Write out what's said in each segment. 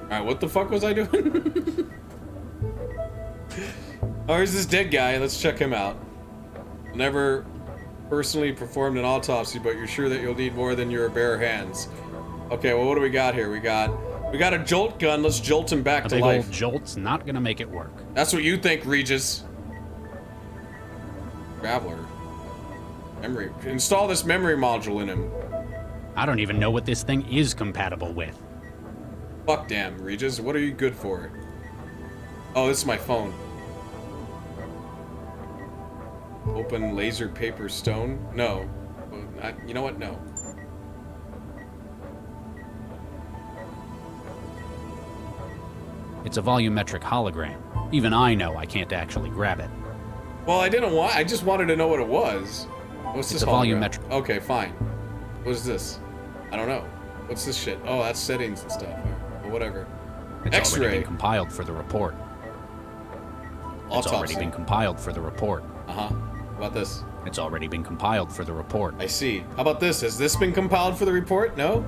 Alright, what the fuck was I doing? Oh, here's this dead guy. Let's check him out. Never personally performed an autopsy, but you're sure that you'll need more than your bare hands. Okay, well, what do we got here? We got a jolt gun. Let's jolt him back to life. A big old jolt's not gonna make it work. That's what you think, Regis. Traveler. Memory. Install this memory module in him. I don't even know what this thing is compatible with. Fuck damn, Regis. What are you good for? Oh, this is my phone. Open laser paper stone? No. You know what? No. It's a volumetric hologram. Even I know I can't actually grab it. Well, I just wanted to know what it was. What's this? It's a volumetric. Okay, fine. What is this? I don't know. What's this shit? Oh, that's settings and stuff. Well, whatever. It's X-ray. already been compiled for the report. It's already been compiled for the report. Uh-huh. How about this? It's already been compiled for the report. I see. How about this? Has this been compiled for the report? No?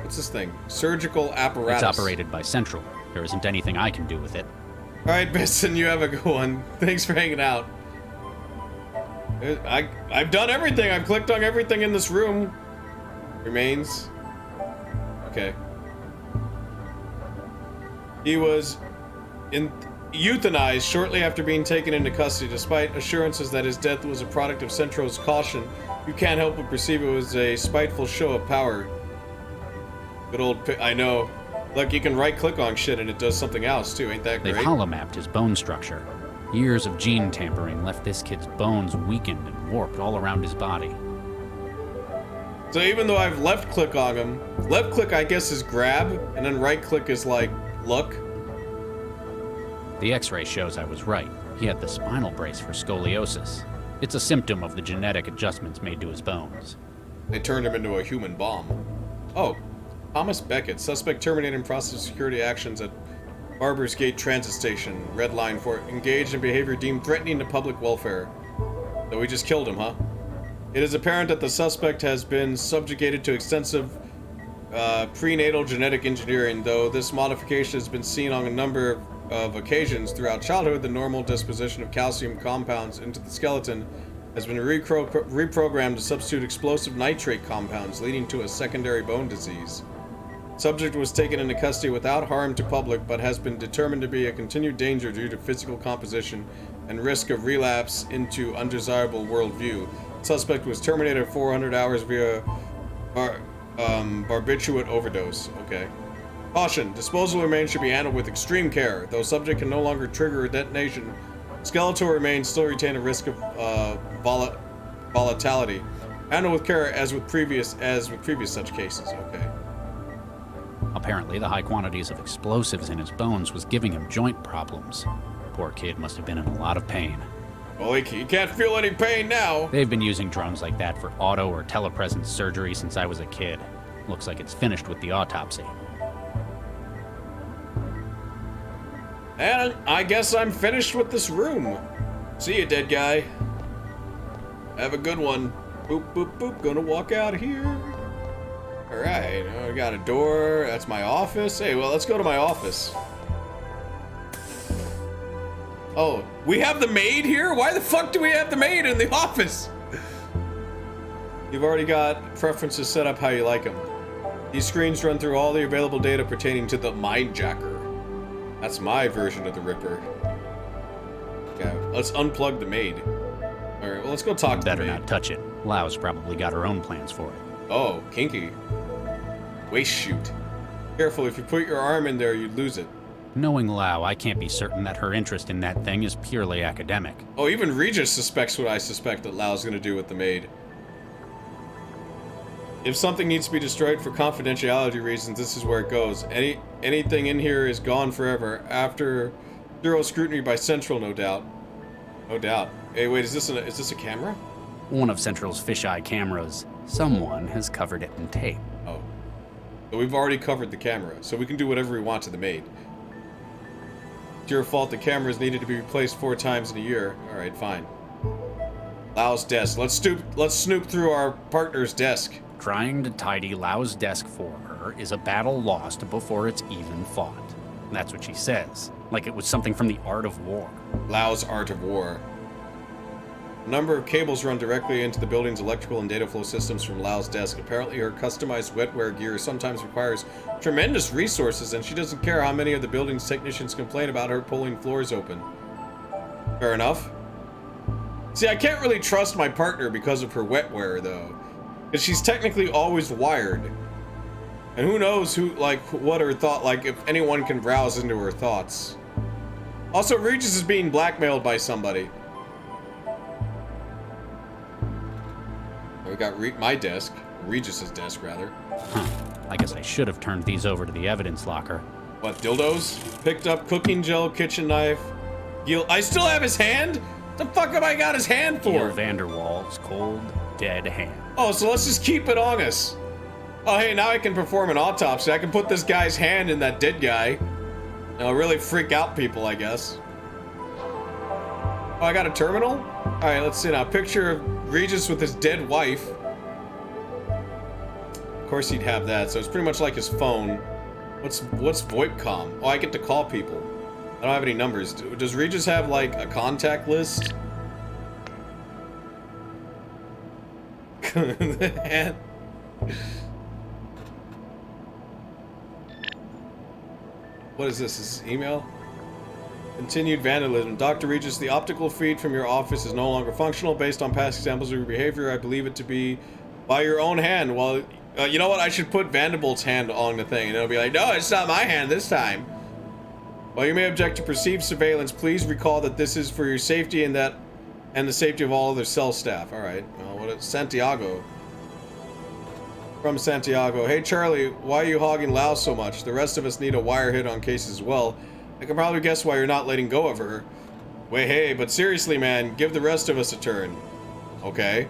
What's this thing? Surgical apparatus. It's operated by Central. There isn't anything I can do with it. Alright, Bisson, you have a good one. Thanks for hanging out. I've done everything. I've clicked on everything in this room. Remains. Okay. He was euthanized shortly after being taken into custody, despite assurances that his death was a product of Central's caution. You can't help but perceive it was a spiteful show of power. Good old I know. Look, you can right-click on shit and it does something else, too. Ain't that great? They've holomapped his bone structure. Years of gene tampering left this kid's bones weakened and warped all around his body. So even though I've left-click on him, left-click, I guess, is grab, and then right-click is, like, look. The X-ray shows I was right. He had the spinal brace for scoliosis. It's a symptom of the genetic adjustments made to his bones. They turned him into a human bomb. Oh. Thomas Beckett, suspect terminated in process of security actions at Barber's Gate Transit Station. Red line for engaged in behavior deemed threatening to public welfare. So we just killed him, huh? It is apparent that the suspect has been subjugated to extensive prenatal genetic engineering, though this modification has been seen on a number of occasions throughout childhood. The normal disposition of calcium compounds into the skeleton has been reprogrammed to substitute explosive nitrate compounds, leading to a secondary bone disease. Subject was taken into custody without harm to public, but has been determined to be a continued danger due to physical composition and risk of relapse into undesirable worldview. Suspect was terminated at 400 hours via barbiturate overdose. Okay. Caution: disposal remains should be handled with extreme care. Though subject can no longer trigger a detonation, skeletal remains still retain a risk of volatility. Handle with care as with previous such cases. Okay. Apparently, the high quantities of explosives in his bones was giving him joint problems. Poor kid must have been in a lot of pain. Well, he can't feel any pain now. They've been using drones like that for auto or telepresence surgery since I was a kid. Looks like it's finished with the autopsy. And I guess I'm finished with this room. See you, dead guy. Have a good one. Boop, boop, boop. Gonna walk out here. Alright, I got a door. That's my office. Hey, well, let's go to my office. Oh, we have the maid here? Why the fuck do we have the maid in the office? You've already got preferences set up how you like them. These screens run through all the available data pertaining to the Mindjacker. That's my version of the Ripper. Okay, let's unplug the maid. Alright, well, let's go talk to the maid. Better not touch it. Lau's probably got her own plans for it. Oh, kinky. Waist shoot. Careful, if you put your arm in there, you'd lose it. Knowing Lau, I can't be certain that her interest in that thing is purely academic. Oh, even Regis suspects what I suspect that Lau's gonna do with the maid. If something needs to be destroyed for confidentiality reasons, this is where it goes. Anything in here is gone forever, after thorough scrutiny by Central, no doubt. No doubt. Hey, wait, is this a camera? One of Central's fisheye cameras. Someone has covered it in tape. Oh. So we've already covered the camera, so we can do whatever we want to the maid. It's your fault the cameras needed to be replaced 4 times in a year. Alright, fine. Lau's desk. Let's snoop through our partner's desk. Trying to tidy Lau's desk for her is a battle lost before it's even fought. That's what she says. Like it was something from the Art of War. Lao's Art of War. A number of cables run directly into the building's electrical and data flow systems from Lao's desk. Apparently her customized wetware gear sometimes requires tremendous resources, and she doesn't care how many of the building's technicians complain about her pulling floors open. Fair enough. See, I can't really trust my partner because of her wetware, though. Because she's technically always wired. And who knows what her thought, if anyone can browse into her thoughts. Also, Regis is being blackmailed by somebody. We got my desk. Regis's desk, rather. Huh. I guess I should have turned these over to the evidence locker. What, dildos? Picked up cooking gel, kitchen knife. I still have his hand? The fuck have I got his hand for? Gil Vanderwaal's cold, dead hand. Oh, so let's just keep it on us. Oh, hey, now I can perform an autopsy. I can put this guy's hand in that dead guy. It'll really freak out people, I guess. Oh, I got a terminal? All right, let's see now. Picture of Regis with his dead wife. Of course he'd have that, so it's pretty much like his phone. What's VoIP-com? Oh, I get to call people. I don't have any numbers. Does Regis have, like, a contact list? What is this? Is this email? Continued vandalism. Dr. Regis, the optical feed from your office is no longer functional. Based on past examples of your behavior, I believe it to be by your own hand. Well, you know what? I should put Vanderbilt's hand on the thing, and it'll be like, no, it's not my hand this time. While you may object to perceived surveillance, please recall that this is for your safety and the safety of all other cell staff. All right. Well, what is Santiago? From Santiago. Hey, Charlie, why are you hogging Lao so much? The rest of us need a wire hit on case as well. I can probably guess why you're not letting go of her. Wait, hey, but seriously, man, give the rest of us a turn. Okay.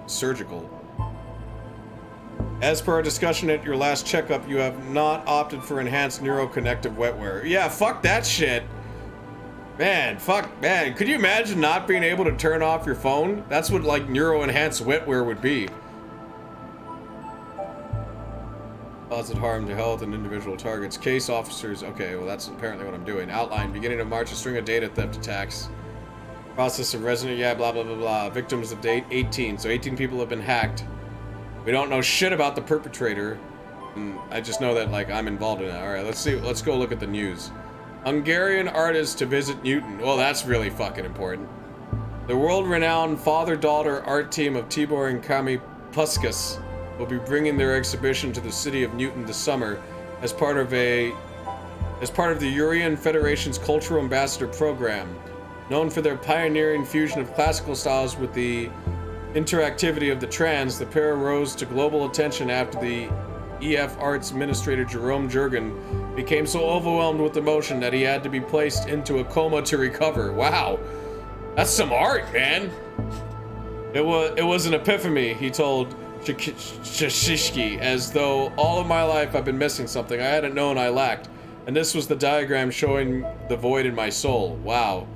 Surgical. As per our discussion at your last checkup, you have not opted for enhanced neuroconnective wetware. Yeah, fuck that shit. Man, man. Could you imagine not being able to turn off your phone? That's what, like, neuro-enhanced wetware would be. Causes harm to health and individual targets. Case officers. Okay, well, that's apparently what I'm doing. Outline. Beginning of March, a string of data theft attacks. Process of resident. Yeah, blah, blah, blah, blah. Victims of date 18. So 18 people have been hacked. We don't know shit about the perpetrator. And I just know that, like, I'm involved in that. Alright, let's see. Let's go look at the news. Hungarian artist to visit Newton. Well, that's really fucking important. The world-renowned father-daughter art team of Tibor and Kami Puskas will be bringing their exhibition to the city of Newton this summer as part of the Urian Federation's Cultural Ambassador Program. Known for their pioneering fusion of classical styles with the interactivity of the trans, the pair rose to global attention after the EF Arts administrator Jerome Jurgen became so overwhelmed with emotion that he had to be placed into a coma to recover. Wow, that's some art, man. It was an epiphany, he told Shishki, as though all of my life I've been missing something I hadn't known I lacked, and this was the diagram showing the void in my soul. Wow.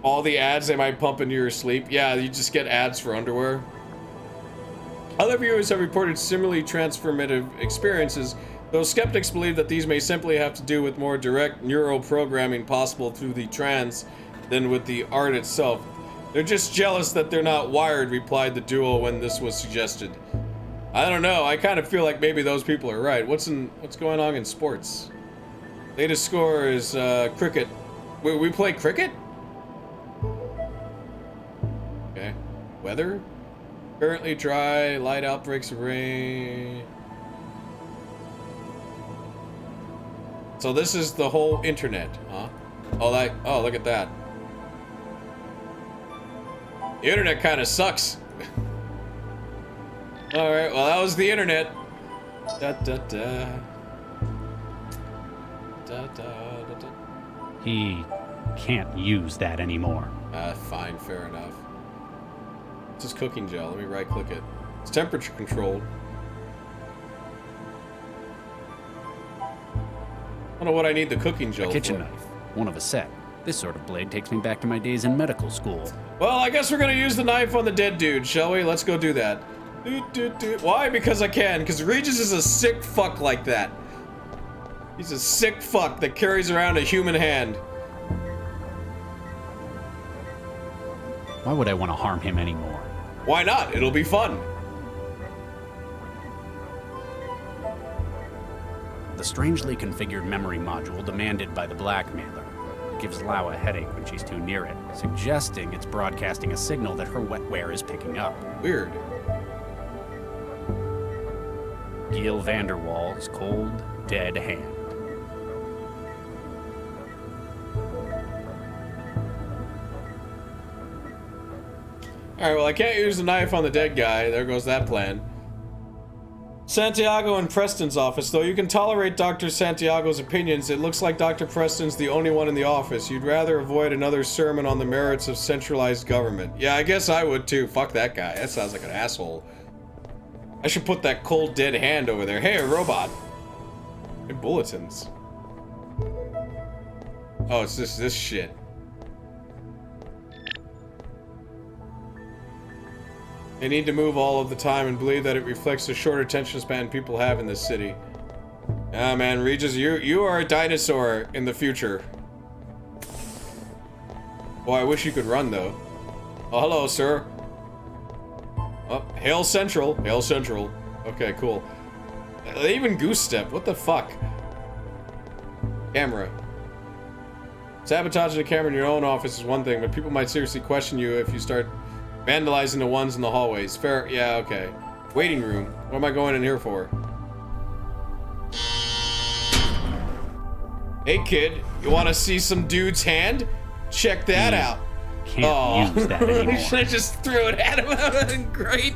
All the ads they might pump into your sleep. Yeah, you just get ads for underwear. Other viewers have reported similarly transformative experiences, though skeptics believe that these may simply have to do with more direct neural programming possible through the trans than with the art itself. They're just jealous that they're not wired, replied the duo when this was suggested. I don't know, I kind of feel like maybe those people are right. What's going on in sports? Latest score is cricket. We play cricket? Okay. Weather? Currently dry, light outbreaks of rain. So this is the whole internet, huh? Oh, look at that. The internet kind of sucks. Alright, well, that was the internet. Da da da. Da da da da. He can't use that anymore. Fine, fair enough. This is cooking gel. Let me right click it. It's temperature controlled. I don't know what I need the cooking gel A kitchen for. knife. One of a set. This sort of blade takes me back to my days in medical school. Well, I guess we're gonna use the knife on the dead dude, shall we? Let's go do that. Why? Because I can. Because Regis is a sick fuck like that. He's a sick fuck that carries around a human hand. Why would I want to harm him anymore? Why not? It'll be fun. The strangely configured memory module demanded by the blackmailer gives Lau a headache when she's too near it, suggesting it's broadcasting a signal that her wetware is picking up. Weird. Gil Vanderwall's cold, dead hand. Alright, well, I can't use the knife on the dead guy. There goes that plan. Santiago and Preston's office. Though you can tolerate Dr. Santiago's opinions, it looks like Dr. Preston's the only one in the office. You'd rather avoid another sermon on the merits of centralized government. Yeah, I guess I would too. Fuck that guy. That sounds like an asshole. I should put that cold dead hand over there. Hey, a robot. Hey, bulletins. Oh, it's this shit. They need to move all of the time and believe that it reflects the short attention span people have in this city. Ah, man, Regis, you are a dinosaur in the future. Boy, I wish you could run, though. Oh, hello, sir. Oh, Hail Central. Hail Central. Okay, cool. They even goose step. What the fuck? Camera. Sabotaging the camera in your own office is one thing, but people might seriously question you if you start vandalizing the ones in the hallways. Fair, yeah, okay. Waiting room. What am I going in here for? Hey kid, you want to see some dude's hand? Check that out. Can't use that anymore. You should have just threw it at him. Great.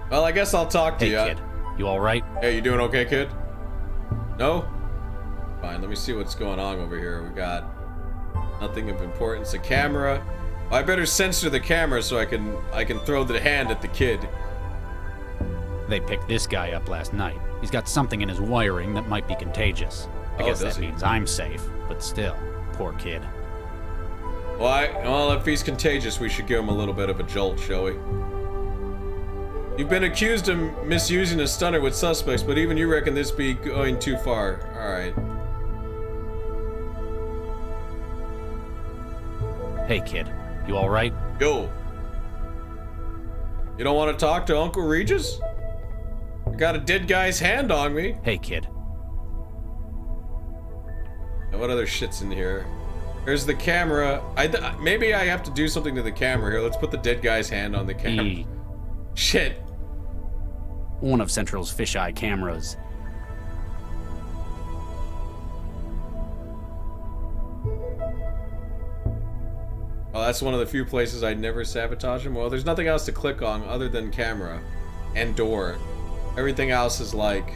Well, I guess I'll talk to you. Hey kid, you all right? Hey, you doing okay, kid? No? Fine, let me see what's going on over here. We got nothing of importance. A camera. I better censor the camera so I can throw the hand at the kid. They picked this guy up last night. He's got something in his wiring that might be contagious. I guess that means I'm safe, but still, poor kid. Well, if he's contagious, we should give him a little bit of a jolt, shall we? You've been accused of misusing a stunner with suspects, but even you reckon this be going too far. Alright. Hey kid, you alright? Yo. You don't want to talk to Uncle Regis? I got a dead guy's hand on me. Hey kid. Now, what other shit's in here? There's the camera. Maybe I have to do something to the camera here. Let's put the dead guy's hand on the camera. Shit. One of Central's fisheye cameras. Oh, that's one of the few places I'd never sabotage him. Well, there's nothing else to click on other than camera and door. Everything else is like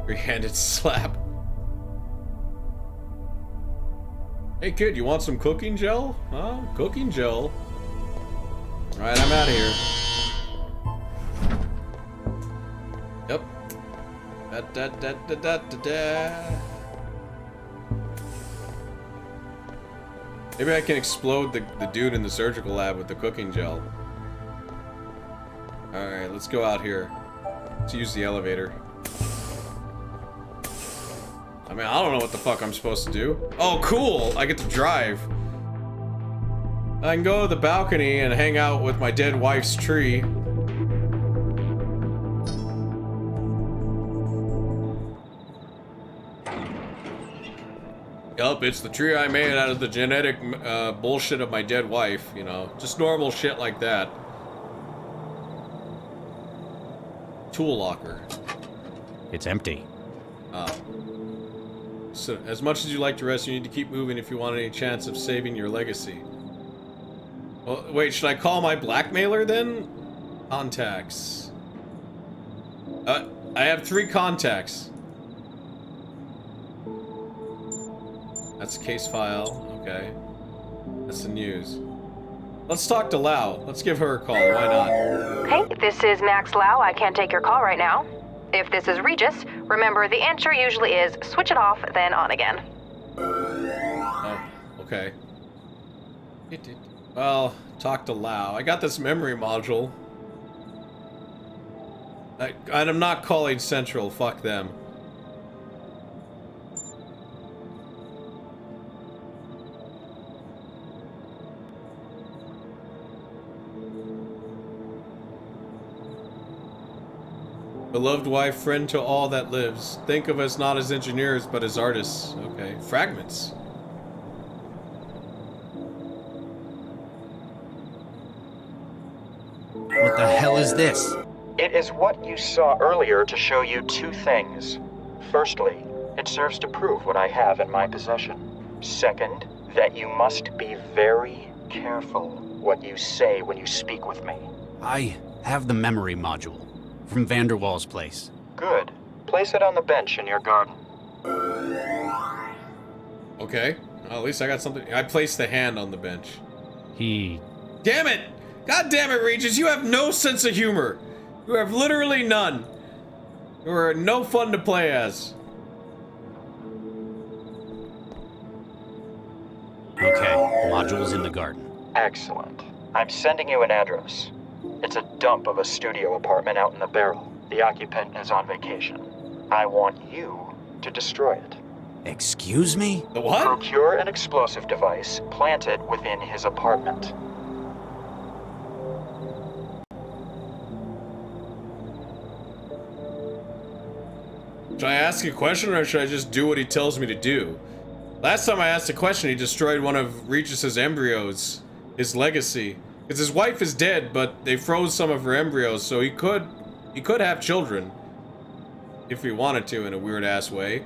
three-handed slap. Hey kid, you want some cooking gel? Huh? Cooking gel? Alright, I'm out of here. Yep. Da-da-da-da-da-da-da. Maybe I can explode the dude in the surgical lab with the cooking gel. Alright, let's go out here. Let's use the elevator. I mean, I don't know what the fuck I'm supposed to do. Oh, cool! I get to drive. I can go to the balcony and hang out with my dead wife's tree. Yup, it's the tree I made out of the genetic bullshit of my dead wife, you know. Just normal shit like that. Tool locker. It's empty. So, as much as you like to rest, you need to keep moving if you want any chance of saving your legacy. Well, wait, should I call my blackmailer then? Contacts. I have 3 contacts. That's a case file. Okay. That's the news. Let's talk to Lau. Let's give her a call. Why not? Hey, this is Max Lau. I can't take your call right now. If this is Regis, remember the answer usually is switch it off, then on again. Oh, okay. Well, talk to Lau. I got this memory module. And I'm not calling Central, fuck them. Beloved wife, friend to all that lives. Think of us not as engineers, but as artists. Okay. Fragments. What the hell is this? It is what you saw earlier to show you two things. Firstly, it serves to prove what I have in my possession. Second, that you must be very careful what you say when you speak with me. I have the memory module from Vanderwall's place. Good. Place it on the bench in your garden. Okay. Well, at least I got something. I placed the hand on the bench. He... Damn it! God damn it, Regis, you have no sense of humor. You have literally none. You are no fun to play as. Okay, module's in the garden. Excellent. I'm sending you an address. It's a dump of a studio apartment out in the barrel. The occupant is on vacation. I want you to destroy it. Excuse me? The what? Procure an explosive device, plant it within his apartment. Should I ask a question or should I just do what he tells me to do? Last time I asked a question, he destroyed one of Regis's embryos, his legacy. Because his wife is dead, but they froze some of her embryos, so he could have children. If he wanted to, in a weird-ass way.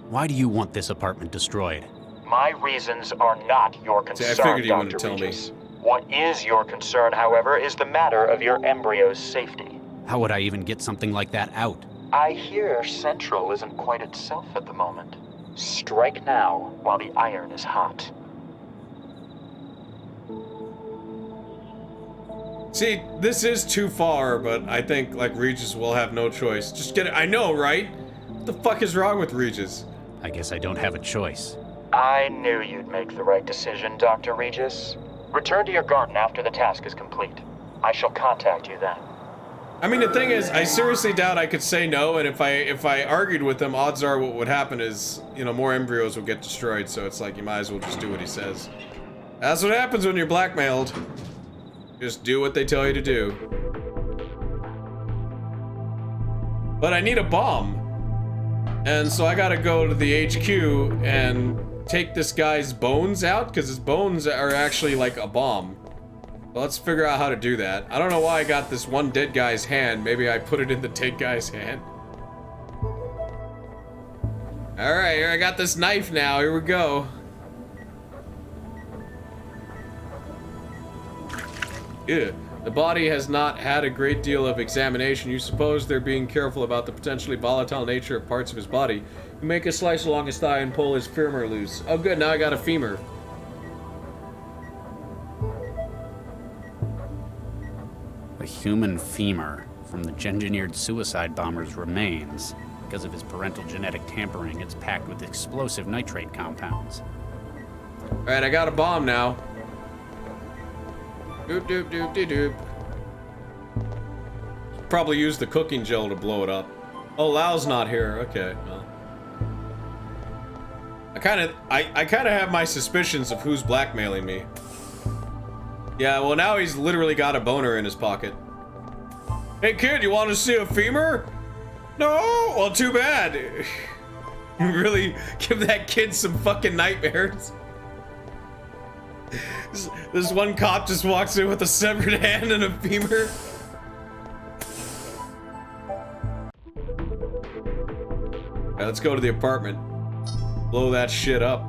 Why do you want this apartment destroyed? My reasons are not your concern, See, I figured you Dr. wouldn't tell me. Regis. What is your concern, however, is the matter of your embryo's safety. How would I even get something like that out? I hear Central isn't quite itself at the moment. Strike now, while the iron is hot. See, this is too far, but I think, like, Regis will have no choice. Just get it. I know, right? What the fuck is wrong with Regis? I guess I don't have a choice. I knew you'd make the right decision, Dr. Regis. Return to your garden after the task is complete. I shall contact you then. I mean, the thing is, I seriously doubt I could say no, and if I argued with him, odds are what would happen is, you know, more embryos would get destroyed, so it's like, you might as well just do what he says. That's what happens when you're blackmailed. Just do what they tell you to do. But I need a bomb. And so I gotta go to the HQ and take this guy's bones out, because his bones are actually like a bomb. Well, let's figure out how to do that. I don't know why I got this one dead guy's hand. Maybe I put it in the dead guy's hand. Alright, here I got this knife now. Here we go. Ew. The body has not had a great deal of examination. You suppose they're being careful about the potentially volatile nature of parts of his body. You make a slice along his thigh and pull his femur loose. Oh good, now I got a femur. A human femur from the engineered suicide bomber's remains. Because of his parental genetic tampering, it's packed with explosive nitrate compounds. Alright, I got a bomb now. Doop doop doop doop doop. Probably use the cooking gel to blow it up. Oh, Lau's not here. Okay, well. I kinda have my suspicions of who's blackmailing me. Yeah, well now he's literally got a boner in his pocket. Hey kid, you want to see a femur? No? Well, too bad. You really give that kid some fucking nightmares. This one cop just walks in with a severed hand and a femur. Alright, let's go to the apartment. Blow that shit up.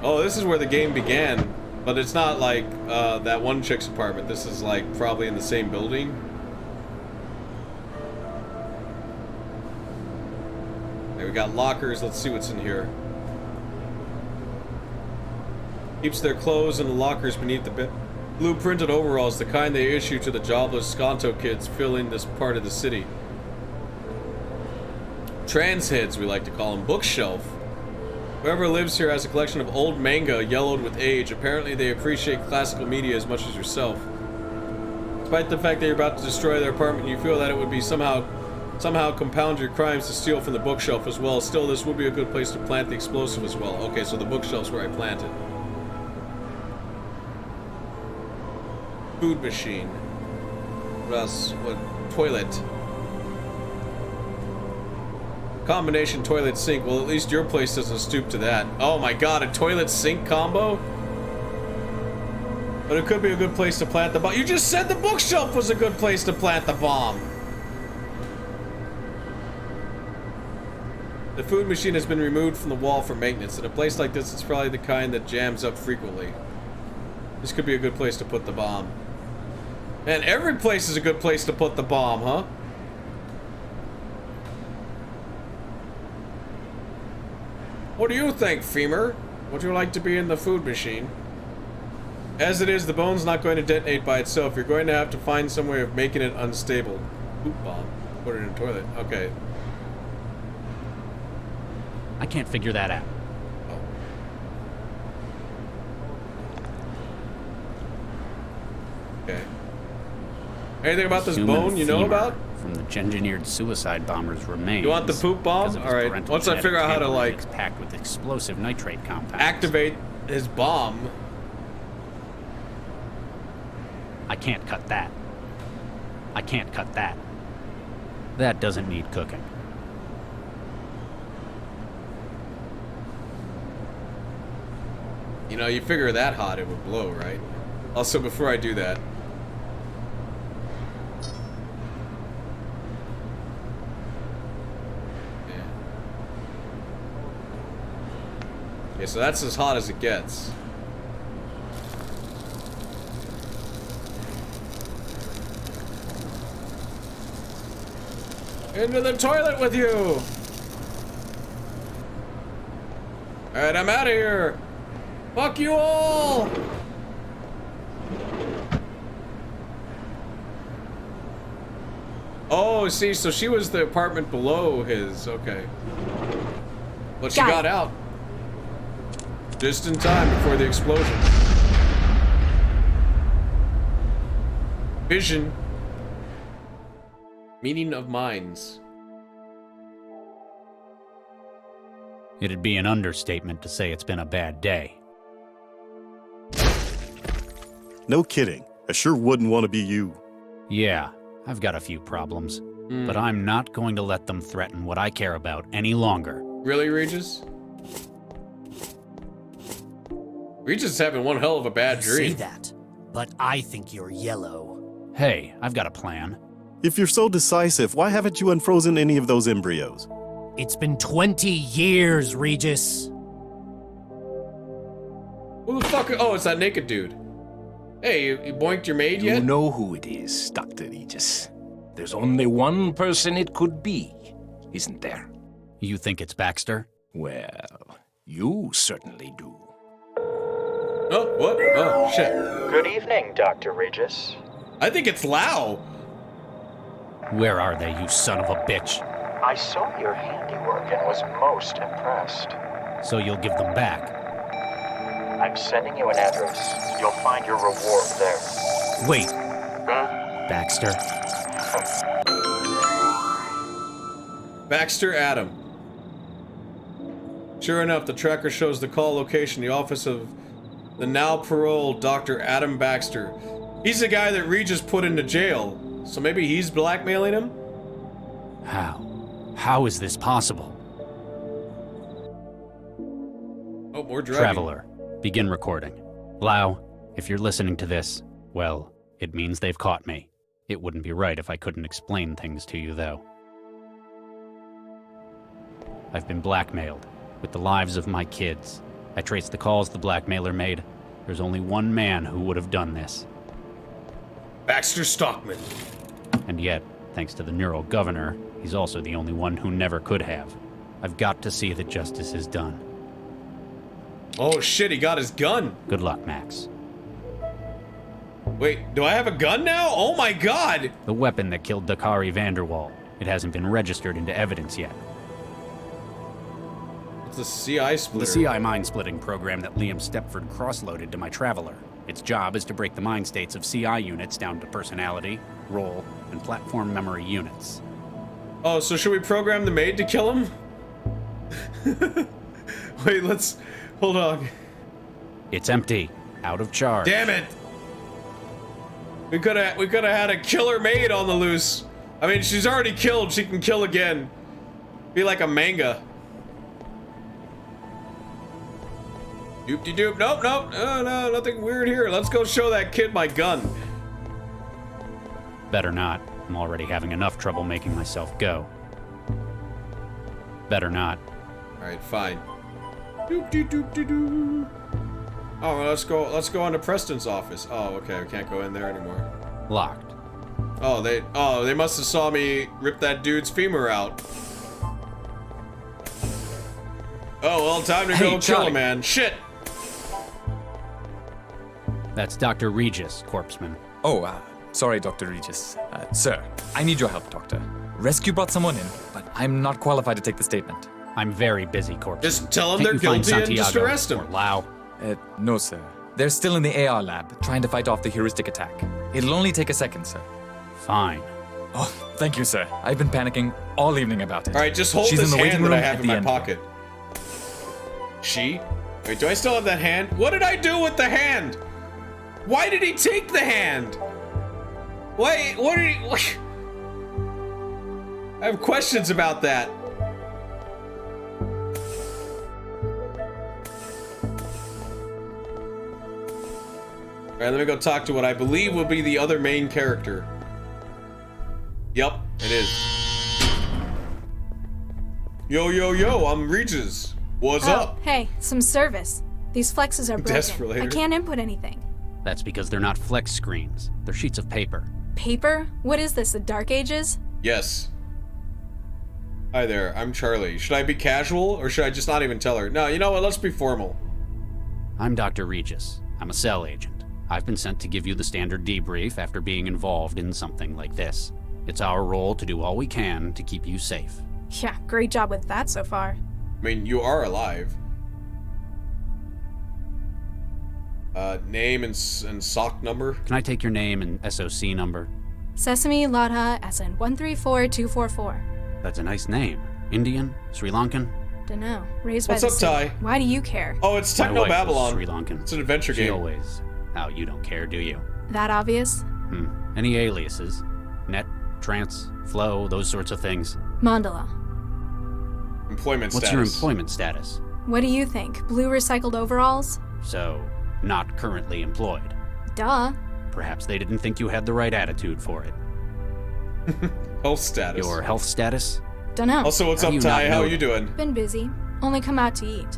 Oh, this is where the game began, but it's not like that one chick's apartment. This is like probably in the same building. Okay, we got lockers. Let's see what's in here. Keeps their clothes in the lockers beneath the bed. Blueprinted overalls, the kind they issue to the jobless Skonto kids filling this part of the city. Trans heads, we like to call them. Bookshelf. Whoever lives here has a collection of old manga yellowed with age. Apparently they appreciate classical media as much as yourself. Despite the fact that you're about to destroy their apartment, you feel that it would be somehow compound your crimes to steal from the bookshelf as well. Still, this would be a good place to plant the explosive as well. Okay, so the bookshelf's where I planted. Food machine. What else? What? Toilet. Combination toilet sink. Well, at least your place doesn't stoop to that. Oh my god, a toilet sink combo? But it could be a good place to plant the bomb. You just said the bookshelf was a good place to plant the bomb. The food machine has been removed from the wall for maintenance. In a place like this, it's probably the kind that jams up frequently. This could be a good place to put the bomb. Man, every place is a good place to put the bomb, huh? What do you think, Femur? Would you like to be in the food machine? As it is, the bone's not going to detonate by itself. You're going to have to find some way of making it unstable. Poop bomb. Put it in a toilet. Okay. I can't figure that out. Oh. Okay. Anything about this Human bone you know femur about? From the engineered suicide bomber's remains. You want the poop bomb? All right. Once I figure out how to like it's packed with explosive nitrate compounds. activate his bomb. I can't cut that. I can't cut that. That doesn't need cooking. You know, you figure that hot it would blow, right? Also, before I do that. Yeah. Okay, so that's as hot as it gets. Into the toilet with you! Alright, I'm out of here! Fuck you all! Oh, see, so she was the apartment below his, okay. But she got out. Just in time before the explosion. Vision. Meaning of minds. It'd be an understatement to say it's been a bad day. No kidding. I sure wouldn't want to be you. Yeah, I've got a few problems, but I'm not going to let them threaten what I care about any longer. Really, Regis? Regis is having one hell of a bad dream. Say that, but I think you're yellow. Hey, I've got a plan. If you're so decisive, why haven't you unfrozen any of those embryos? It's been 20 years, Regis. Who the fuck? Oh, it's that naked dude. Hey, you boinked your maid You yet? know who it is, Dr. Regis. There's only one person it could be, isn't there? You think it's Baxter? Well, you certainly do. Oh, what? Oh, shit. Good evening, Dr. Regis. I think it's Lau. Where are they, you son of a bitch? I saw your handiwork and was most impressed. So you'll give them back. I'm sending you an address. You'll find your reward there. Wait. Baxter. Baxter Adam. Sure enough, the tracker shows the call location, the office of the now paroled Dr. Adam Baxter. He's the guy that Regis put into jail. So maybe he's blackmailing him? How? How is this possible? Oh, more driving. Traveler, begin recording. Lau, if you're listening to this, well, it means they've caught me. It wouldn't be right if I couldn't explain things to you, though. I've been blackmailed, with the lives of my kids. I traced the calls the blackmailer made. There's only one man who would have done this. Baxter Stockman. And yet, thanks to the neural governor, he's also the only one who never could have. I've got to see that justice is done. Oh shit, he got his gun. Good luck, Max. Wait, do I have a gun now? Oh my god! The weapon that killed Dakari Vanderwall. It hasn't been registered into evidence yet. It's a CI splitter. The CI mind-splitting program that Liam Stepford cross-loaded to my Traveler. Its job is to break the mind states of CI units down to personality, role, and platform memory units. Oh, so should we program the maid to kill him? Wait, let's... Hold on. It's empty. Out of charge. Damn it! We could have had a killer maid on the loose. I mean, she's already killed. She can kill again. Be like a manga. Doop-de-doop. Nope, nope. No, nothing weird here. Let's go show that kid my gun. Better not. I'm already having enough trouble making myself go. Better not. Alright, fine. Doop-de-doop-de-doo. Oh, well, let's go on to Preston's office. Oh, okay, we can't go in there anymore. Locked. Oh, they must have saw me rip that dude's femur out. Oh, well, time to go kill him, man. Shit! That's Dr. Regis, corpseman. Oh, sorry, Dr. Regis. Sir, I need your help, Doctor. Rescue brought someone in, but I'm not qualified to take the statement. I'm very busy, corpseman. Just tell them Can't they're you find guilty and just Santiago arrest them. or Lau? No, sir. They're still in the AR lab, trying to fight off the heuristic attack. It'll only take a second, sir. Fine. Oh, thank you, sir. I've been panicking all evening about it. Alright, just hold She's this in the waiting hand that room I have at in the my end. pocket. Wait, do I still have that hand? What did I do with the hand? Why did he take the hand? Wait, what did he... What? I have questions about that. Alright, let me go talk to what I believe will be the other main character. Yep, it is. Yo, I'm Regis. What's up? Hey, some service. These flexes are broken. Desperate. I can't input anything. That's because they're not flex screens. They're sheets of paper. Paper? What is this, the Dark Ages? Yes. Hi there, I'm Charlie. Should I be casual, or should I just not even tell her? No, you know what, let's be formal. I'm Dr. Regis. I'm a cell agent. I've been sent to give you the standard debrief after being involved in something like this. It's our role to do all we can to keep you safe. Yeah, great job with that so far. I mean, you are alive. Name and SOC number? Can I take your name and SOC number? Sesame Ladha SN 134244. That's a nice name. Indian? Sri Lankan? Dunno. Raised What's by up, the sea. Ty? Why do you care? Oh, it's My wife was Technobabylon. Sri Lankan. It's an adventure She game. always... Oh, you don't care, do you? That obvious? Any aliases? Net, trance, flow, those sorts of things? Mandala. Employment What's status. your employment status? What do you think? Blue recycled overalls? So, not currently employed. Duh. Perhaps they didn't think you had the right attitude for it. Health status. Your health status? Dunno. Also, what's How up, do you Ty? not How know are you that? doing? Been busy. Only come out to eat.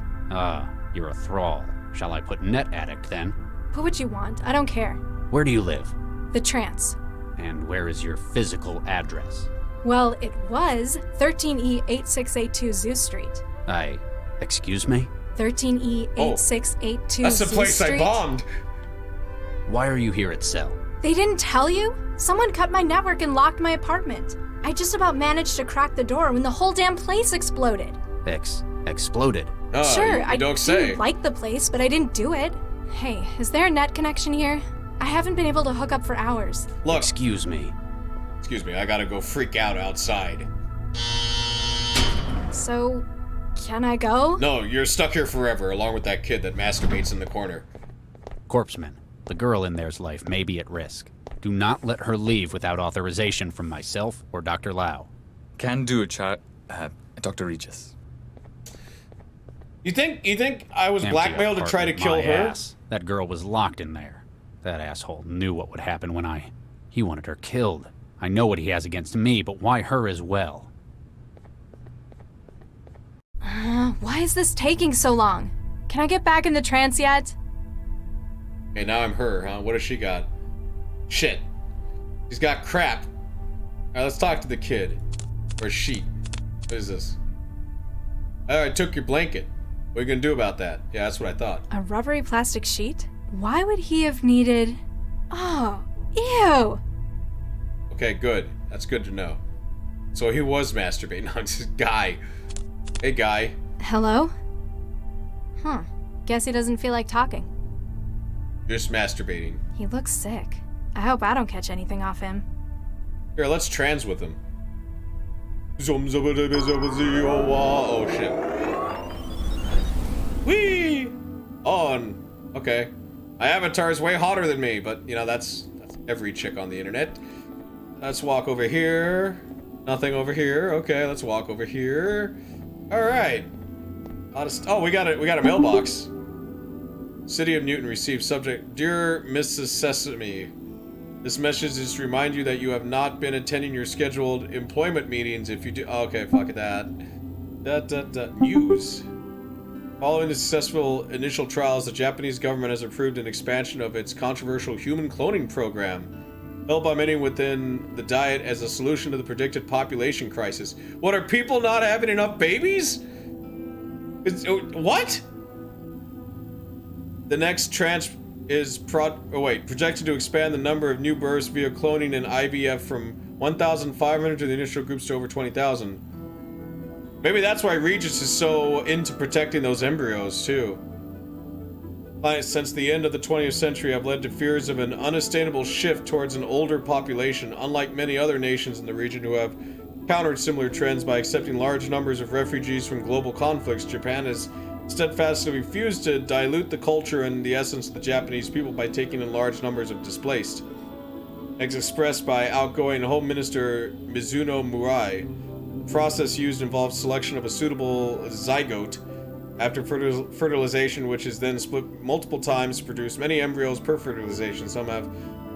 You're a thrall. Shall I put net addict then? Put what you want. I don't care. Where do you live? The trance. And where is your physical address? Well, it was 13E8682 Zoo Street. Excuse me? 13E8682 That's the Zoo place I Street. bombed. Why are you here at Cell? They didn't tell you? Someone cut my network and locked my apartment. I just about managed to crack the door when the whole damn place exploded. Exploded. Sure, you I don't say. didn't like the place, but I didn't do it. Hey, is there a net connection here? I haven't been able to hook up for hours. Look, Excuse me. I gotta go freak out outside. So, can I go? No, you're stuck here forever, along with that kid that masturbates in the corner. Corpseman, the girl in there's life may be at risk. Do not let her leave without authorization from myself or Dr. Lau. Can do, Dr. Regis. You think I was Empty blackmailed to try to apartment, kill my her? ass. That girl was locked in there. That asshole knew what would happen when he wanted her killed. I know what he has against me, but why her as well? Why is this taking so long? Can I get back in the trance yet? Hey, now I'm her, huh? What has she got? Shit. She's got crap. Alright, let's talk to the kid. Or she. What is this? Oh, I took your blanket. What are you gonna do about that? Yeah, that's what I thought. A rubbery plastic sheet? Why would he have needed... Oh, ew! Okay, good. That's good to know. So he was masturbating on this guy. Hey, guy. Hello? Huh. Guess he doesn't feel like talking. Just masturbating. He looks sick. I hope I don't catch anything off him. Here, let's trans with him. Oh shit. Whee! On. Okay. My avatar is way hotter than me, but you know, that's every chick on the internet. Let's walk over here. Nothing over here. Okay, let's walk over here. Alright. Oh, we got a mailbox. City of Newton received subject, Dear Mrs. Sesame, this message is to remind you that you have not been attending your scheduled employment meetings. If you do, okay, fuck that. News. Following the successful initial trials, the Japanese government has approved an expansion of its controversial human cloning program, held by many within the Diet as a solution to the predicted population crisis. What, are people not having enough babies? What? The next tranche is projected to expand the number of new births via cloning and IVF from 1,500 to the initial groups to over 20,000. Maybe that's why Regis is so into protecting those embryos, too. Since the end of the 20th century have led to fears of an unsustainable shift towards an older population, unlike many other nations in the region who have countered similar trends by accepting large numbers of refugees from global conflicts. Japan has steadfastly refused to dilute the culture and the essence of the Japanese people by taking in large numbers of displaced. As expressed by outgoing Home Minister Mizuno Murai, the process used involves selection of a suitable zygote after fertilization, which is then split multiple times to produce many embryos per fertilization. Some have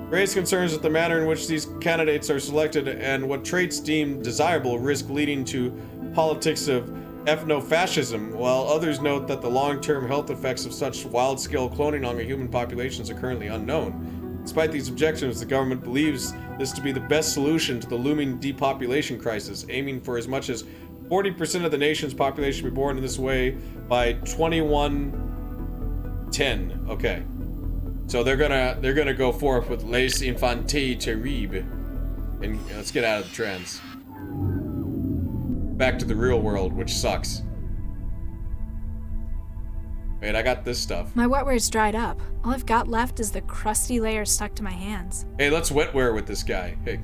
raised concerns that the manner in which these candidates are selected and what traits deemed desirable risk leading to politics of ethnofascism, while others note that the long-term health effects of such wild-scale cloning on the human populations are currently unknown. Despite these objections, the government believes this to be the best solution to the looming depopulation crisis, aiming for as much as 40% of the nation's population to be born in this way by 2110. Okay. So they're gonna go forth with Les Infantes Terribles. And let's get out of the trends. Back to the real world, which sucks. Wait, I got this stuff. My wetware's dried up. All I've got left is the crusty layer stuck to my hands. Hey, let's wetware with this guy. Hey.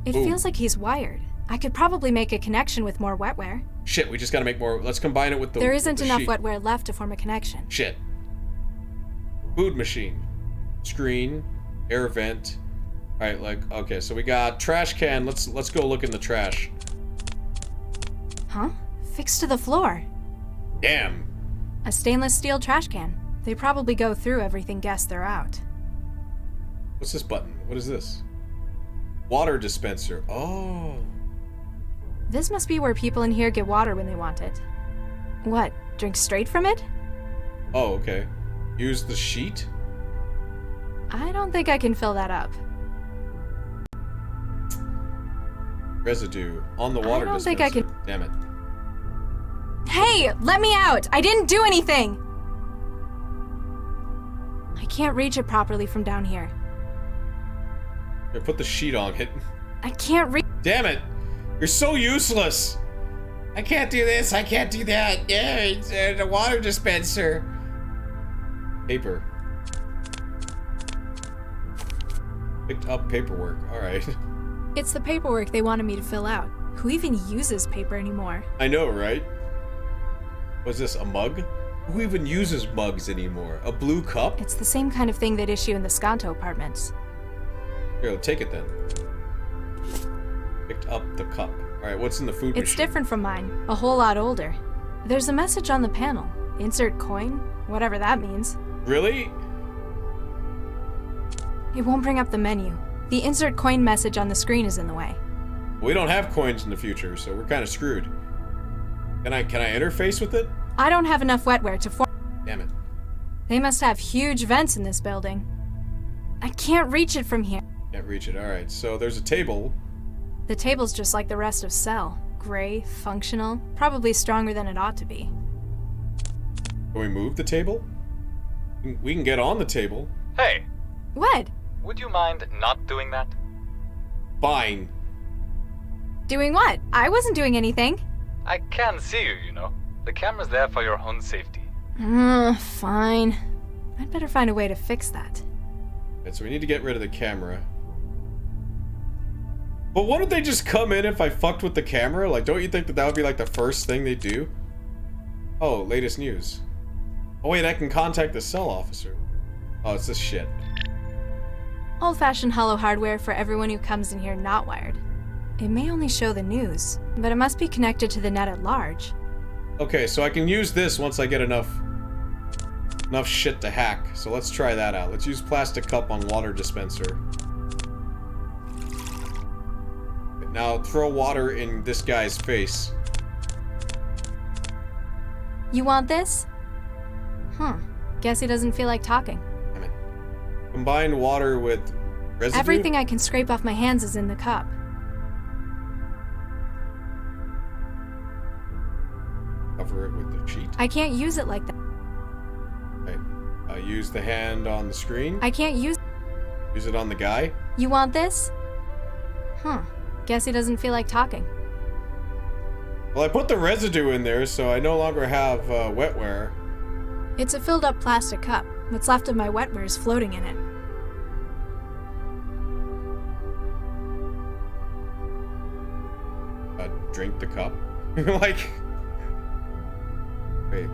It feels like he's wired. I could probably make a connection with more wetware. Shit, we just gotta make more. Let's combine it with the There isn't enough sheet. wetware left to form a connection. Shit. Food machine. Screen. Air vent. Alright, okay, so we got trash can. Let's go look in the trash. Huh? Fixed to the floor. Damn. A stainless steel trash can. They probably go through everything guests throw out. What's this button? What is this? Water dispenser. Oh. This must be where people in here get water when they want it. What? Drink straight from it? Oh, okay. Use the sheet? I don't think I can fill that up. Residue on the water dispenser. I don't think I can. Damn it. Hey, let me out! I didn't do anything! I can't reach it properly from down here. Here, put the sheet on. Hit. I can't reach. Damn it! You're so useless! I can't do this, I can't do that. Yeah, it's a water dispenser. Paper. Picked up paperwork. Alright. It's the paperwork they wanted me to fill out. Who even uses paper anymore? I know, right? Was this a mug? Who even uses mugs anymore? A blue cup? It's the same kind of thing they'd issue in the Skanto apartments. Here, take it then. Picked up the cup. Alright, what's in the food It's machine? different from mine. A whole lot older. There's a message on the panel. Insert coin? Whatever that means. Really? It won't bring up the menu. The insert coin message on the screen is in the way. We don't have coins in the future, so we're kind of screwed. Can I interface with it? I don't have enough wetware to form. Damn it. They must have huge vents in this building. I can't reach it from here. Can't reach it. Alright, so there's a table. The table's just like the rest of Cell. Gray, functional, probably stronger than it ought to be. Can we move the table? We can get on the table. Hey, What? would you mind not doing that? Fine. Doing what? I wasn't doing anything. I can see you, you know. The camera's there for your own safety. Fine. I'd better find a way to fix that. Okay, so we need to get rid of the camera. But wouldn't they just come in if I fucked with the camera? Like, don't you think that that would be like the first thing they do? Oh, latest news. Oh wait, I can contact the cell officer. Oh, it's this shit. Old-fashioned hollow hardware for everyone who comes in here not wired. It may only show the news, but it must be connected to the net at large. Okay, so I can use this once I get enough shit to hack. So let's try that out. Let's use plastic cup on water dispenser. Now throw water in this guy's face. You want this? Guess he doesn't feel like talking. Damn it. Combine water with residue? Everything I can scrape off my hands is in the cup. Cover it with the sheet. I can't use it like that. Okay. Use the hand on the screen. I can't use... Use it on the guy. You want this? Guess he doesn't feel like talking. Well, I put the residue in there, so I no longer have wetware. It's a filled up plastic cup. What's left of my wetware is floating in it. Drink the cup. Like... Wait.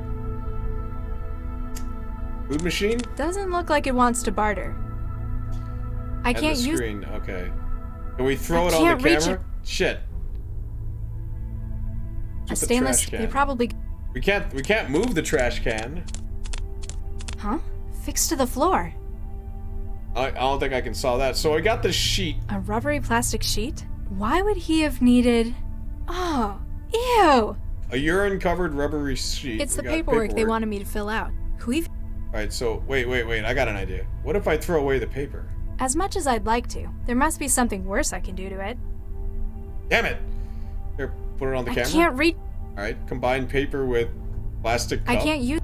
Food machine? Doesn't look like it wants to barter. I And can't the use... screen. Okay. Can we throw I it on can't the reach camera? it. Shit. A With the stainless... trash can. They probably... We can't move the trash can. Huh? Fixed to the floor. I don't think I can solve that. So I got the sheet. A rubbery plastic sheet? Why would he have needed... Oh, ew! A urine-covered rubbery sheet. It's We the got paperwork they wanted me to fill out. Who even... Alright, so wait. I got an idea. What if I throw away the paper? As much as I'd like to, there must be something worse I can do to it. Damn it! Here, put it on the I camera. can't read... Alright, combine paper with plastic cup. I can't use...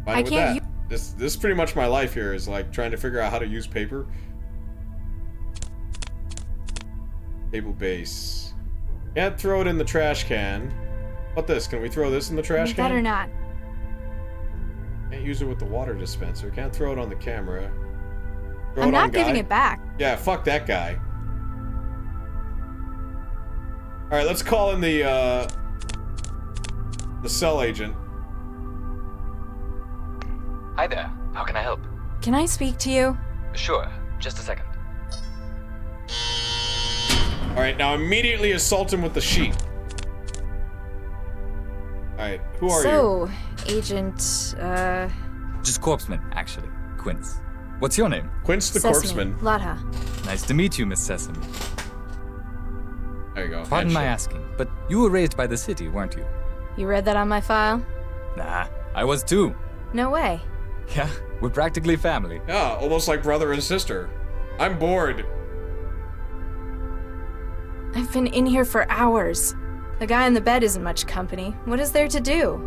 Fine I with can't that. This is pretty much my life here, is like trying to figure out how to use paper. Table base. Can't throw it in the trash can. What this? Can we throw this in the trash You can? better not. Can't use it with the water dispenser. Can't throw it on the camera. Throw I'm it on not giving guy. it back. Yeah, fuck that guy. Alright, let's call in the cell agent. Hi there. How can I help? Can I speak to you? Sure. Just a second. Alright, now immediately assault him with the sheet. Alright, who are you? So, Agent, Just Corpseman, actually. Quince. What's your name? Quince the Sesame, Corpseman. Latha. Nice to meet you, Miss Sesame. There you go. Pardon my Handshake. asking, but you were raised by the city, weren't you? You read that on my file? Nah, I was too. No way. Yeah, we're practically family. Yeah, almost like brother and sister. I'm bored. I've been in here for hours. The guy in the bed isn't much company. What is there to do?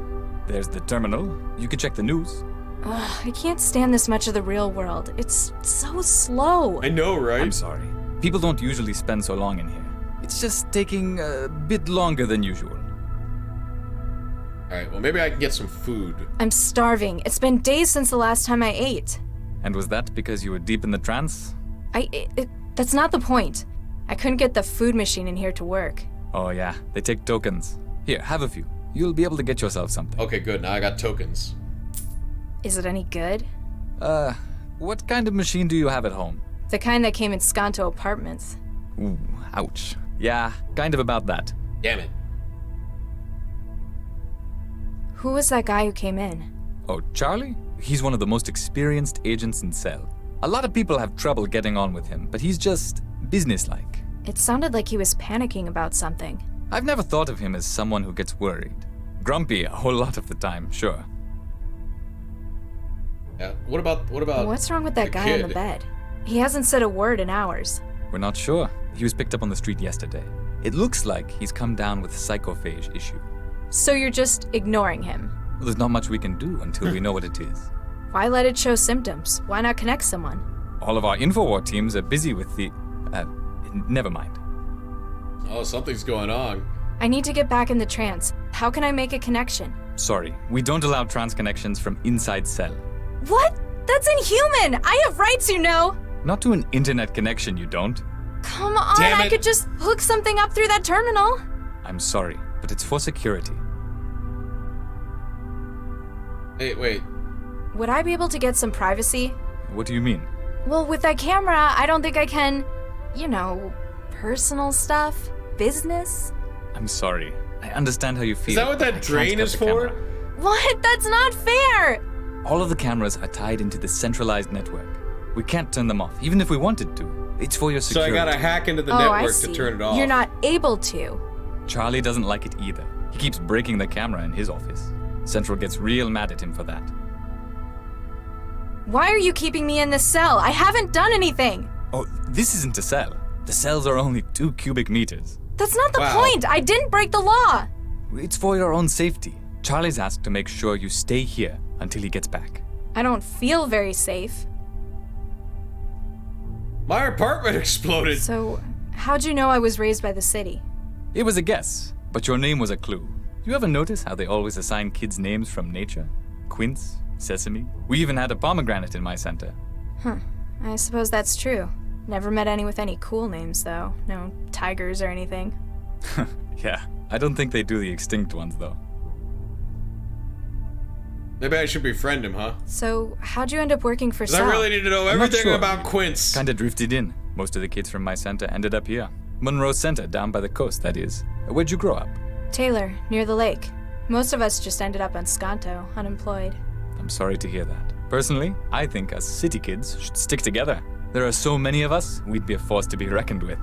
There's the terminal. You can check the news. Ugh, I can't stand this much of the real world. It's so slow. I know, right? I'm sorry. People don't usually spend so long in here. It's just taking a bit longer than usual. Alright, well maybe I can get some food. I'm starving. It's been days since the last time I ate. And was that because you were deep in the trance? That's not the point. I couldn't get the food machine in here to work. Oh yeah, they take tokens. Here, have a few. You'll be able to get yourself something. Okay, good. Now I got tokens. Is it any good? What kind of machine do you have at home? The kind that came in Skanto apartments. Ooh, ouch. Yeah, kind of about that. Damn it. Who was that guy who came in? Oh, Charlie? He's one of the most experienced agents in Cell. A lot of people have trouble getting on with him, but he's just businesslike. It sounded like he was panicking about something. I've never thought of him as someone who gets worried. Grumpy a whole lot of the time, sure. Yeah. What about What's wrong with that the guy on the kid? bed? He hasn't said a word in hours. We're not sure. He was picked up on the street yesterday. It looks like he's come down with psychophage issue. So you're just ignoring him. Well, there's not much we can do until we know what it is. Why let it show symptoms? Why not connect someone? All of our Infowar teams are busy with the... never mind. Oh, something's going on. I need to get back in the trance. How can I make a connection? Sorry, we don't allow trans connections from inside cell. What? That's inhuman! I have rights, you know! Not to an internet connection, you don't. Come on, Damn I it. could just hook something up through that terminal. I'm sorry, but it's for security. Hey, wait. Would I be able to get some privacy? What do you mean? Well, with that camera, I don't think I can, personal stuff, business. I'm sorry. I understand how you feel. Is that what but I that can't drain cut is the for? camera. What? That's not fair! All of the cameras are tied into the centralized network. We can't turn them off, even if we wanted to. It's for your So I security. gotta hack into the I network see. to turn it off. You're not able to. Charlie doesn't like it either. He keeps breaking the camera in his office. Central gets real mad at him for that. Why are you keeping me in this cell? I haven't done anything! Oh, this isn't a cell. The cells are only 2 cubic meters. That's not the Wow. point! I didn't break the law! It's for your own safety. Charlie's asked to make sure you stay here until he gets back. I don't feel very safe. My apartment exploded. So, how'd you know I was raised by the city? It was a guess, but your name was a clue. You ever notice how they always assign kids names from nature? Quince, Sesame. We even had a pomegranate in my center. I suppose that's true. Never met any with any cool names, though. No tigers or anything. Yeah, I don't think they do the extinct ones, though. Maybe I should befriend him, huh? So, how'd you end up working for 'Cause I Sal? really need to know I'm not everything sure. about Quince. Kinda drifted in. Most of the kids from my center ended up here. Monroe Center, down by the coast, that is. Where'd you grow up? Taylor, near the lake. Most of us just ended up on Skanto, unemployed. I'm sorry to hear that. Personally, I think us city kids should stick together. There are so many of us, we'd be a force to be reckoned with.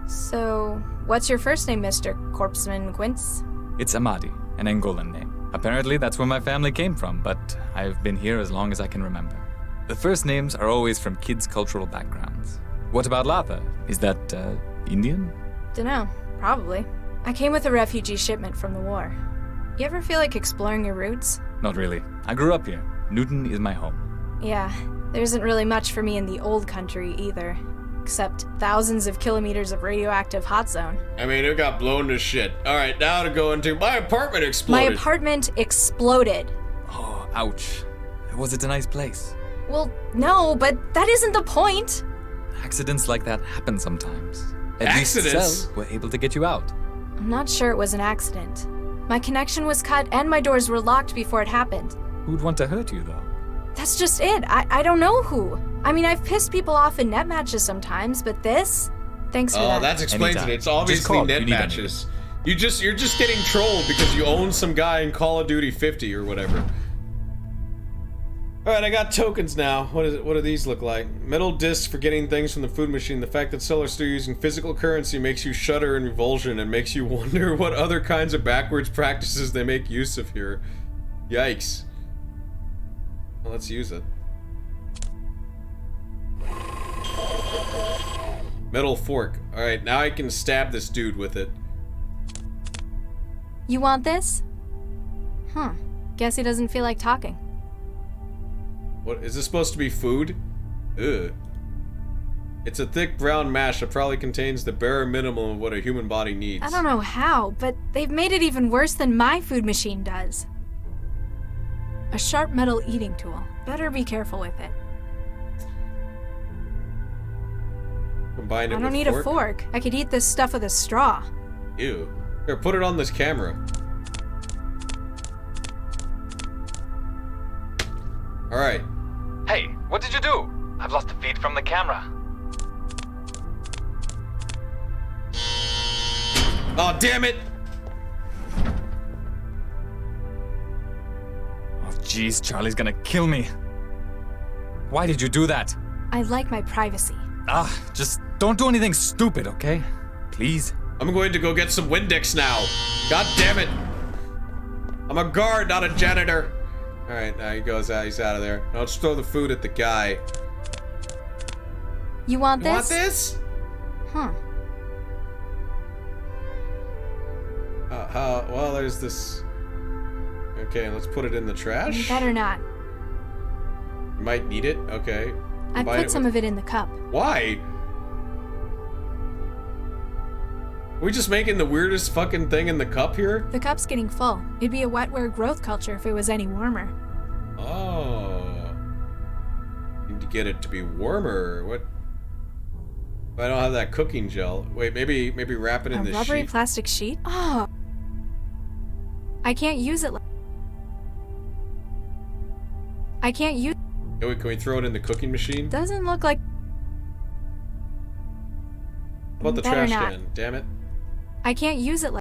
So, what's your first name, Mr. Corpseman Quince? It's Amadi, an Angolan name. Apparently that's where my family came from, but I've been here as long as I can remember. The first names are always from kids' cultural backgrounds. What about Latha? Is that, Indian? Dunno, probably. I came with a refugee shipment from the war. You ever feel like exploring your roots? Not really. I grew up here. Newton is my home. Yeah, there isn't really much for me in the old country either. Except thousands of kilometers of radioactive hot zone. I mean, it got blown to shit. All right, now to go into my apartment My exploded. apartment exploded. Oh, ouch. Was it a nice place? Well, no, but that isn't the point. Accidents like that happen sometimes. At least Accidents? Cell were able to get you out. I'm not sure it was an accident. My connection was cut and my doors were locked before it happened. Who'd want to hurt you, though? That's just it. I don't know who. I mean, I've pissed people off in net matches sometimes, but this? Thanks for Oh, that. that explains Anytime. it. It's Just obviously call if net you need matches. You're just getting trolled because you own some guy in Call of Duty 50 or whatever. All right, I got tokens now. What do these look like? Metal discs for getting things from the food machine. The fact that Cell are still using physical currency makes you shudder in revulsion and makes you wonder what other kinds of backwards practices they make use of here. Yikes. Well, let's use it. Metal fork. Alright, now I can stab this dude with it. You want this? Guess he doesn't feel like talking. What, is this supposed to be food? Ugh. It's a thick brown mash that probably contains the bare minimum of what a human body needs. I don't know how, but they've made it even worse than my food machine does. A sharp metal eating tool. Better be careful with it. Combine it I with don't need a fork. I could eat this stuff with a straw. Ew. Here, put it on this camera. Alright. Hey, what did you do? I've lost the feed from the camera. Oh, damn it! Oh, jeez, Charlie's gonna kill me. Why did you do that? I like my privacy. Just don't do anything stupid, okay? Please? I'm going to go get some Windex now. God damn it. I'm a guard, not a janitor. Alright, now he goes out. He's out of there. Now let's throw the food at the guy. You want You this? want this? Well, there's this. Okay, let's put it in the trash. Better not. You might need it. Okay. I Combine put some of it in the cup. Why? we just making the weirdest fucking thing in the cup here? The cup's getting full. It'd be a wetware growth culture if it was any warmer. Oh. Need to get it to be warmer. What? If I don't have that cooking gel. Wait, maybe wrap it in this rubbery sheet. plastic sheet? Oh. I can't use it. I can't use. Can we throw it in the cooking machine? Doesn't look like. How about the Better trash not. can? Damn it. I can't use it.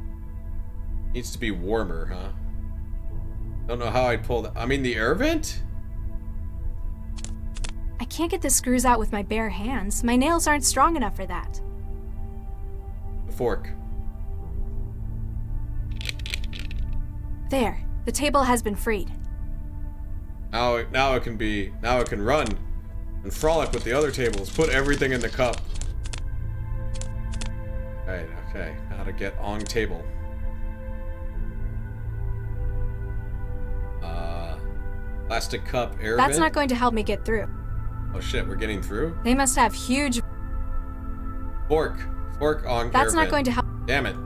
Needs to be warmer, huh? Don't know how I'd pull that. I mean, the air vent? I can't get the screws out with my bare hands. My nails aren't strong enough for that. The fork. There. The table has been freed. Now it can run and frolic with the other tables. Put everything in the cup. Right, okay. How to get on table. Plastic cup, air That's vent? not going to help me get through. Oh shit, we're getting through? They must have huge. Fork on That's air not vent. going to help. Damn it.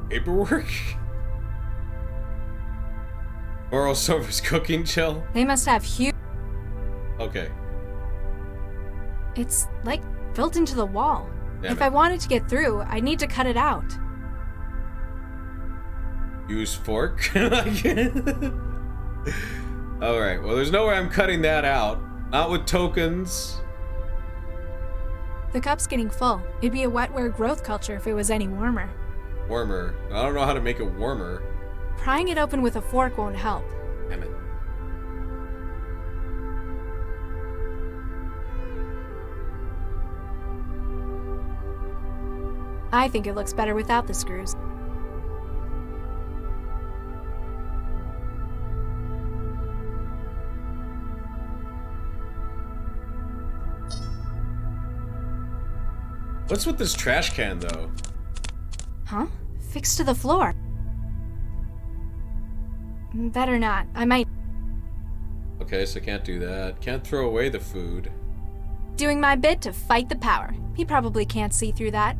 Paperwork? Oral service cooking gel? They must have huge. Okay. It's like built into the wall. Damn If it. I wanted to get through, I'd need to cut it out. Use fork? Alright, well there's no way I'm cutting that out. Not with tokens. The cup's getting full. It'd be a wetware growth culture if it was any warmer. Warmer. I don't know how to make it warmer. Prying it open with a fork won't help. Damn it. I think it looks better without the screws. What's with this trash can though? Huh? Fixed to the floor. Better not. I might. Okay, so can't do that. Can't throw away the food. Doing my bit to fight the power. He probably can't see through that.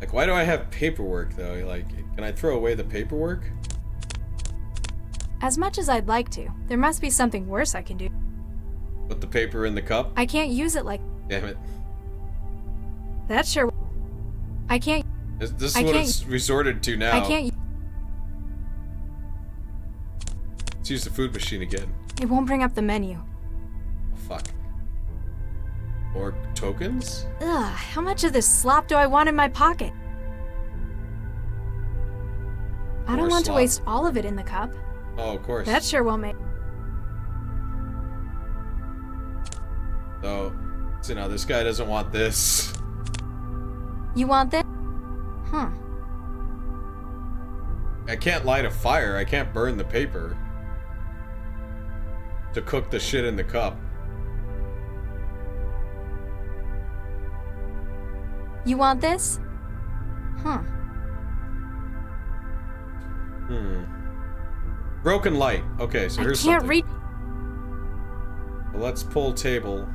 Like, why do I have paperwork though? Like, can I throw away the paperwork? As much as I'd like to, there must be something worse I can do. Put the paper in the cup? I can't use it like. Damn it. That sure. I can't. This is I what can't- it's resorted to now. I can't. Let's use the food machine again. It won't bring up the menu. Oh, fuck. More tokens? Ugh, how much of this slop do I want in my pocket? I More don't want slop. to waste all of it in the cup. Oh, of course. That sure won't make. So now this guy doesn't want this. You want this? Huh. I can't light a fire. I can't burn the paper to cook the shit in the cup. You want this? Huh. Broken light. Okay, so I here's can't something. read. Well, let's pull table.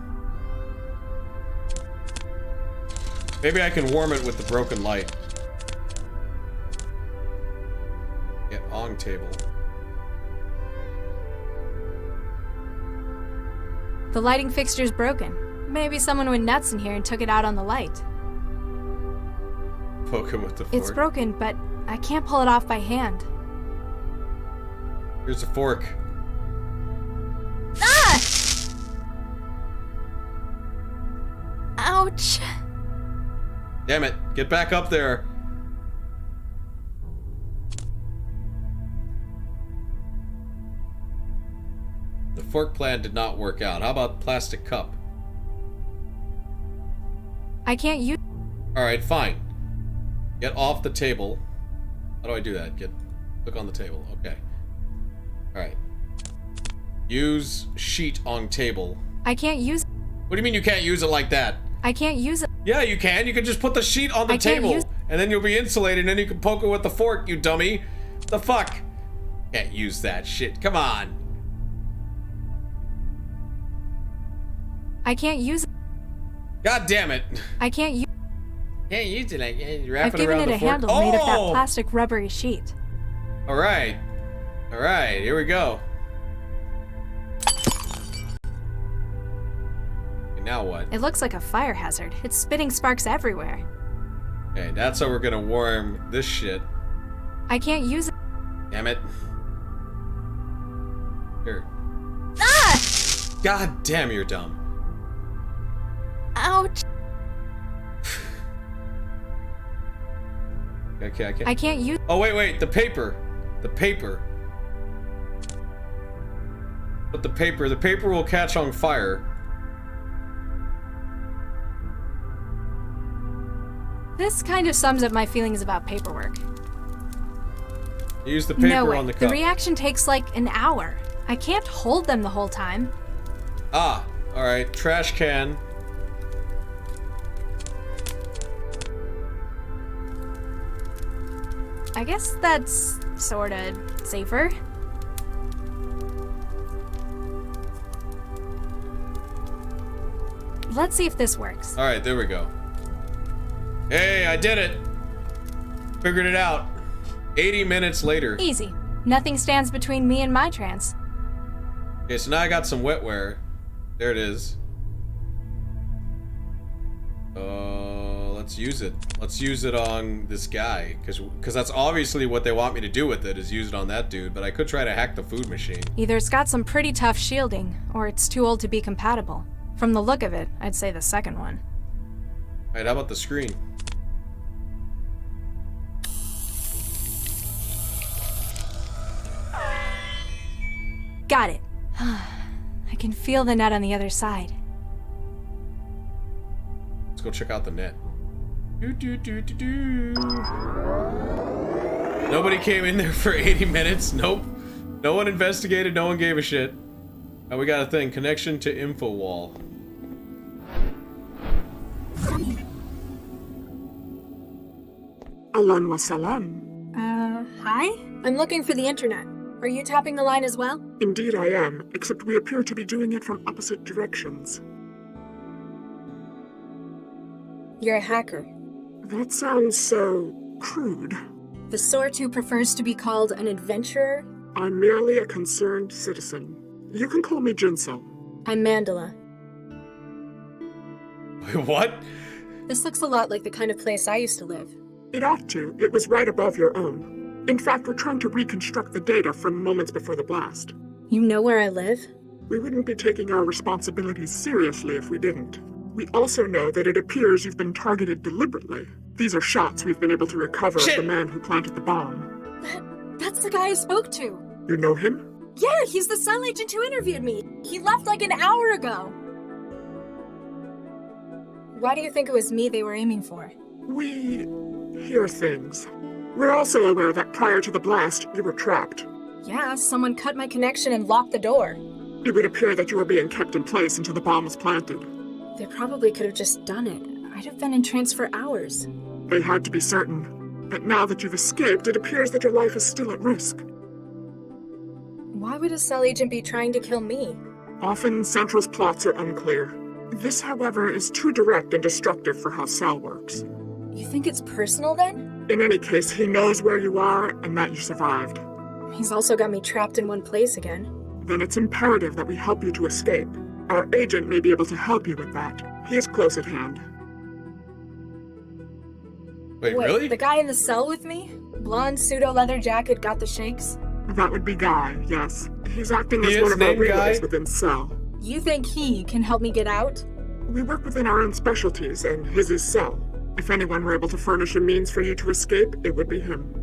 Maybe I can warm it with the broken light. Get on table. The lighting fixture's broken. Maybe someone went nuts in here and took it out on the light. Poke it with the fork. It's broken, but I can't pull it off by hand. Here's a fork. Ah! Ouch. Damn it. Get back up there. The fork plan did not work out. How about plastic cup? I can't use. Alright, fine. Get off the table. How do I do that? Click on the table. Okay. Alright. Use sheet on table. I can't use. What do you mean you can't use it like that? I can't use it. Yeah, you can. You can just put the sheet on the I can't table. use- And then you'll be insulated and then you can poke it with the fork, you dummy. The fuck? Can't use that shit. Come on. I can't use it. God damn it. I can't use Can't use it. Wrap I've it given around it the a fork. handle made of that Oh! plastic rubbery sheet. All right. All right. Here we go. Okay, now what? It looks like a fire hazard. It's spitting sparks everywhere. Okay, that's how we're gonna warm this shit. I can't use it. Damn it. Here. Ah! God damn, you're dumb. Ouch. Okay. I can't use. Oh, wait. The paper. The paper. But the paper will catch on fire. This kind of sums up my feelings about paperwork. Use the paper No way. on the cup. The reaction takes like an hour. I can't hold them the whole time. Ah, alright. Trash can. I guess that's sorta safer. Let's see if this works. Alright, there we go. Hey, I did it! Figured it out. 80 minutes later. Easy. Nothing stands between me and my trance. Okay, so now I got some wetware. There it is. Let's use it. Let's use it on this guy, because that's obviously what they want me to do with it, is use it on that dude, but I could try to hack the food machine. Either it's got some pretty tough shielding, or it's too old to be compatible. From the look of it, I'd say the second one. Alright, how about the screen? Got it. I can feel the net on the other side. Let's go check out the net. Nobody came in there for 80 minutes. Nope. No one investigated. No one gave a shit. Oh, we got a thing. Connection to info wall. Ahlan wa salam. Hi? I'm looking for the internet. Are you tapping the line as well? Indeed I am, except we appear to be doing it from opposite directions. You're a hacker. That sounds so crude. The sort who prefers to be called an adventurer? I'm merely a concerned citizen. You can call me Jinsel. I'm Mandela. Wait, what? This looks a lot like the kind of place I used to live. It ought to. It was right above your own. In fact, we're trying to reconstruct the data from moments before the blast. You know where I live? We wouldn't be taking our responsibilities seriously if we didn't. We also know that it appears you've been targeted deliberately. These are shots we've been able to recover of the man who planted the bomb. That's the guy I spoke to. You know him? Yeah, he's the cell agent who interviewed me. He left like an hour ago. Why do you think it was me they were aiming for? We hear things. We're also aware that prior to the blast, you were trapped. Yeah, someone cut my connection and locked the door. It would appear that you were being kept in place until the bomb was planted. They probably could have just done it. I'd have been in trance for hours. They had to be certain. But now that you've escaped, it appears that your life is still at risk. Why would a cell agent be trying to kill me? Often, Central's plots are unclear. This, however, is too direct and destructive for how Cell works. You think it's personal then? In any case, he knows where you are and that you survived. He's also got me trapped in one place again. Then it's imperative that we help you to escape. Our agent may be able to help you with that. He is close at hand. Wait, really? The guy in the cell with me? Blonde pseudo-leather jacket, got the shakes? That would be Guy, yes. He's acting He as is one of our named relays Guy? within Cell. You think he can help me get out? We work within our own specialties, and his is Cell. If anyone were able to furnish a means for you to escape, it would be him.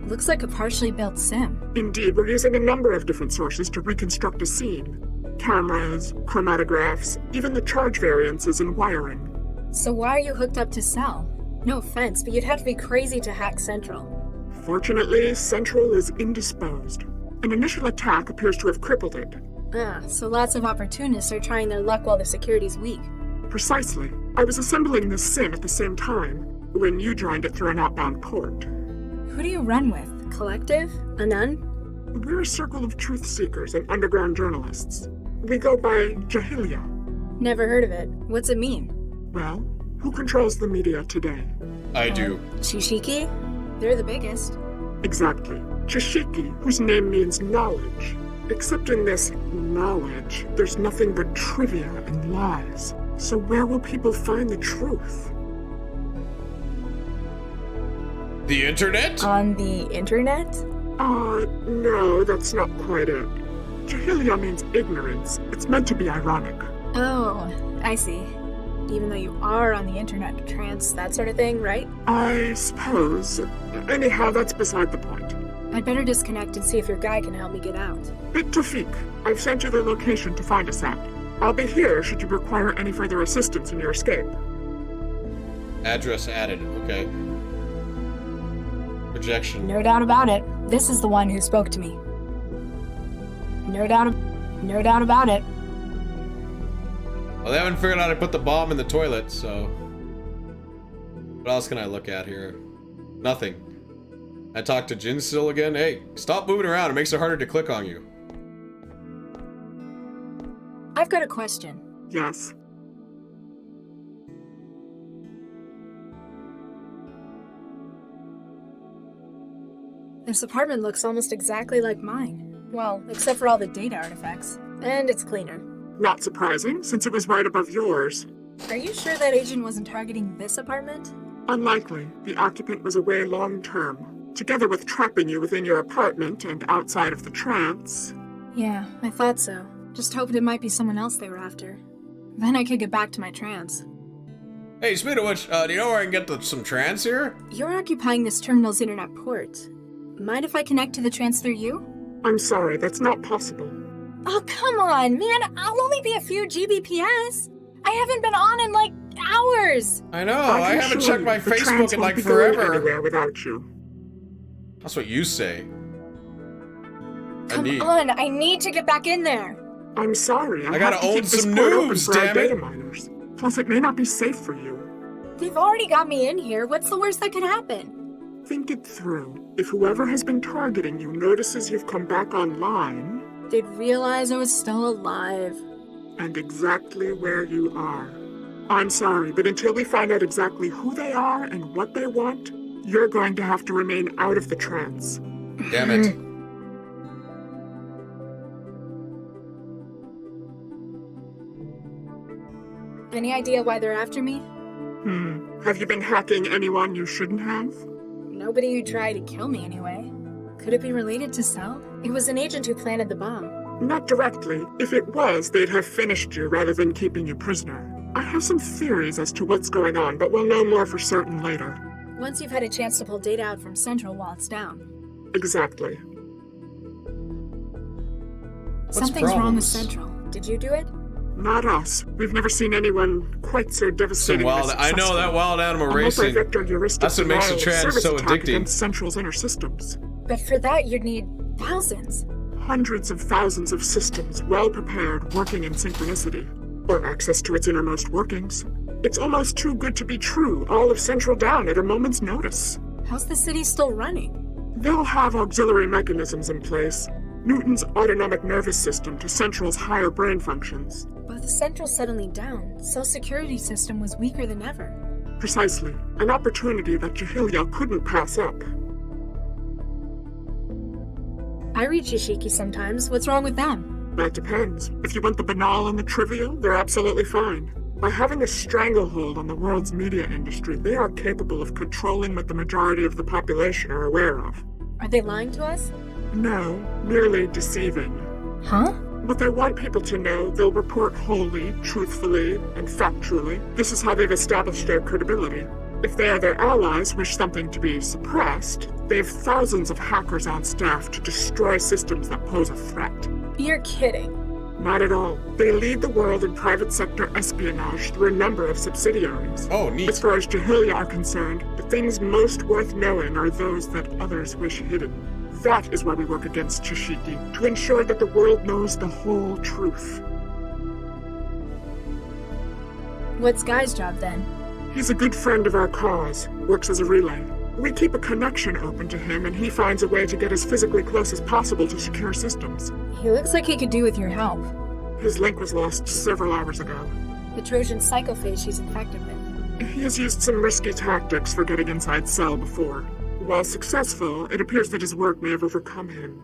Looks like a partially built sim. Indeed, we're using a number of different sources to reconstruct a scene. Cameras, chromatographs, even the charge variances and wiring. So why are you hooked up to Cell? No offense, but you'd have to be crazy to hack Central. Fortunately, Central is indisposed. An initial attack appears to have crippled it. Ah, so lots of opportunists are trying their luck while the security's weak. Precisely. I was assembling this sim at the same time, when you joined it through an outbound port. Who do you run with? collective? A nun? We're a circle of truth seekers and underground journalists. We go by Jahilia. Never heard of it. What's it mean? Well, who controls the media today? I do. Shishiki? They're the biggest. Exactly. Chishiki, whose name means knowledge. Except in this knowledge, there's nothing but trivia and lies. So where will people find the truth? The internet? On the internet? No, that's not quite it. Jahilia means ignorance. It's meant to be ironic. Oh, I see. Even though you are on the internet, trans, that sort of thing, right? I suppose. Anyhow, that's beside the point. I'd better disconnect and see if your guy can help me get out. pt.3, I've sent you the location to find us at. I'll be here should you require any further assistance in your escape. Address added. Okay. Projection. No doubt about it. This is the one who spoke to me. No doubt about it. Well, they haven't figured out how to put the bomb in the toilet, so... What else can I look at here? Nothing. I talked to Jin still again. Hey, stop moving around. It makes it harder to click on you. I've got a question. Yes. This apartment looks almost exactly like mine. Well, except for all the data artifacts. And it's cleaner. Not surprising, since it was right above yours. Are you sure that agent wasn't targeting this apartment? Unlikely. The occupant was away long term. Together with trapping you within your apartment and outside of the trance. Yeah, I thought so. Just hoped it might be someone else they were after. Then I could get back to my trance. Hey, speaking of which, do you know where I can get some trans here? You're occupying this terminal's internet port. Mind if I connect to the trance through you? I'm sorry, that's not possible. Oh, come on, man. I'll only be a few Gbps. I haven't been on in, like, hours. I know. I haven't checked my Facebook in, like, forever. Anywhere without you. That's what you say. Come on, I need to get back in there. I'm sorry. I gotta own some noobs, damn it. Data miners. Plus, it may not be safe for you. They've already got me in here. What's the worst that could happen? Think it through. If whoever has been targeting you notices you've come back online... They'd realize I was still alive. And exactly where you are. I'm sorry, but until we find out exactly who they are and what they want, you're going to have to remain out of the trance. Damn it. Any idea why they're after me? Have you been hacking anyone you shouldn't have? Nobody who tried to kill me, anyway. Could it be related to Cell? It was an agent who planted the bomb. Not directly. If it was, they'd have finished you rather than keeping you prisoner. I have some theories as to what's going on, but we'll know more for certain later. Once you've had a chance to pull data out from Central while it's down. Exactly. Something's wrong with Central. Did you do it? Not us. We've never seen anyone quite so devastating. I know that wild animal racing. That's what makes the trans so addicting. Central's inner systems. But for that, you'd need thousands. Hundreds of thousands of systems, well prepared, working in synchronicity. Or access to its innermost workings. It's almost too good to be true, all of Central down at a moment's notice. How's the city still running? They'll have auxiliary mechanisms in place. Newton's autonomic nervous system to Central's higher brain functions. But with Central suddenly down, Cell's security system was weaker than ever. Precisely. An opportunity that Jahilia couldn't pass up. I read Shishiki sometimes. What's wrong with them? That depends. If you want the banal and the trivial, they're absolutely fine. By having a stranglehold on the world's media industry, they are capable of controlling what the majority of the population are aware of. Are they lying to us? No, merely deceiving. Huh? What they want people to know, they'll report wholly, truthfully, and factually. This is how they've established their credibility. If they or their allies wish something to be suppressed, they have thousands of hackers on staff to destroy systems that pose a threat. You're kidding. Not at all. They lead the world in private sector espionage through a number of subsidiaries. Oh, neat. As far as Jahilia are concerned, the things most worth knowing are those that others wish hidden. That is why we work against Chishiki, to ensure that the world knows the whole truth. What's Guy's job then? He's a good friend of our cause, works as a relay. We keep a connection open to him, and he finds a way to get as physically close as possible to secure systems. He looks like he could do with your help. His link was lost several hours ago. The Trojan psychophage she's infected with. He has used some risky tactics for getting inside Cell before. While successful, it appears that his work may have overcome him.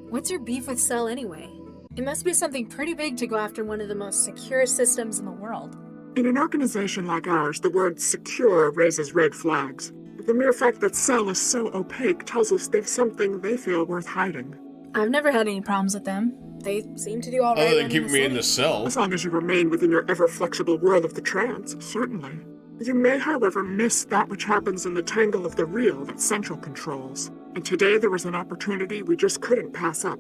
What's your beef with Cell anyway? It must be something pretty big to go after one of the most secure systems in the world. In an organization like ours, the word secure raises red flags. The mere fact that Cell is so opaque tells us they've something they feel worth hiding. I've never had any problems with them. They seem to do all right. Other than keeping me in the cell. As long as you remain within your ever-flexible world of the trance, certainly. You may, however, miss that which happens in the tangle of the real that Central controls. And today there was an opportunity we just couldn't pass up.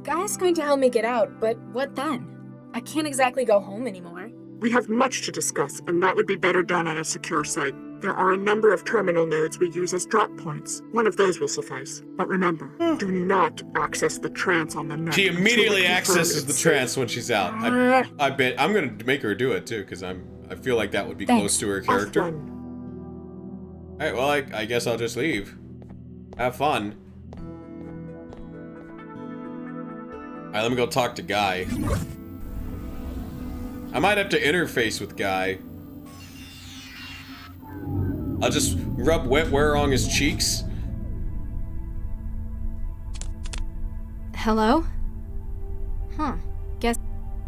Guy's going to help me get out, but what then? I can't exactly go home anymore. We have much to discuss, and that would be better done on a secure site. There are a number of terminal nodes we use as drop points. One of those will suffice. But remember, do not access the trance on the net. She immediately accesses the trance when she's out. I bet I'm gonna make her do it too, because I feel like that would be close to her character. Alright, well I guess I'll just leave. Have fun. Alright, let me go talk to Guy. I might have to interface with Guy. I'll just rub wetware on his cheeks. Hello? Guess.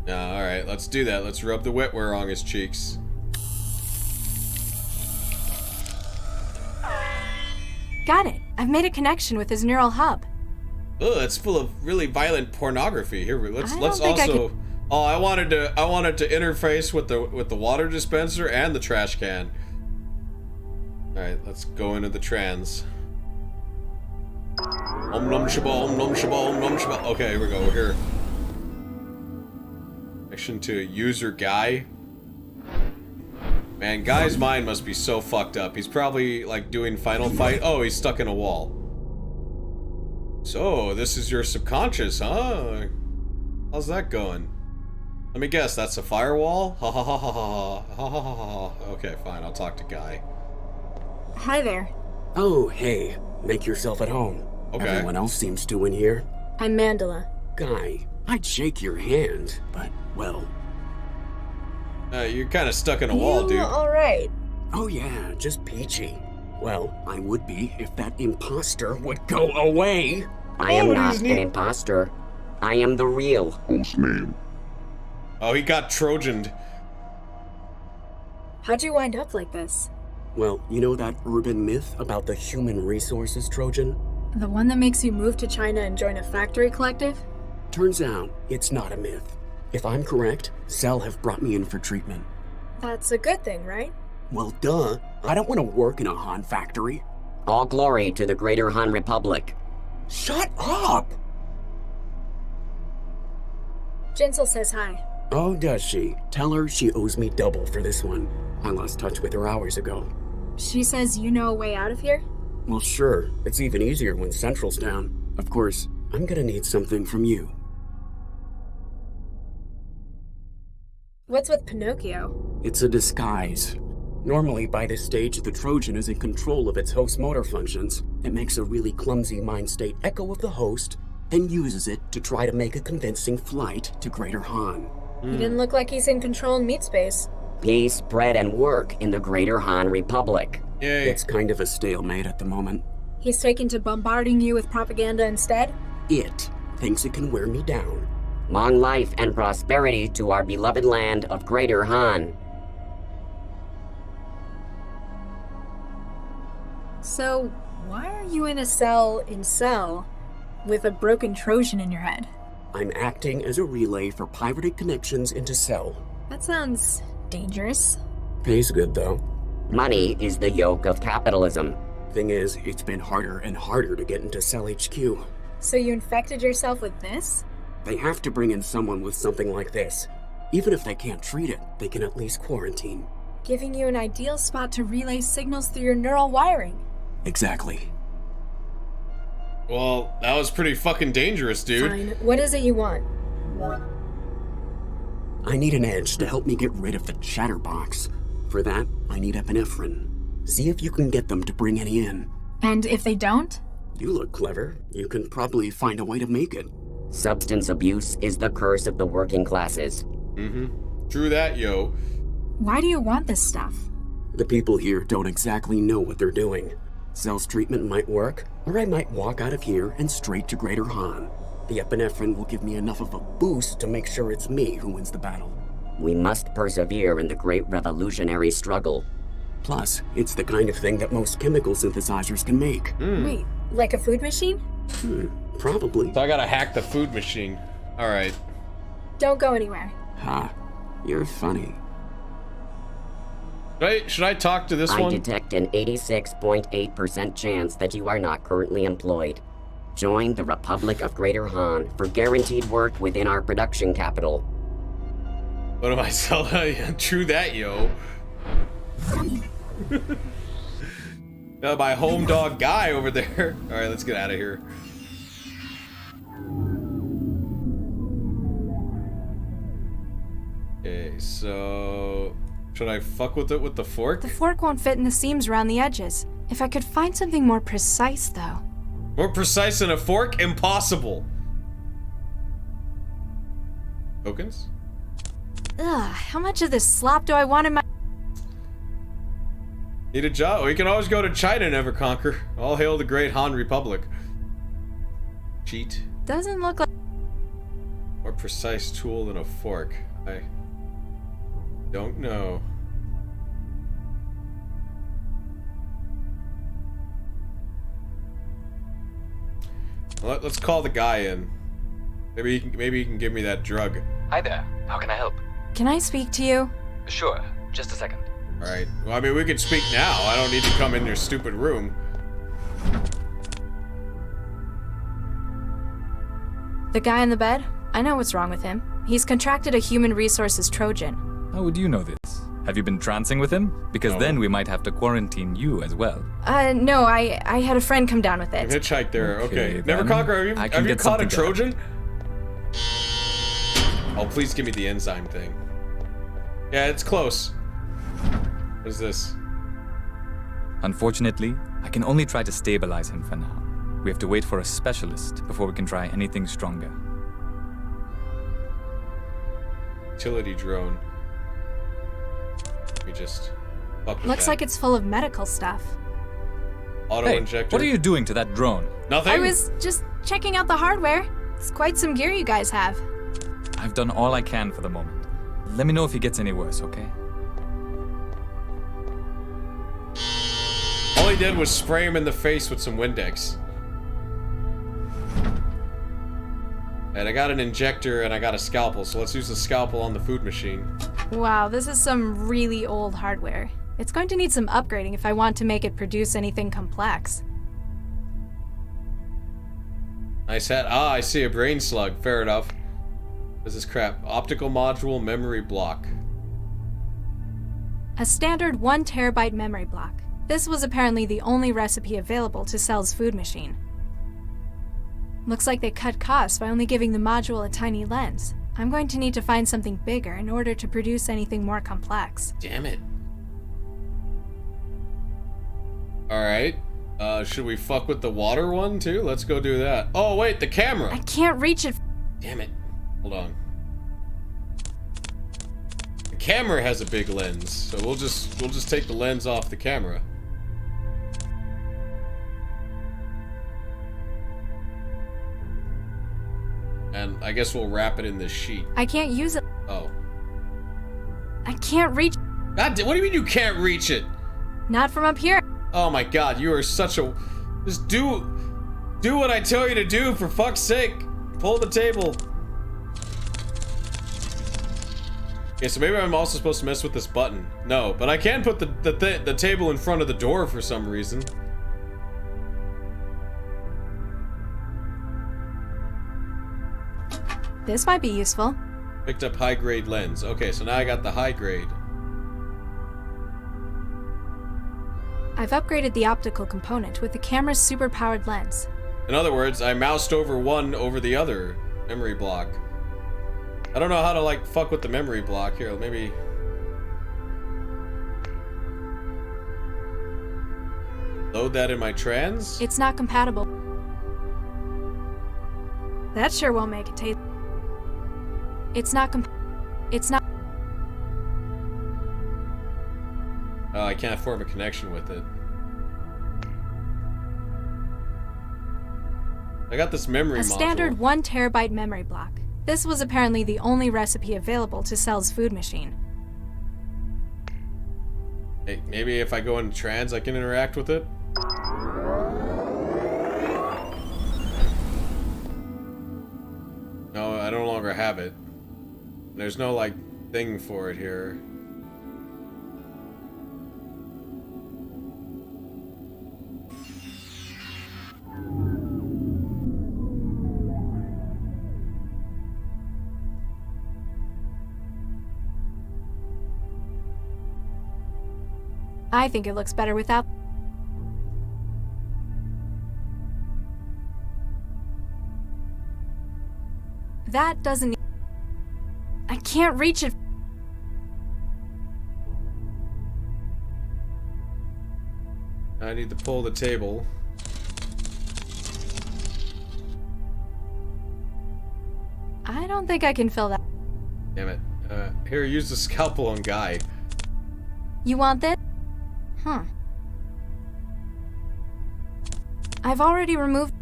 Alright, let's do that. Let's rub the wetware on his cheeks. Got it. I've made a connection with his neural hub. Oh, it's full of really violent pornography. Here, let's also. Oh, I wanted to interface with the water dispenser and the trash can. All right, let's go into the trans. Om nom shaba, om nom shaba, om nom shaba. Okay, here we go. We're here. Connection to user Guy. Man, Guy's mind must be so fucked up. He's probably like doing Final Fight. Oh, he's stuck in a wall. So, this is your subconscious, huh? How's that going? Let me guess, that's a firewall? Ha ha ha ha ha ha ha ha ha. Okay, fine, I'll talk to Guy. Hi there. Oh, hey. Make yourself at home. Okay. Everyone else seems to in here. I'm Mandela. Guy, I'd shake your hand, but, well... You're kind of stuck in a wall, dude. Alright. Oh yeah, just peachy. Well, I would be if that imposter would go away. I am not an imposter. I am the real. Host name. Oh, he got Trojaned. How'd you wind up like this? Well, you know that urban myth about the human resources Trojan? The one that makes you move to China and join a factory collective? Turns out, it's not a myth. If I'm correct, Cell have brought me in for treatment. That's a good thing, right? Well, duh. I don't want to work in a Han factory. All glory to the Greater Han Republic. Shut up! Jinsel says hi. Oh, does she? Tell her she owes me double for this one. I lost touch with her hours ago. She says you know a way out of here? Well, sure. It's even easier when Central's down. Of course, I'm gonna need something from you. What's with Pinocchio? It's a disguise. Normally, by this stage, the Trojan is in control of its host motor functions. It makes a really clumsy mind state echo of the host, then uses it to try to make a convincing flight to Greater Han. He didn't look like he's in control in meat space. Peace, bread, and work in the Greater Han Republic. Yay. It's kind of a stalemate at the moment. He's taken to bombarding you with propaganda instead? It thinks it can wear me down. Long life and prosperity to our beloved land of Greater Han. So, why are you in a cell in Cell with a broken Trojan in your head? I'm acting as a relay for pirated connections into Cell. That sounds dangerous. Pays good, though. Money is the yoke of capitalism. Thing is, it's been harder and harder to get into Cell HQ. So you infected yourself with this? They have to bring in someone with something like this. Even if they can't treat it, they can at least quarantine. Giving you an ideal spot to relay signals through your neural wiring. Exactly. Well, that was pretty fucking dangerous, dude. Fine. What is it you want? I need an edge to help me get rid of the chatterbox. For that, I need epinephrine. See if you can get them to bring any in. And if they don't? You look clever. You can probably find a way to make it. Substance abuse is the curse of the working classes. Mm-hmm. True that, yo. Why do you want this stuff? The people here don't exactly know what they're doing. Cell's treatment might work, or I might walk out of here and straight to Greater Han. The epinephrine will give me enough of a boost to make sure it's me who wins the battle. We must persevere in the great revolutionary struggle. Plus, it's the kind of thing that most chemical synthesizers can make. Wait, like a food machine? Probably. So I gotta hack the food machine. Alright. Don't go anywhere. Ha, you're funny. Should I talk to this one? I detect an 86.8% chance that you are not currently employed. Join the Republic of Greater Han for guaranteed work within our production capital. What am I selling? True that, yo. My home dog guy over there. Alright, let's get out of here. Okay, so... should I fuck with it with the fork? The fork won't fit in the seams around the edges. If I could find something more precise, though. More precise than a fork? Impossible. Tokens? Ugh, how much of this slop do I want in my... Need a job? We can always go to China and never conquer. All hail the great Han Republic. Cheat. Doesn't look like... More precise tool than a fork. I don't know. Let's call the guy in. Maybe he can give me that drug. Hi there. How can I help? Can I speak to you? Sure. Just a second. Alright. Well, I mean, we can speak now. I don't need to come in your stupid room. The guy in the bed? I know what's wrong with him. He's contracted a human resources Trojan. How would you know this? Have you been trancing with him? Because then we might have to quarantine you as well. No, I had a friend come down with it. Hitchhike there, okay. Never then conquer, have you caught a something Trojan? Oh, please give me the enzyme thing. Yeah, it's close. What is this? Unfortunately, I can only try to stabilize him for now. We have to wait for a specialist before we can try anything stronger. Utility drone. Let me just fuck with Looks that. like it's full of medical stuff. Auto injector. What are you doing to that drone? Nothing? I was just checking out the hardware. It's quite some gear you guys have. I've done all I can for the moment. Let me know if he gets any worse, okay? All he did was spray him in the face with some Windex. And I got an injector and I got a scalpel, so let's use the scalpel on the food machine. Wow, this is some really old hardware. It's going to need some upgrading if I want to make it produce anything complex. Nice hat. Ah, I see a brain slug. Fair enough. This is crap. Optical module memory block. A standard 1 terabyte memory block. This was apparently the only recipe available to Cell's food machine. Looks like they cut costs by only giving the module a tiny lens. I'm going to need to find something bigger in order to produce anything more complex. Damn it. Alright. Should we fuck with the water one too? Let's go do that. Oh wait, the camera! I can't reach it. Damn it. Hold on. The camera has a big lens, so we'll just take the lens off the camera. And I guess we'll wrap it in this sheet. I can't use it. Oh. I can't reach. God, what do you mean you can't reach it? Not from up here. Oh my god, you are such a... Just do what I tell you to do, for fuck's sake. Pull the table. Okay, so maybe I'm also supposed to mess with this button. No, but I can put the table in front of the door for some reason. This might be useful. Picked up high-grade lens. Okay, so now I got the high grade. I've upgraded the optical component with the camera's super-powered lens. In other words, I moused over one over the other memory block. I don't know how to, like, fuck with the memory block. Here, maybe... Load that in my trans? It's not compatible. That sure won't make it taste. It's not Oh, I can't form a connection with it. I got this memory a module. standard 1 terabyte memory block. This was apparently the only recipe available to Cell's food machine. Hey, maybe if I go into trans, I can interact with it? No, I no longer have it. There's no, like, thing for it here. I think it looks better without. That doesn't. I can't reach it. I need to pull the table. I don't think I can fill that. Damn it. Here, use the scalpel on Guy. You want this? Huh. I've already removed.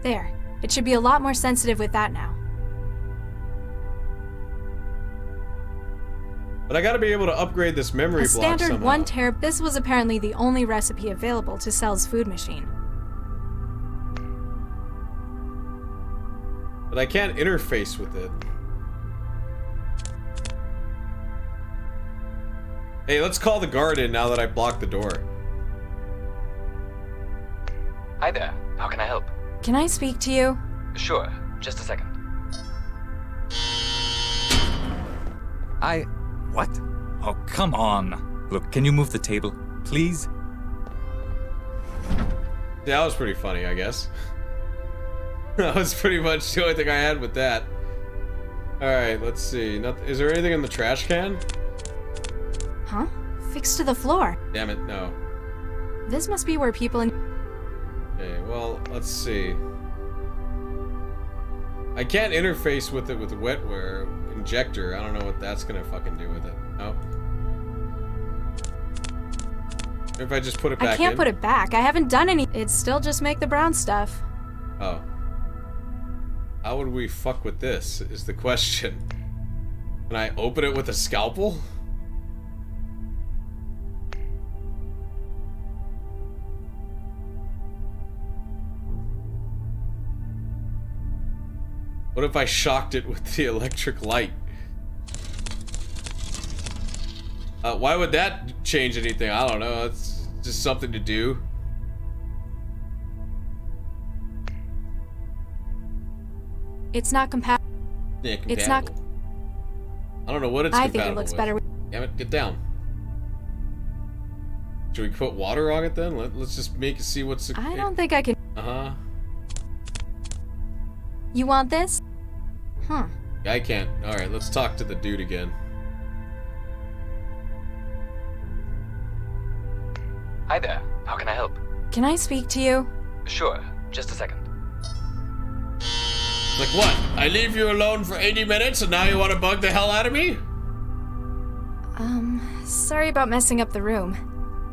There. It should be a lot more sensitive with that now. But I gotta be able to upgrade this memory A block standard somehow. 1 terabyte. This was apparently the only recipe available to Cell's food machine. But I can't interface with it. Hey, let's call the guard in now that I blocked the door. Hi there. How can I help? Can I speak to you? Sure. Just a second. What? Oh, come on. Look, can you move the table, please? That was pretty funny, I guess. That was pretty much the only thing I had with that. Alright, let's see. Is there anything in the trash can? Huh? Fixed to the floor. Damn it, no. This must be where people in. Okay, well, let's see. I can't interface with it with wetware injector. I don't know what that's gonna fucking do with it. No. If I just put it back in. I can't put it back. I haven't done any. It'd still just make the brown stuff. Oh. How would we fuck with this, is the question. Can I open it with a scalpel? What if I shocked it with the electric light? Why would that change anything? I don't know. It's just something to do. It's not compatible. Yeah, compatible. It's not. I don't know what it's I compatible think it looks with. better. Damn it, get down. Should we put water on it then? Let's just make it see what's... I don't think I can. Uh-huh. You want this? Huh. Yeah, I can't. Alright, let's talk to the dude again. Hi there. How can I help? Can I speak to you? Sure. Just a second. Like what? I leave you alone for 80 minutes and now you want to bug the hell out of me? Sorry about messing up the room.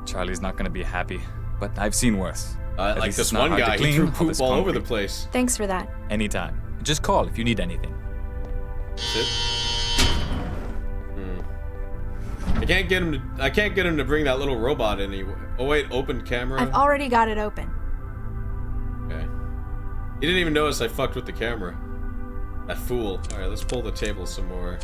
Charlie's not gonna be happy, but I've seen worse. At Like least this it's not one hard guy, to he clean, threw all poop this all over the concrete. place. Thanks for that. Anytime. Just call if you need anything. I can't get him to bring that little robot in anyway. Oh wait, open camera. I've already got it open. Okay. He didn't even notice I fucked with the camera. That fool. Alright, let's pull the table some more.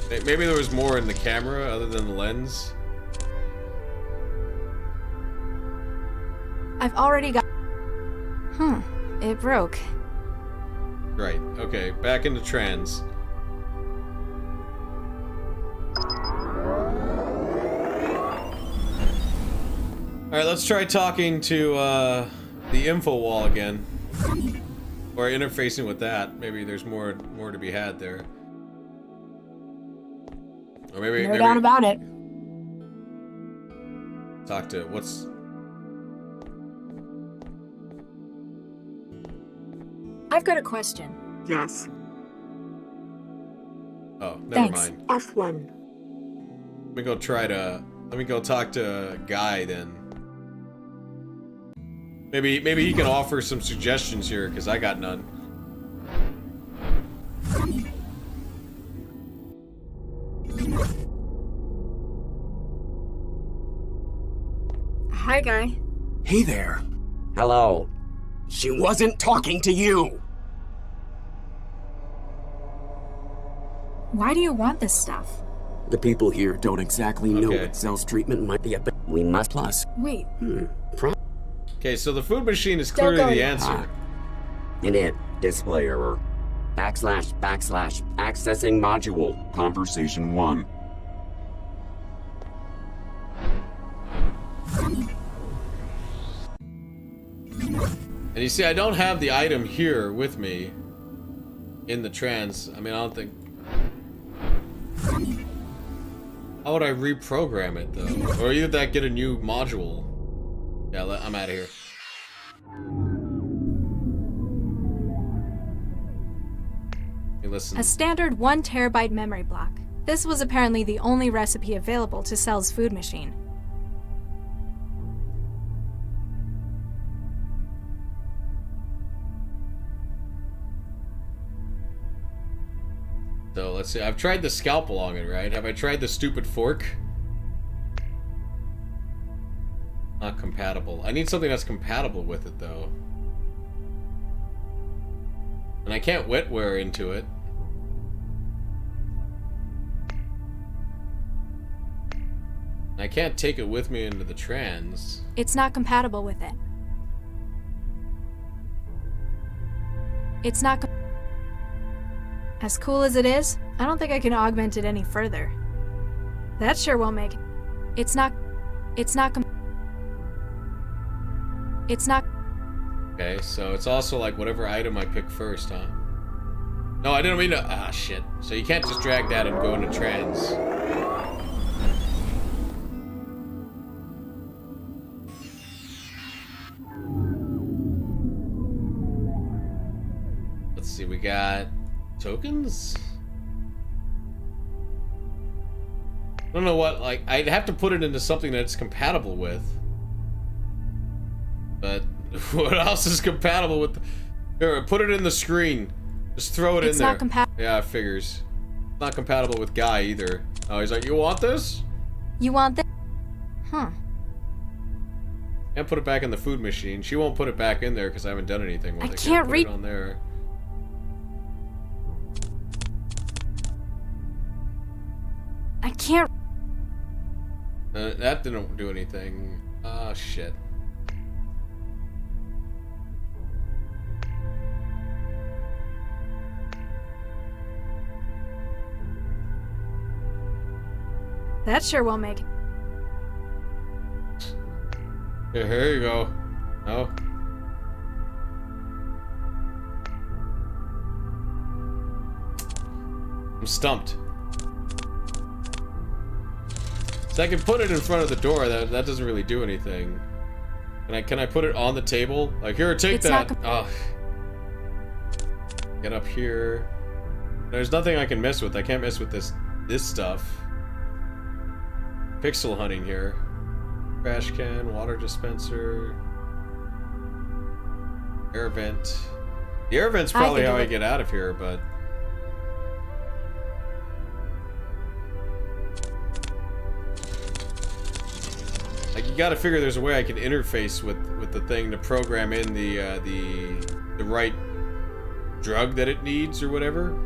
Maybe there was more in the camera other than the lens. I've already got. It broke. Right. Okay, back into trans. Alright, let's try talking to the info wall again. Or interfacing with that. Maybe there's more to be had there. Or maybe No doubt about it. Talk to what's. I've got a question. Yes. Oh, never Thanks. mind. F1. Let me go talk to Guy then. Maybe he can offer some suggestions here, because I got none. Hi, Guy. Hey there. Hello. She wasn't talking to you. Why do you want this stuff? The people here don't exactly know Okay. what Zell's treatment might be, but We must. plus. Wait, Okay, so the food machine is Still clearly going. the answer. Init. Display error. / accessing module. Conversation 1. And you see, I don't have the item here with me in the trans. I mean, I don't think. How would I reprogram it though? Or either that get a new module. Yeah, I'm out of here. Hey, listen. a standard 1 terabyte memory block. This was apparently the only recipe available to Cell's food machine. So let's see. I've tried the scalpel on it, right? Have I tried the stupid fork? Not compatible. I need something that's compatible with it, though. And I can't wetware into it. I can't take it with me into the trans. It's not compatible with it. It's not as cool as it is, I don't think I can augment it any further. That sure won't make it. It's not Okay, so it's also like whatever item I pick first, huh? No, I didn't mean to. Ah, shit. So you can't just drag that and go into trans. Let's see, we got tokens? I don't know what, like, I'd have to put it into something that it's compatible with. But what else is compatible with? Here, put it in the screen. Just throw it in there. It's not compatible. Yeah, it figures. Not compatible with Guy either. Oh, he's like, you want this? You want this? Huh. Can't put it back in the food machine. She won't put it back in there because I haven't done anything with it. I can't put read it on there. I can't. That didn't do anything. Ah, shit. That sure won't make it. Yeah, here you go. No. I'm stumped. So I can put it in front of the door. That doesn't really do anything. Can I put it on the table? Like, here, take It's that. not Oh. Get up here. There's nothing I can mess with. I can't mess with this stuff. Pixel hunting here. Trash can, water dispenser, air vent. The air vent's probably how I get out of here, but like, you gotta figure there's a way I can interface with the thing to program in the right drug that it needs or whatever.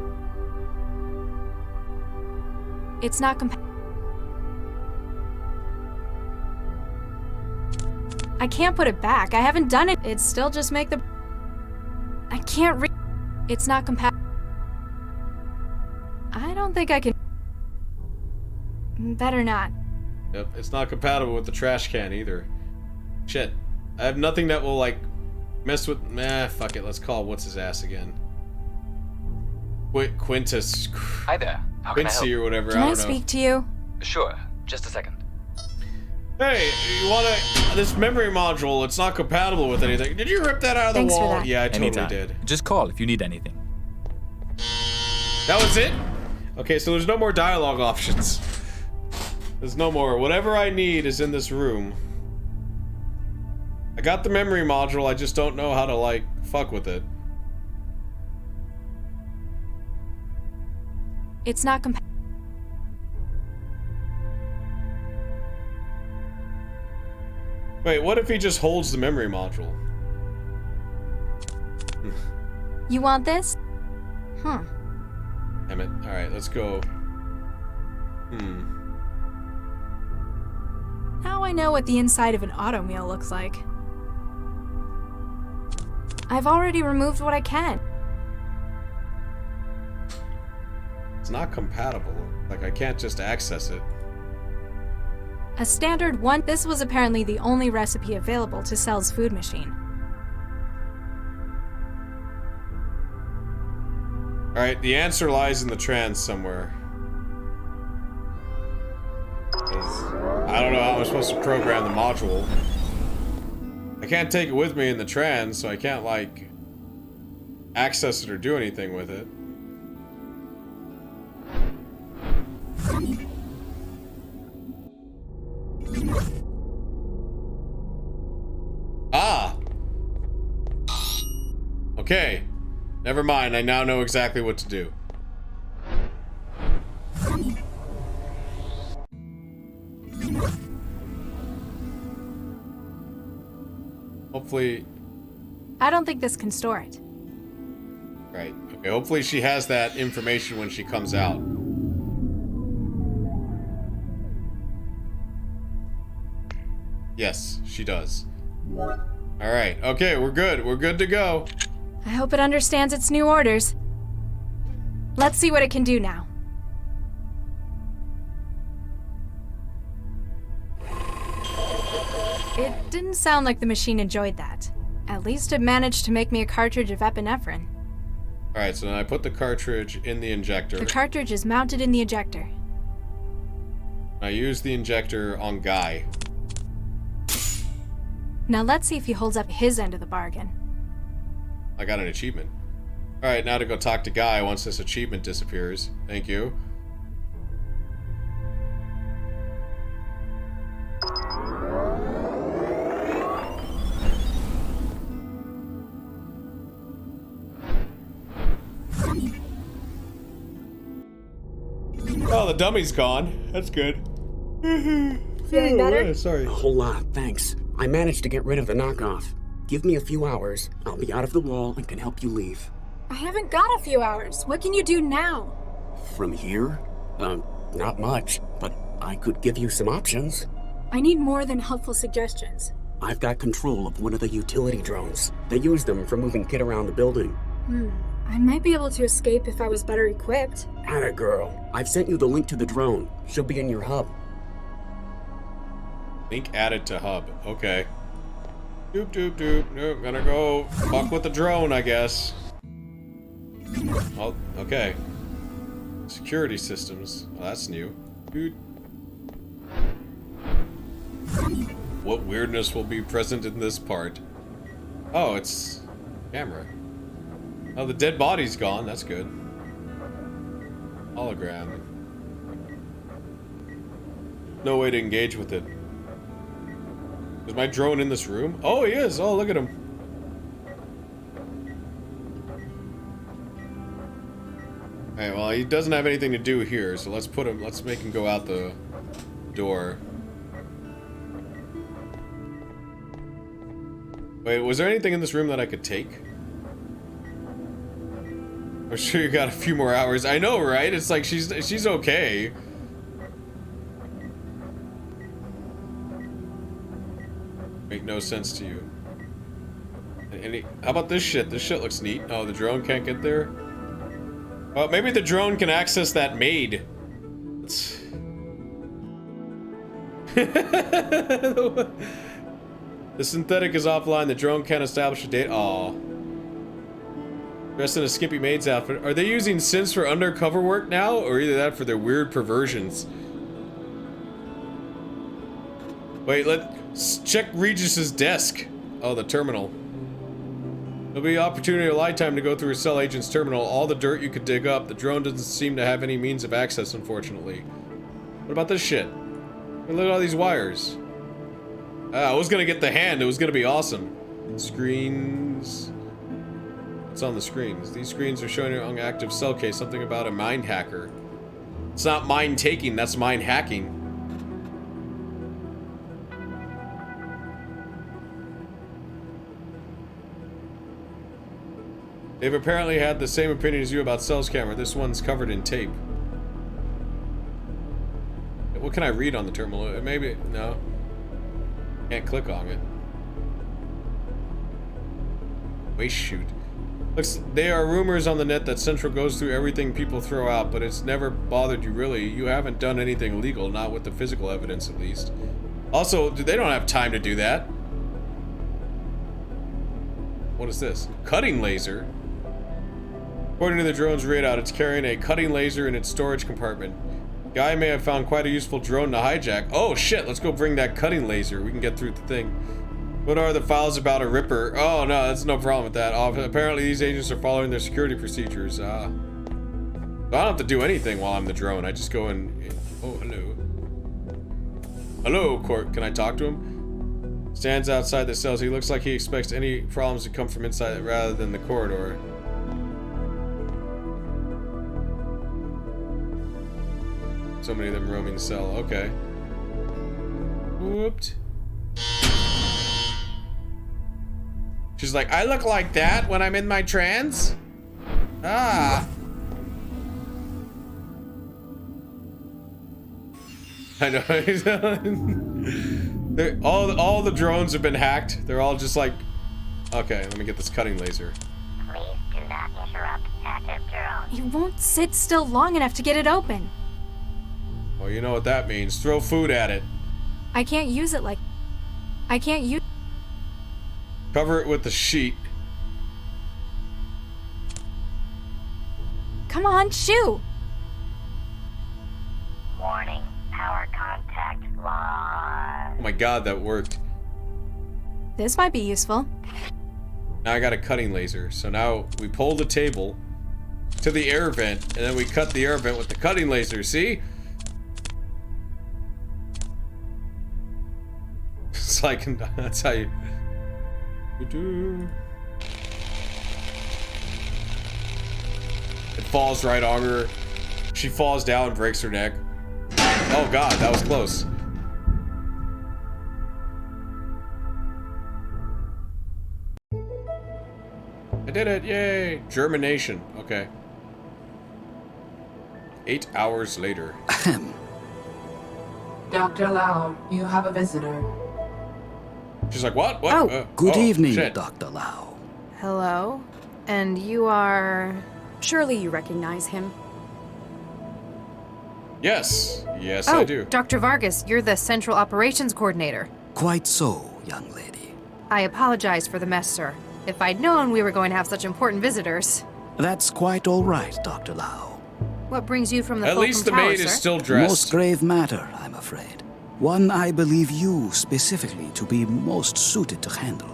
It's not compatible. I can't put it back. I haven't done it. It's still just make the. I can't read. It's not compatible. I don't think I can. Better not. Yep, it's not compatible with the trash can either. Shit. I have nothing that will, like, Mess with... Nah, fuck it. Let's call what's his ass again. Quintus. Hi there. How can I help? Quincy or whatever. Can I I don't know. speak to you? Sure. Just a second. Hey, you wanna... This memory module, it's not compatible with anything. Did you rip that out of the Thanks for wall? that. Yeah, I totally Anytime. did. Just call if you need anything. That was it? Okay, so there's no more dialogue options. There's no more. Whatever I need is in this room. I got the memory module, I just don't know how to, like, fuck with it. It's not compatible. Wait, what if he just holds the memory module? You want this? Huh. Damn it. Alright, let's go. Now I know what the inside of an automeal looks like. I've already removed what I can. It's not compatible. Like, I can't just access it. A standard one. This was apparently the only recipe available to Cell's food machine. Alright, the answer lies in the trans somewhere. I don't know how I'm supposed to program the module. I can't take it with me in the trans, so I can't, like, access it or do anything with it. Ah! Okay. Never mind, I now know exactly what to do. Hopefully... I don't think this can store it. Right. Okay, hopefully she has that information when she comes out. Yes, she does. Alright, okay, we're good. We're good to go. I hope it understands its new orders. Let's see what it can do now. It didn't sound like the machine enjoyed that. At least it managed to make me a cartridge of epinephrine. Alright, so then I put the cartridge in the injector. The cartridge is mounted in the ejector. I use the injector on Guy. Now let's see if he holds up his end of the bargain. I got an achievement. Alright, now to go talk to Guy once this achievement disappears. Thank you. Oh, the dummy's gone. That's good. Feeling better? Sorry. A whole lot, thanks. I managed to get rid of the knockoff. Give me a few hours. I'll be out of the wall and can help you leave. I haven't got a few hours. What can you do now? From here? Not much, but I could give you some options. I need more than helpful suggestions. I've got control of one of the utility drones. They use them for moving Kit around the building. I might be able to escape if I was better equipped. Atta girl. I've sent you the link to the drone. She'll be in your hub. Link added to hub. Okay. Doop doop doop. Nope, gonna go fuck with the drone, I guess. Oh, okay. Security systems. Oh, that's new. Dude. What weirdness will be present in this part? Oh, it's camera. Oh, the dead body's gone. That's good. Hologram. No way to engage with it. Is my drone in this room? Oh, he is. Oh, look at him. Alright, well, he doesn't have anything to do here, so let's make him go out the door. Wait, was there anything in this room that I could take? I'm sure you got a few more hours. I know, right? It's like she's okay. Make no sense to you. How about this shit? This shit looks neat. Oh, the drone can't get there? Well, maybe the drone can access that maid. The synthetic is offline. The drone can't establish a date. Aw. Dressed in a skimpy maid's outfit. Are they using synths for undercover work now? Or either that for their weird perversions? Wait, let's check Regis's desk. Oh, the terminal. There'll be opportunity a lifetime to go through a cell agent's terminal. All the dirt you could dig up. The drone doesn't seem to have any means of access, unfortunately. What about this shit? Look at all these wires. I was gonna get the hand. It was gonna be awesome. Screens. What's on the screens? These screens are showing an active cell case. Something about a mind hacker. It's not mind taking. That's mind hacking. They've apparently had the same opinion as you about Cell's camera. This one's covered in tape. What can I read on the terminal? Maybe, no. Can't click on it. Waste chute. Looks, there are rumors on the net that Central goes through everything people throw out, but it's never bothered you really. You haven't done anything illegal, not with the physical evidence at least. Also, they don't have time to do that. What is this? Cutting laser? According to the drone's radar, it's carrying a cutting laser in its storage compartment. Guy may have found quite a useful drone to hijack. Oh shit, let's go bring that cutting laser. We can get through the thing. What are the files about a Ripper? Oh no, that's no problem with that. Apparently these agents are following their security procedures. So I don't have to do anything while I'm the drone. I just go and... Oh, hello. Hello, Court. Can I talk to him? Stands outside the cells. He looks like he expects any problems to come from inside rather than the corridor. So many of them roaming the cell. Okay. Whooped. She's like, I look like that when I'm in my trance? Ah. I know. all the drones have been hacked. They're all just like, okay, let me get this cutting laser. Please do not interrupt active drone. You won't sit still long enough to get it open. Well, you know what that means. Throw food at it. I can't use it like... I can't use... Cover it with the sheet. Come on, shoo! Warning, power contact lost. Oh my god, that worked. This might be useful. Now I got a cutting laser. So now we pull the table to the air vent, and then we cut the air vent with the cutting laser, see? It's like, that's how you do. It falls right on her. She falls down and breaks her neck. Oh god, that was close. I did it, yay! Germination, okay. 8 hours later. Dr. Lau, you have a visitor. She's like, what? What? Oh, good evening, shit. Dr. Lau. Hello? And you are... Surely you recognize him. Yes. Yes, I do. Dr. Vargas, you're the Central Operations Coordinator. Quite so, young lady. I apologize for the mess, sir. If I'd known we were going to have such important visitors. That's quite all right, Dr. Lau. What brings you from the At least the Tower, maid sir? is still dressed. Most grave matter, I'm afraid. One I believe you specifically to be most suited to handle.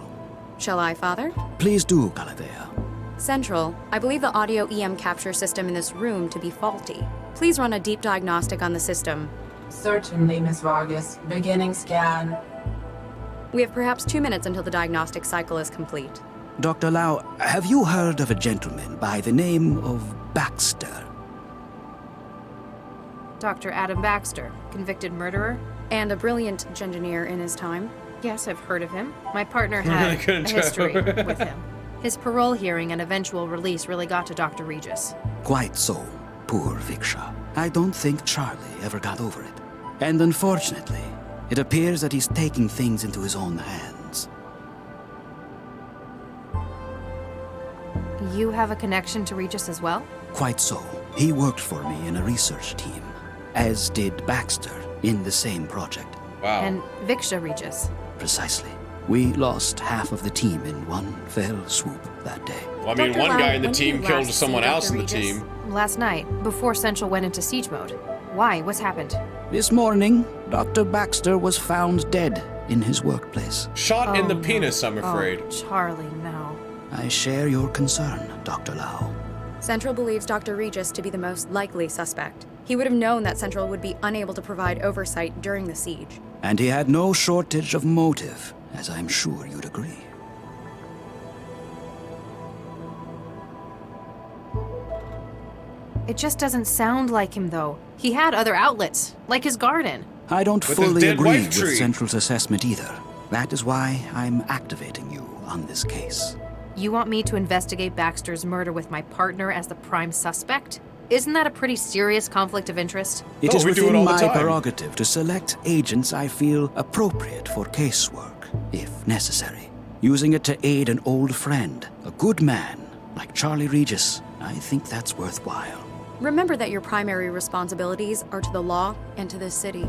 Shall I, Father? Please do, Galadea. Central, I believe the audio EM capture system in this room to be faulty. Please run a deep diagnostic on the system. Certainly, Miss Vargas. Beginning scan. We have perhaps 2 minutes until the diagnostic cycle is complete. Dr. Lau, have you heard of a gentleman by the name of Baxter? Dr. Adam Baxter, convicted murderer, and a brilliant engineer in his time. Yes, I've heard of him. My partner had a history with him. His parole hearing and eventual release really got to Dr. Regis. Quite so, poor Viksha. I don't think Charlie ever got over it. And unfortunately, it appears that he's taking things into his own hands. You have a connection to Regis as well? Quite so. He worked for me in a research team, as did Baxter in the same project. Wow. And Viksha Regis. Precisely. We lost half of the team in one fell swoop that day. Well, I mean, Dr. one Lau, guy in the when did you team killed last someone see else in Dr. the Regis? team. Last night, before Central went into siege mode. Why? What's happened? This morning, Dr. Baxter was found dead in his workplace. Shot in the no. penis, I'm afraid. Oh, Charlie, no. I share your concern, Dr. Lau. Central believes Dr. Regis to be the most likely suspect. He would have known that Central would be unable to provide oversight during the siege. And he had no shortage of motive, as I'm sure you'd agree. It just doesn't sound like him, though. He had other outlets, like his garden. I don't With his fully dead agree wife with tree. Central's assessment either. That is why I'm activating you on this case. You want me to investigate Baxter's murder with my partner as the prime suspect? Isn't that a pretty serious conflict of interest? It is we do it within all the my time. prerogative to select agents I feel appropriate for casework, if necessary. Using it to aid an old friend, a good man, like Charlie Regis, I think that's worthwhile. Remember that your primary responsibilities are to the law and to this city.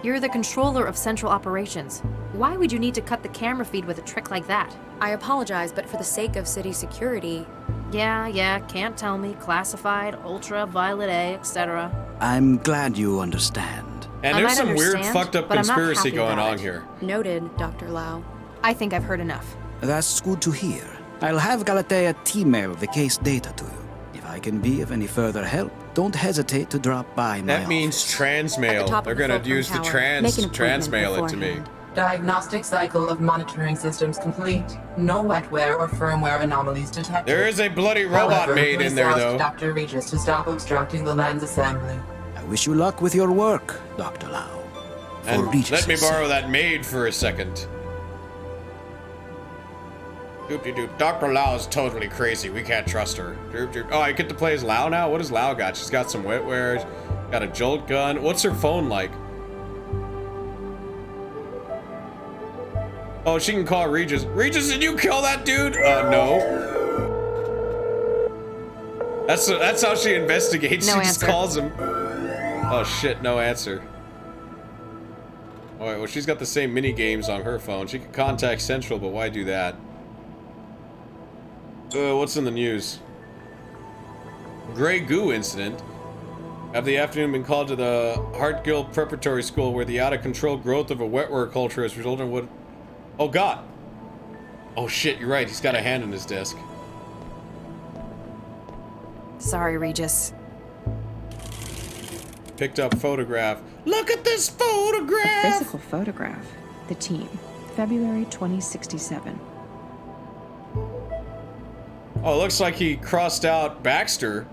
You're the controller of Central Operations. Why would you need to cut the camera feed with a trick like that? I apologize, but for the sake of city security... Yeah, can't tell me. Classified, ultraviolet A, etc. I'm glad you understand. And I there's might some weird understand, fucked up but I'm not conspiracy happy going about on it. here. Noted, Dr. Lau. I think I've heard enough. That's good to hear. I'll have Galatea email the case data to you. If I can be of any further help, don't hesitate to drop by my That means office. transmail. They're gonna use the transmail it to me. Diagnostic cycle of monitoring systems complete. No wetware or firmware anomalies detected. There is a bloody robot However, maid in please there, ask though. Dr. Regis to stop obstructing the lens assembly. I wish you luck with your work, Dr. Lau. And Regis' let me sake. borrow that maid for a second. Doop-de-doop. Dr. Lau is totally crazy. We can't trust her. Doop-doop. Oh, I get to play as Lau now? What does Lau got? She's got some wetware. Got a jolt gun. What's her phone like? Oh, she can call Regis. Regis, did you kill that dude? No. That's how she investigates. No She just answer. calls him. Oh shit, no answer. Alright, well she's got the same mini games on her phone. She can contact Central, but why do that? What's in the news? Grey goo incident. Have the afternoon been called to the Hart Guild Preparatory School where the out-of-control growth of a wetware culture has resulted in what... Oh god! Oh shit, you're right, he's got a hand in his desk. Sorry, Regis. Picked up photograph. Look at this A photograph! physical photograph. The team. February 2067. Oh, it looks like he crossed out Baxter.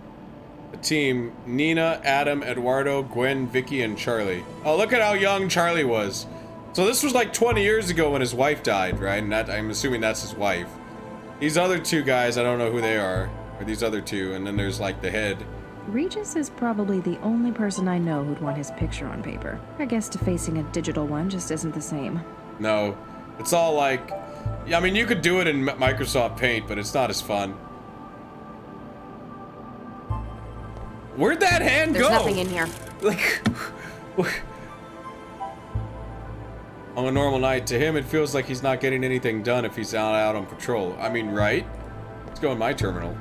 The team, Nina, Adam, Eduardo, Gwen, Vicky, and Charlie. Oh, look at how young Charlie was. So this was like 20 years ago when his wife died, right? And that, I'm assuming that's his wife. These other two guys, I don't know who they are. Or these other two, and then there's like the head. Regis is probably the only person I know who'd want his picture on paper. I guess defacing a digital one just isn't the same. No, it's all like... Yeah, I mean, you could do it in Microsoft Paint, but it's not as fun. Where'd that hand There's go? nothing in here. Like... On a normal night, to him, it feels like he's not getting anything done if he's out on patrol. I mean, right? Let's go in my terminal.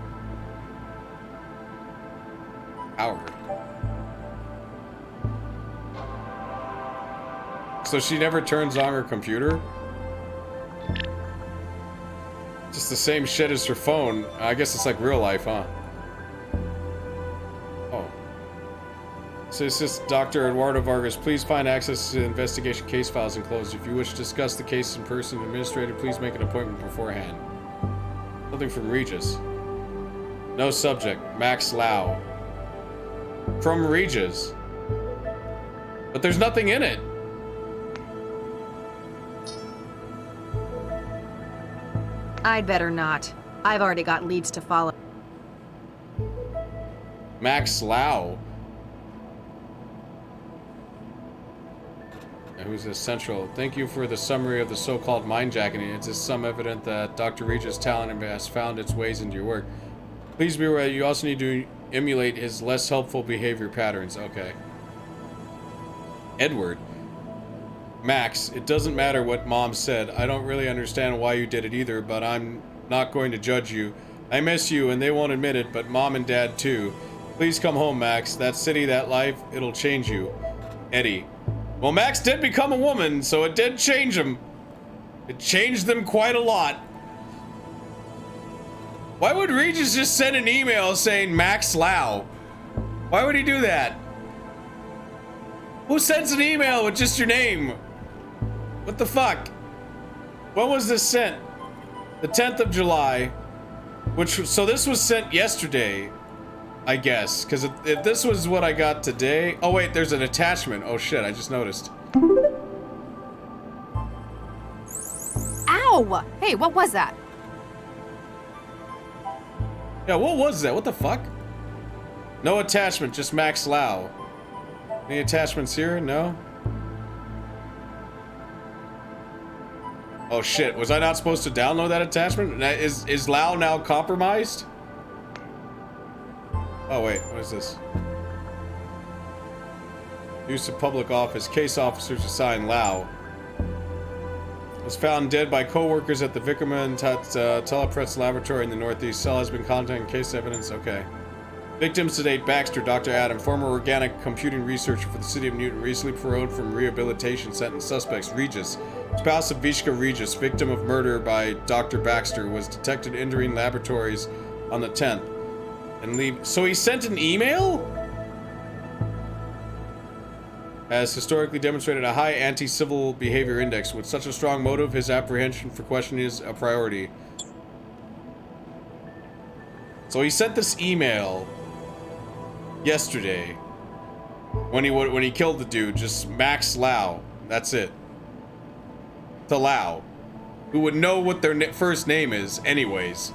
Power. So she never turns on her computer? Just the same shit as her phone. I guess it's like real life, huh? Oh. So it's just Dr. Eduardo Vargas. Please find access to the investigation case files enclosed. If you wish to discuss the case in person, administrator, please make an appointment beforehand. Something from Regis. No subject. Max Lau. From Regis. But there's nothing in it. I'd better not. I've already got leads to follow. Max Lau. Who's this Central? Thank you for the summary of the so-called mindjacking. It is some evident that Dr. Regis' talent has found its ways into your work. Please be aware you also need to emulate his less helpful behavior patterns. Okay. Edward. Max, it doesn't matter what Mom said. I don't really understand why you did it either, but I'm not going to judge you. I miss you, and they won't admit it, but Mom and Dad too. Please come home, Max. That city, that life, it'll change you. Eddie. Well, Max did become a woman, so it did change him. It changed them quite a lot. Why would Regis just send an email saying Max Lau? Why would he do that? Who sends an email with just your name? What the fuck? When was this sent? The 10th of July. So this was sent yesterday, I guess. Because if this was what I got today... Oh wait, there's an attachment. Oh shit, I just noticed. Ow! Hey, what was that? Yeah, what was that? What the fuck? No attachment, just Max Lau. Any attachments here? No? Oh shit, was I not supposed to download that attachment? Is Lau now compromised? Oh wait, what is this? Use of public office. Case officers assign Lau. Was found dead by co-workers at the Vickerman Telepress laboratory in the Northeast. Cell has been contacted. Case evidence. Okay. Victims to date: Baxter, Dr. Adam, former organic computing researcher for the city of Newton, recently paroled from rehabilitation sentence. Suspects: Regis, spouse of Vishka Regis, victim of murder by Dr. Baxter, was detected entering laboratories on the 10th and leave. So he sent an email? Has historically demonstrated a high anti-civil behavior index. With such a strong motive, his apprehension for questioning is a priority. So he sent this email yesterday when he killed the dude, just Max Lau. That's it. To Lau, who would know what their first name is anyways.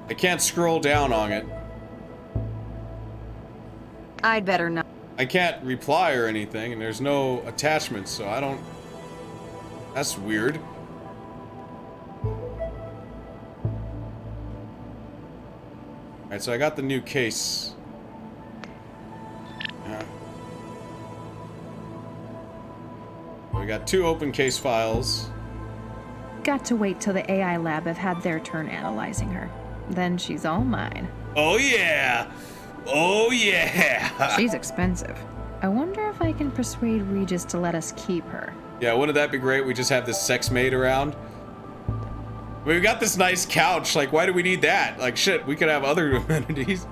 I can't scroll down on it. I'd better not. I can't reply or anything, and there's no attachments, so I don't... That's weird. Alright, so I got the new case. We got 2 open case files. Got to wait till the AI lab have had their turn analyzing her. Then she's all mine. Oh yeah! Oh yeah! She's expensive. I wonder if I can persuade Regis to let us keep her. Yeah, wouldn't that be great? We just have this sex maid around. We've got this nice couch. Like, why do we need that? Like, shit, we could have other amenities.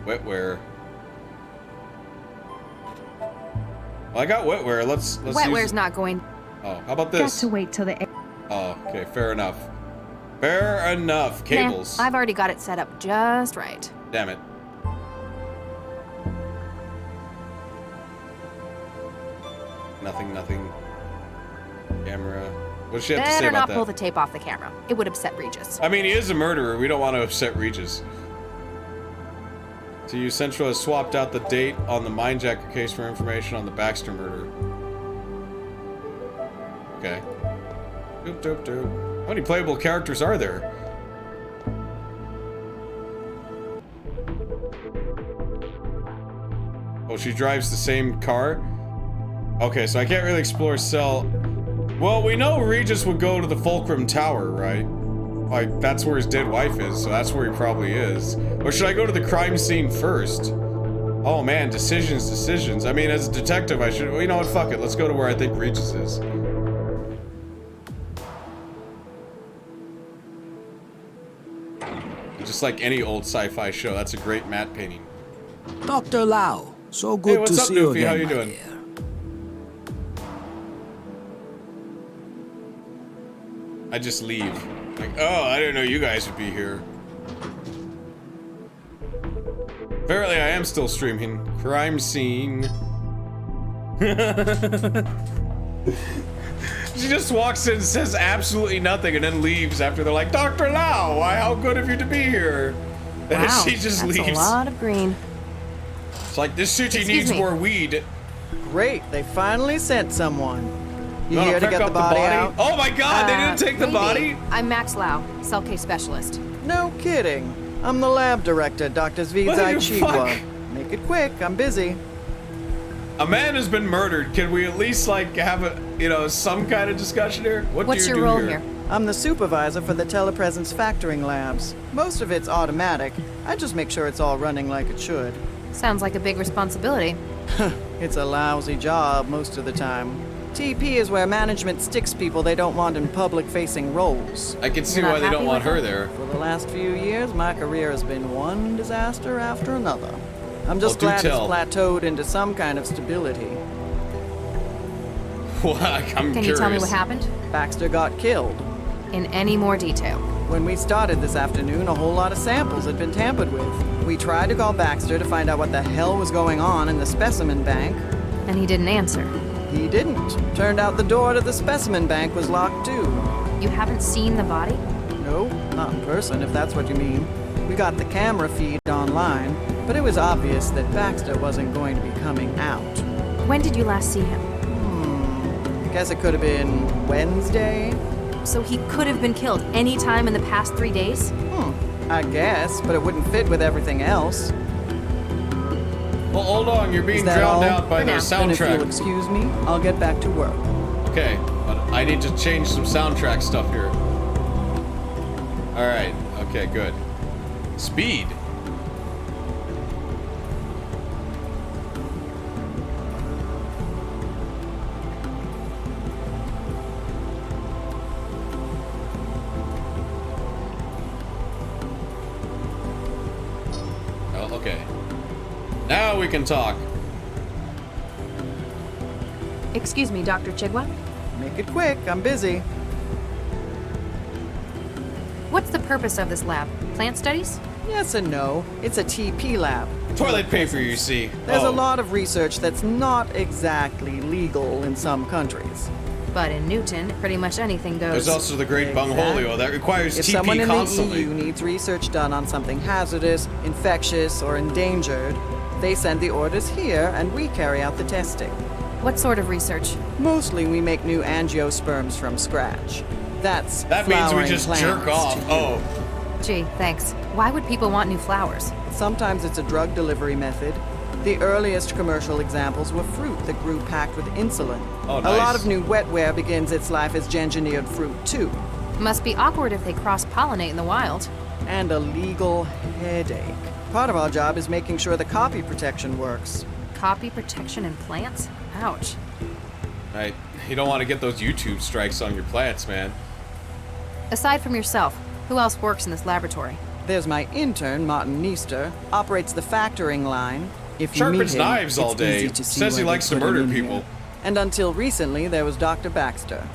Wetware. Well, I got wetware. Let's Wetware's not going. Oh, how about this? Got to wait till the... Oh, okay, fair enough. Fair enough. Cables. Nah, I've already got it set up just right. Damn it. Nothing. Camera. What does she have to say Better about not that? pull the tape off the camera. It would upset Regis. I mean, he is a murderer. We don't want to upset Regis. TU Central has swapped out the date on the Mindjacker case for information on the Baxter murder. Okay. Doop. How many playable characters are there? Oh, she drives the same car? Okay, so I can't really explore cell. Well, we know Regis would go to the Fulcrum Tower, right? Like, that's where his dead wife is, so that's where he probably is. Or should I go to the crime scene first? Oh man, decisions. I mean, as a detective, I should... Well, you know what, fuck it. Let's go to where I think Regis is. Just like any old sci-fi show, that's a great matte painting. Dr. Lau, so good hey, what's to up, see you Newfie? again, How you my doing? dear. I just leave. Like, oh, I didn't know you guys would be here. Apparently, I am still streaming. Crime scene. She just walks in, says absolutely nothing, and then leaves after they're like, Dr. Lau, why, how good of you to be here. And Wow, she just that's leaves. a lot of green. It's like, this city Excuse needs me. more weed. Great, they finally sent someone. You wanna here to pick get up the body out? Oh my god, they didn't take the maybe. body? I'm Max Lau, cell case specialist. No kidding. I'm the lab director, Dr. Zvidzai Chigwa. Make it quick, I'm busy. A man has been murdered. Can we at least, like, have a, some kind of discussion here? What's your role here? I'm the supervisor for the telepresence factoring labs. Most of it's automatic. I just make sure it's all running like it should. Sounds like a big responsibility. It's a lousy job most of the time. TP is where management sticks people they don't want in public-facing roles. I can see why they don't want her there. For the last few years, my career has been one disaster after another. I'm just glad it's plateaued into some kind of stability. Well, I'm curious. Can you tell me what happened? Baxter got killed. In any more detail? When we started this afternoon, a whole lot of samples had been tampered with. We tried to call Baxter to find out what the hell was going on in the specimen bank. And he didn't answer? He didn't. Turned out the door to the specimen bank was locked too. You haven't seen the body? No, not in person, if that's what you mean. We got the camera feed online, but it was obvious that Baxter wasn't going to be coming out. When did you last see him? Guess it could have been Wednesday. So he could have been killed any time in the past 3 days? I guess, but it wouldn't fit with everything else. Well, hold on, you're being drowned out by the soundtrack. And if you'll excuse me, I'll get back to work. Okay, but I need to change some soundtrack stuff here. Alright, okay, good. Speed. Oh, okay. Now we can talk. Excuse me, Dr. Chigwa? Make it quick, I'm busy. What's the purpose of this lab? Plant studies? Yes and no. It's a TP lab. Toilet paper, you see. There's a lot of research that's not exactly legal in some countries. But in Newton, pretty much anything goes. There's also the Great Bungholio that requires if TP someone in constantly. the EU needs research done on something hazardous, infectious, or endangered, they send the orders here and we carry out the testing. What sort of research? Mostly we make new angiosperms from scratch. That means we just jerk off. Oh. Gee, thanks. Why would people want new flowers? Sometimes it's a drug delivery method. The earliest commercial examples were fruit that grew packed with insulin. Oh, nice. A lot of new wetware begins its life as engineered fruit, too. Must be awkward if they cross-pollinate in the wild. And a legal headache. Part of our job is making sure the copy protection works. Copy protection in plants? Ouch. Right. You don't want to get those YouTube strikes on your plants, man. Aside from yourself, who else works in this laboratory? There's my intern, Martin Neester, operates the factoring line. If you Sharpens meet him, knives all it's day. easy to see Says he why they likes to put him murder in people. here. And until recently, there was Dr. Baxter.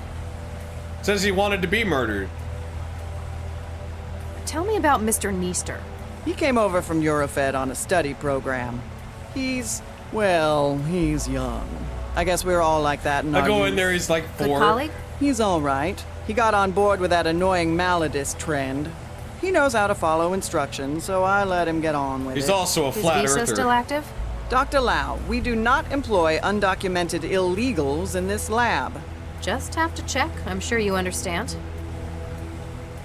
Says he wanted to be murdered. Tell me about Mr. Neester. He came over from Eurofed on a study program. He's young. I guess we're all like that in our I go in youth. there, he's like 4. Good colleague? He's all right. He got on board with that annoying Maladist trend. He knows how to follow instructions, so I let him get on with it. He's also a flat Is earther. visa still active? Dr. Lau, we do not employ undocumented illegals in this lab. Just have to check. I'm sure you understand.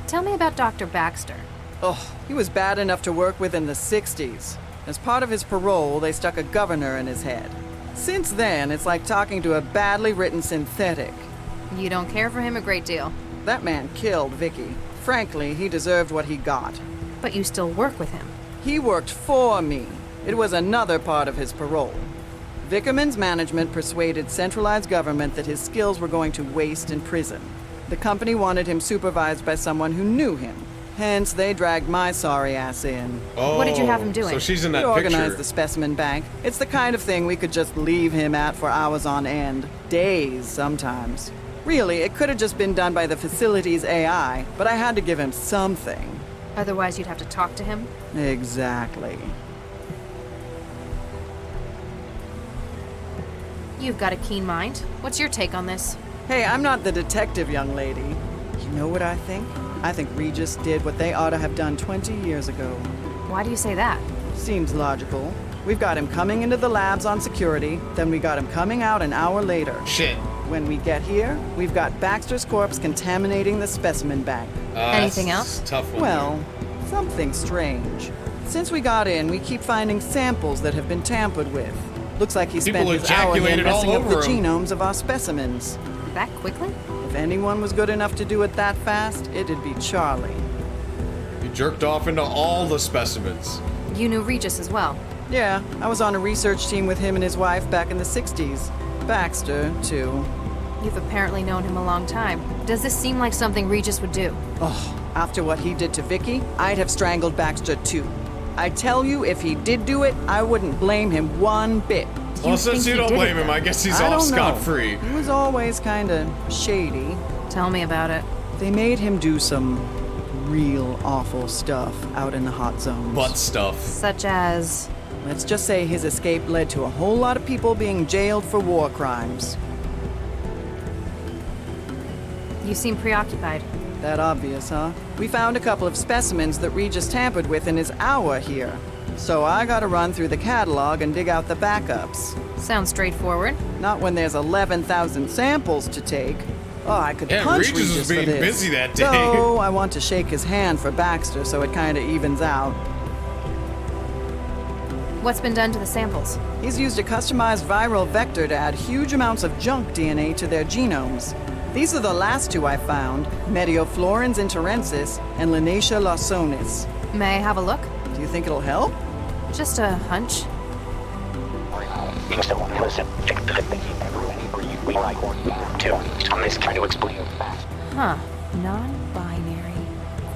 Tell me about Dr. Baxter. Oh, he was bad enough to work with in the 60s. As part of his parole, they stuck a governor in his head. Since then, it's like talking to a badly written synthetic. You don't care for him a great deal. That man killed Vicky. Frankly, he deserved what he got. But you still work with him. He worked for me. It was another part of his parole. Vickerman's management persuaded centralized government that his skills were going to waste in prison. The company wanted him supervised by someone who knew him. Hence, they dragged my sorry ass in. Oh, what did you have him doing? So she's in that we picture. organized the specimen bank. It's the kind of thing we could just leave him at for hours on end. Days, sometimes. Really, it could have just been done by the facility's AI, but I had to give him something. Otherwise, you'd have to talk to him? Exactly. You've got a keen mind. What's your take on this? Hey, I'm not the detective, young lady. You know what I think? I think Regis did what they ought to have done 20 years ago. Why do you say that? Seems logical. We've got him coming into the labs on security, then we got him coming out an hour later. Shit. When we get here, we've got Baxter's corpse contaminating the specimen bank. Anything else? Tough one. Well, Something strange. Since we got in, we keep finding samples that have been tampered with. Looks like he spent his hour here messing up the genomes of our specimens. That quickly? If anyone was good enough to do it that fast, it'd be Charlie. He jerked off into all the specimens. You knew Regis as well. Yeah, I was on a research team with him and his wife back in the 60s. Baxter, too. You've apparently known him a long time. Does this seem like something Regis would do? Oh, after what he did to Vicky, I'd have strangled Baxter too. I tell you, if he did do it, I wouldn't blame him one bit. Well, since you don't blame him, I guess he's off scot-free. He was always kinda shady. Tell me about it. They made him do some real awful stuff out in the hot zones. Butt stuff. Such as? Let's just say his escape led to a whole lot of people being jailed for war crimes. You seem preoccupied. That obvious, huh? We found a couple of specimens that Regis tampered with in his hour here. So I gotta run through the catalog and dig out the backups. Sounds straightforward. Not when there's 11,000 samples to take. Oh, I could punch Regis was being for this. busy that day. So I want to shake his hand for Baxter so it kinda evens out. What's been done to the samples? He's used a customized viral vector to add huge amounts of junk DNA to their genomes. These are the last two I found, Medioflorens interensis and Linacia lawsonis. May I have a look? Do you think it'll help? Just a hunch. Huh. Non-binary.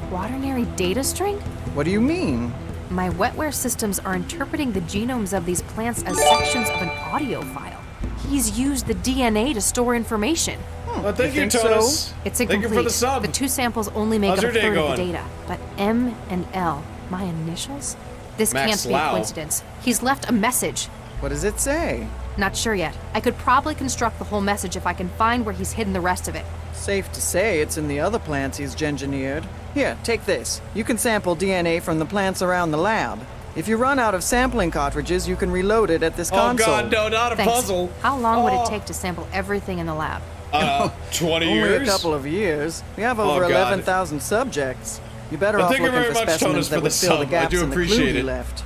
Quaternary data string? What do you mean? My wetware systems are interpreting the genomes of these plants as sections of an audio file. He's used the DNA to store information. Well, thank you, Totus. So? It's incomplete. Thank you for the sub. The two samples only make up a third of the data. But M and L, my initials? This can't be a coincidence. He's left a message. What does it say? Not sure yet. I could probably construct the whole message if I can find where he's hidden the rest of it. Safe to say it's in the other plants he's engineered. Here, take this. You can sample DNA from the plants around the lab. If you run out of sampling cartridges, you can reload it at this console. Oh god, no, not a puzzle. How long would it take to sample everything in the lab? 20 years? Only a couple of years. We have over 11,000 subjects. You're better off looking for specimens that would fill the gaps in the clue he left.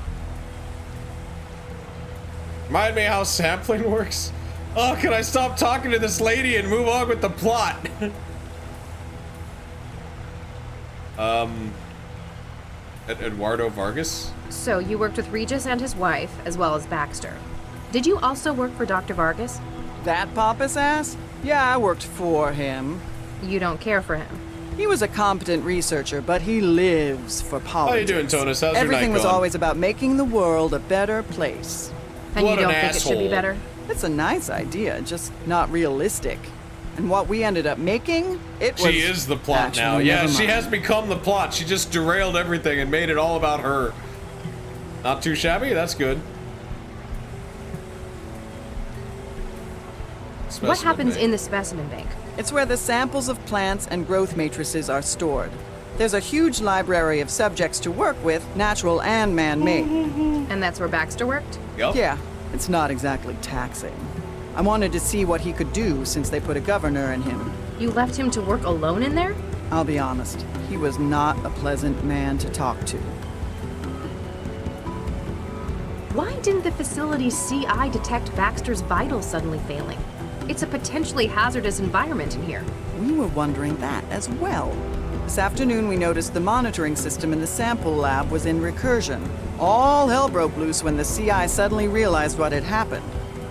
Remind me how sampling works? Oh, can I stop talking to this lady and move on with the plot? Eduardo Vargas? So, you worked with Regis and his wife, as well as Baxter. Did you also work for Dr. Vargas? That pompous ass? Yeah, I worked for him. You don't care for him? He was a competent researcher, but he lives for politics. How you doing, Totus? How's Everything your night was always about making the world a better place. And you don't think it should be better? It's a nice idea, just not realistic. And what we ended up making, it was... She is the plot now. Yeah, she has become the plot. She just derailed everything and made it all about her. Not too shabby, that's good. What happens in the specimen bank? It's where the samples of plants and growth matrices are stored. There's a huge library of subjects to work with, natural and man-made. And that's where Baxter worked? Yep. Yeah, it's not exactly taxing. I wanted to see what he could do since they put a governor in him. You left him to work alone in there? I'll be honest, he was not a pleasant man to talk to. Why didn't the facility's CI detect Baxter's vitals suddenly failing? It's a potentially hazardous environment in here. We were wondering that as well. This afternoon we noticed the monitoring system in the sample lab was in recursion. All hell broke loose when the CI suddenly realized what had happened.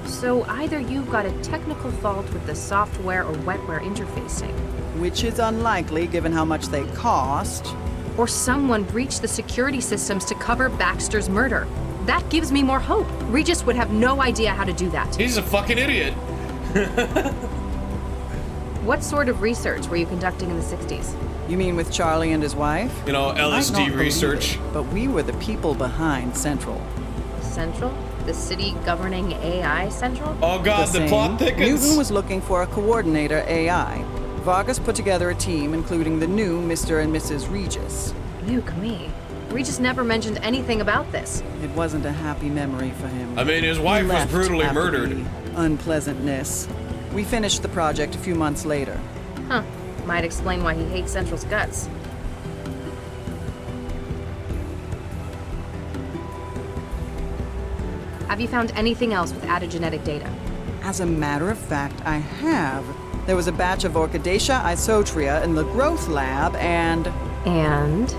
So either you've got a technical fault with the software or wetware interfacing. Which is unlikely given how much they cost. Or someone breached the security systems to cover Baxter's murder. That gives me more hope. Regis would have no idea how to do that. He's a fucking idiot. What sort of research were you conducting in the 60s? You mean with Charlie and his wife? You know, LSD research. But we were the people behind Central. Central? The city governing AI Central? Oh god, the plot thickens. Newton was looking for a coordinator AI. Vargas put together a team including the new Mr. and Mrs. Regis. Nuke me. Regis never mentioned anything about this. It wasn't a happy memory for him. I mean, his wife was brutally murdered. Unpleasantness. We finished the project a few months later. Huh. Might explain why he hates Central's guts. Have you found anything else with added genetic data? As a matter of fact, I have. There was a batch of Orchidaceae isotria in the growth lab, and... And?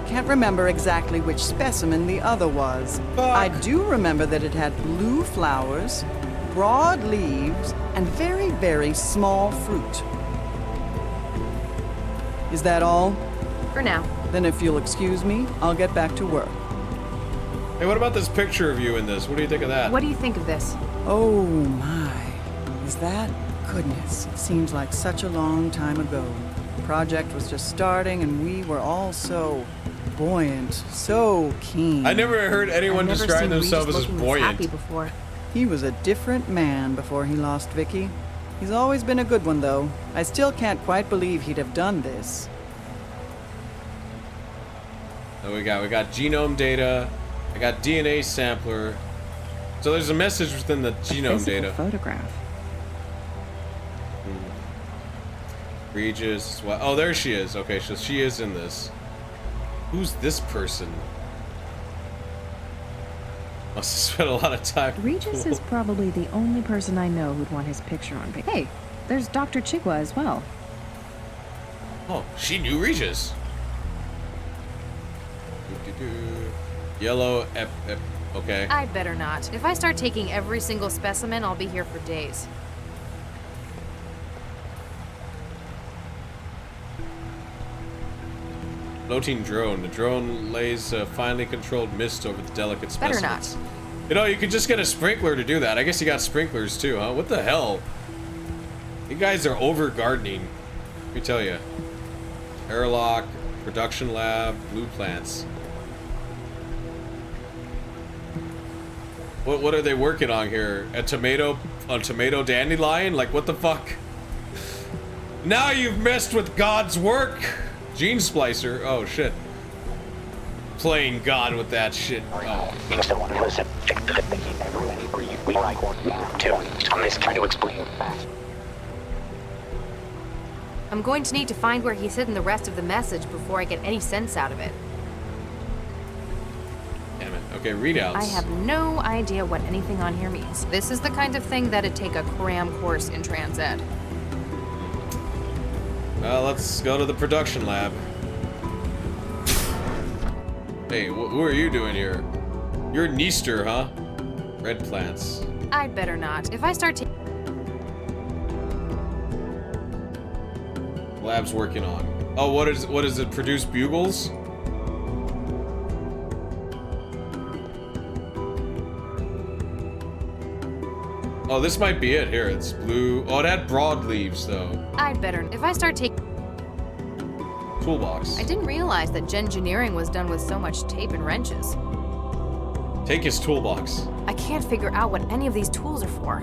I can't remember exactly which specimen the other was. I do remember that it had blue flowers, broad leaves, and very, very small fruit. Is that all? For now. Then if you'll excuse me, I'll get back to work. Hey, what about this picture of you in this? What do you think of that? What do you think of this? Oh my. Is that? Goodness, it seems like such a long time ago. The project was just starting and we were all so buoyant, so keen. I never heard anyone describe themselves as buoyant. Happy before. He was a different man before he lost Vicky. He's always been a good one, though. I still can't quite believe he'd have done this. So we got genome data. I got DNA sampler. So there's a message within the genome data. Photograph. Regis. Oh, there she is. Okay, so she is in this. Who's this person? Must have spent a lot of time. Regis is probably the only person I know who'd want his picture on paper. Hey, there's Dr. Chigwa as well. Oh, she knew Regis. Yellow okay. I better not. If I start taking every single specimen, I'll be here for days. Floating drone. The drone lays a finely controlled mist over the delicate specimens. Better not. You know, you could just get a sprinkler to do that. I guess you got sprinklers too, huh? What the hell? You guys are over gardening. Let me tell you. Airlock, production lab, blue plants. What are they working on here? A tomato dandelion? Like, what the fuck? Now you've messed with God's work! Gene splicer. Oh, shit. Playing God with that shit. Oh. I'm going to need to find where he's hidden the rest of the message before I get any sense out of it. Damn it. Okay, readouts. I have no idea what anything on here means. This is the kind of thing that'd take a cram course in trans ed. Well, let's go to the production lab. Hey, who are you doing here? You're Neester, huh? Red plants. I'd better not. If I start taking... Lab's working on. Oh, what is it? Produce bugles? Oh, this might be it. Here, it's blue. Oh, it had broadleaves, though. I'd better... If I start taking... Toolbox. I didn't realize that Gengineering was done with so much tape and wrenches. Take his toolbox. I can't figure out what any of these tools are for.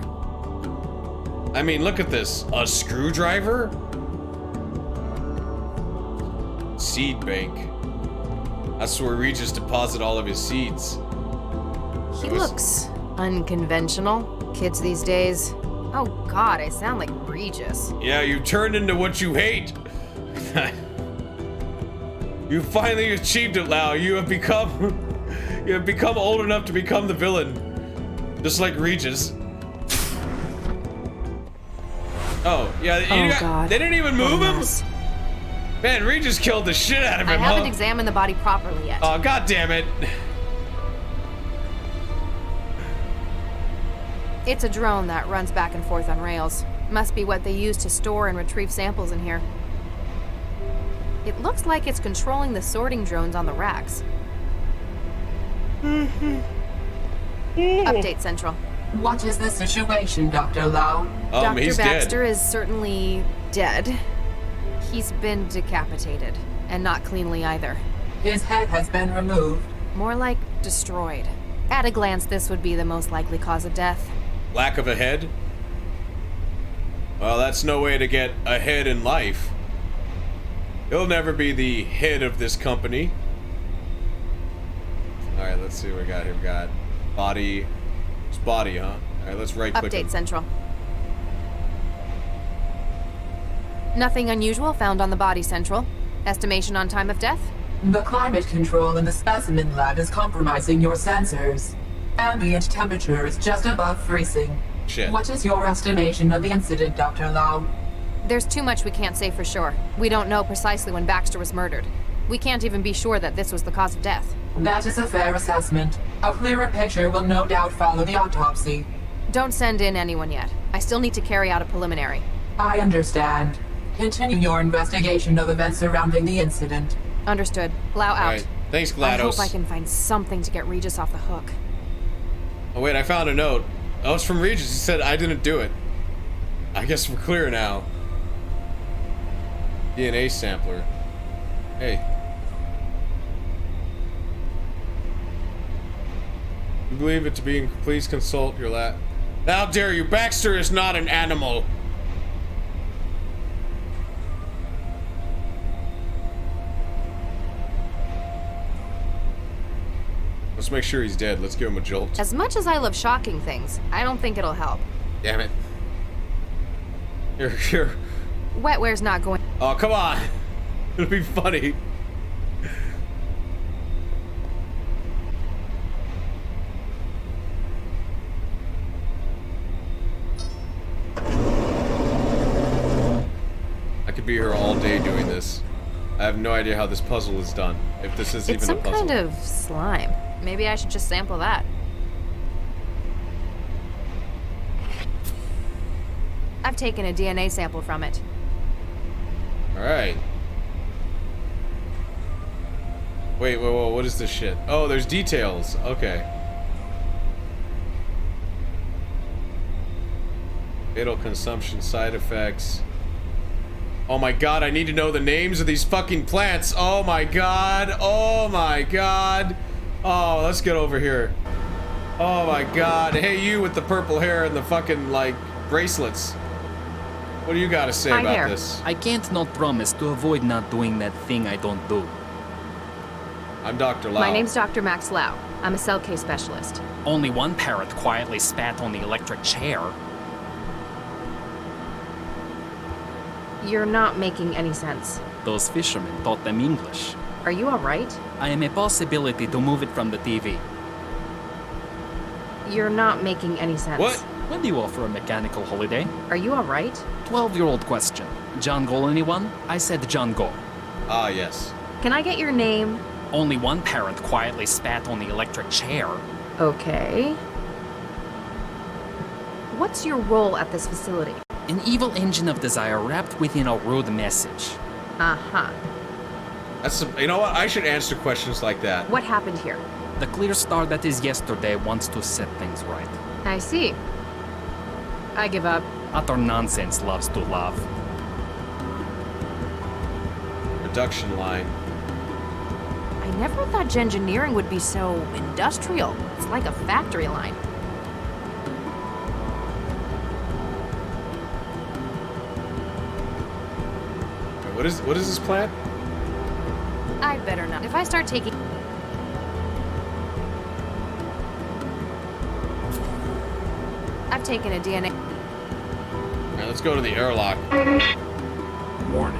I mean, look at this. A screwdriver? Seed bank. That's where Regis deposit all of his seeds. He looks unconventional. Kids these days. Oh god, I sound like Regis. Yeah, you turned into what you hate. You finally achieved it, Lau. You have become old enough to become the villain. Just like Regis. Oh, yeah, God. They didn't even move him? Man, Regis killed the shit out of him, I haven't examined the body properly yet. Oh, god damn it. It's a drone that runs back and forth on rails. Must be what they use to store and retrieve samples in here. It looks like it's controlling the sorting drones on the racks. Update Central. What is the situation, Dr. Lau? Dr. Baxter is certainly dead. He's been decapitated, and not cleanly either. His head has been removed. More like destroyed. At a glance, this would be the most likely cause of death. Lack of a head? Well, that's no way to get ahead in life. He'll never be the head of this company. Alright, let's see what we got here. We got body. It's body, huh? Alright, let's right click Update him. Central. Nothing unusual found on the body, Central. Estimation on time of death? The climate control in the specimen lab is compromising your sensors. Ambient temperature is just above freezing. Shit. What is your estimation of the incident, Dr. Lau? There's too much we can't say for sure. We don't know precisely when Baxter was murdered. We can't even be sure that this was the cause of death. That is a fair assessment. A clearer picture will no doubt follow the autopsy. Don't send in anyone yet. I still need to carry out a preliminary. I understand. Continue your investigation of events surrounding the incident. Understood. Lau out. Right. Thanks, GLaDOS. I hope I can find something to get Regis off the hook. Oh wait, I found a note. Oh, it's from Regis. He said I didn't do it. I guess we're clear now. DNA sampler. Hey. You believe it to be? Please consult your lab. How dare you? Baxter is not an animal. Let's make sure he's dead. Let's give him a jolt. As much as I love shocking things, I don't think it'll help. Damn it. Here. Wetware's not going. Oh, come on. It'll be funny. I could be here all day doing this. I have no idea how this puzzle is done. If this is even a puzzle. It's some kind of slime. Maybe I should just sample that. I've taken a DNA sample from it. Alright. Wait, what is this shit? Oh, there's details. Okay. Fatal consumption, side effects. Oh my god, I need to know the names of these fucking plants. Oh my god. Oh my god. Oh, let's get over here. Oh my god. Hey, you with the purple hair and the fucking, like, bracelets. What do you got to say about this? I can't not promise to avoid not doing that thing I don't do. I'm Dr. Lau. My name's Dr. Max Lau. I'm a cell case specialist. Only one parrot quietly spat on the electric chair. You're not making any sense. Those fishermen taught them English. Are you alright? I am a possibility to move it from the TV. You're not making any sense. What? When do you offer a mechanical holiday? Are you alright? 12-year-old question. John Gol anyone? I said John Gol. Ah, yes. Can I get your name? Only one parrot quietly spat on the electric chair. Okay. What's your role at this facility? An evil engine of desire wrapped within a rude message. Uh-huh. That's you know what? I should answer questions like that. What happened here? The clear star that is yesterday wants to set things right. I see. I give up. Utter nonsense loves to love. Production line. I never thought gengineering would be so industrial. It's like a factory line. What is this plant? I better not. If I start taking... I've taken a DNA... Alright, let's go to the airlock. Warning.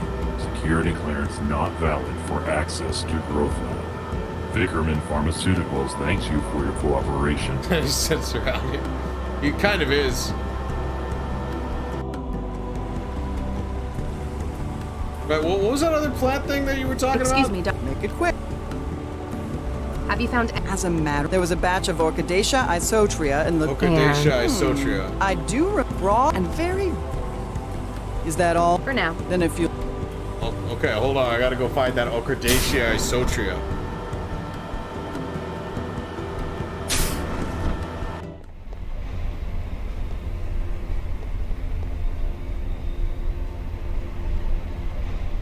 Security clearance not valid for access to Growth Lab. Vickerman Pharmaceuticals thanks you for your cooperation. He sits around here. He kind of is. Right, what was that other plant thing that you were talking about? Excuse me, Doc. Make it quick. Have you found... As a matter, there was a batch of Orchidaceae isotria in the... Orchidaceae isotria. I do raw and very... Is that all? For now. Then if you... Oh, okay, hold on. I gotta go find that Orchidaceae isotria.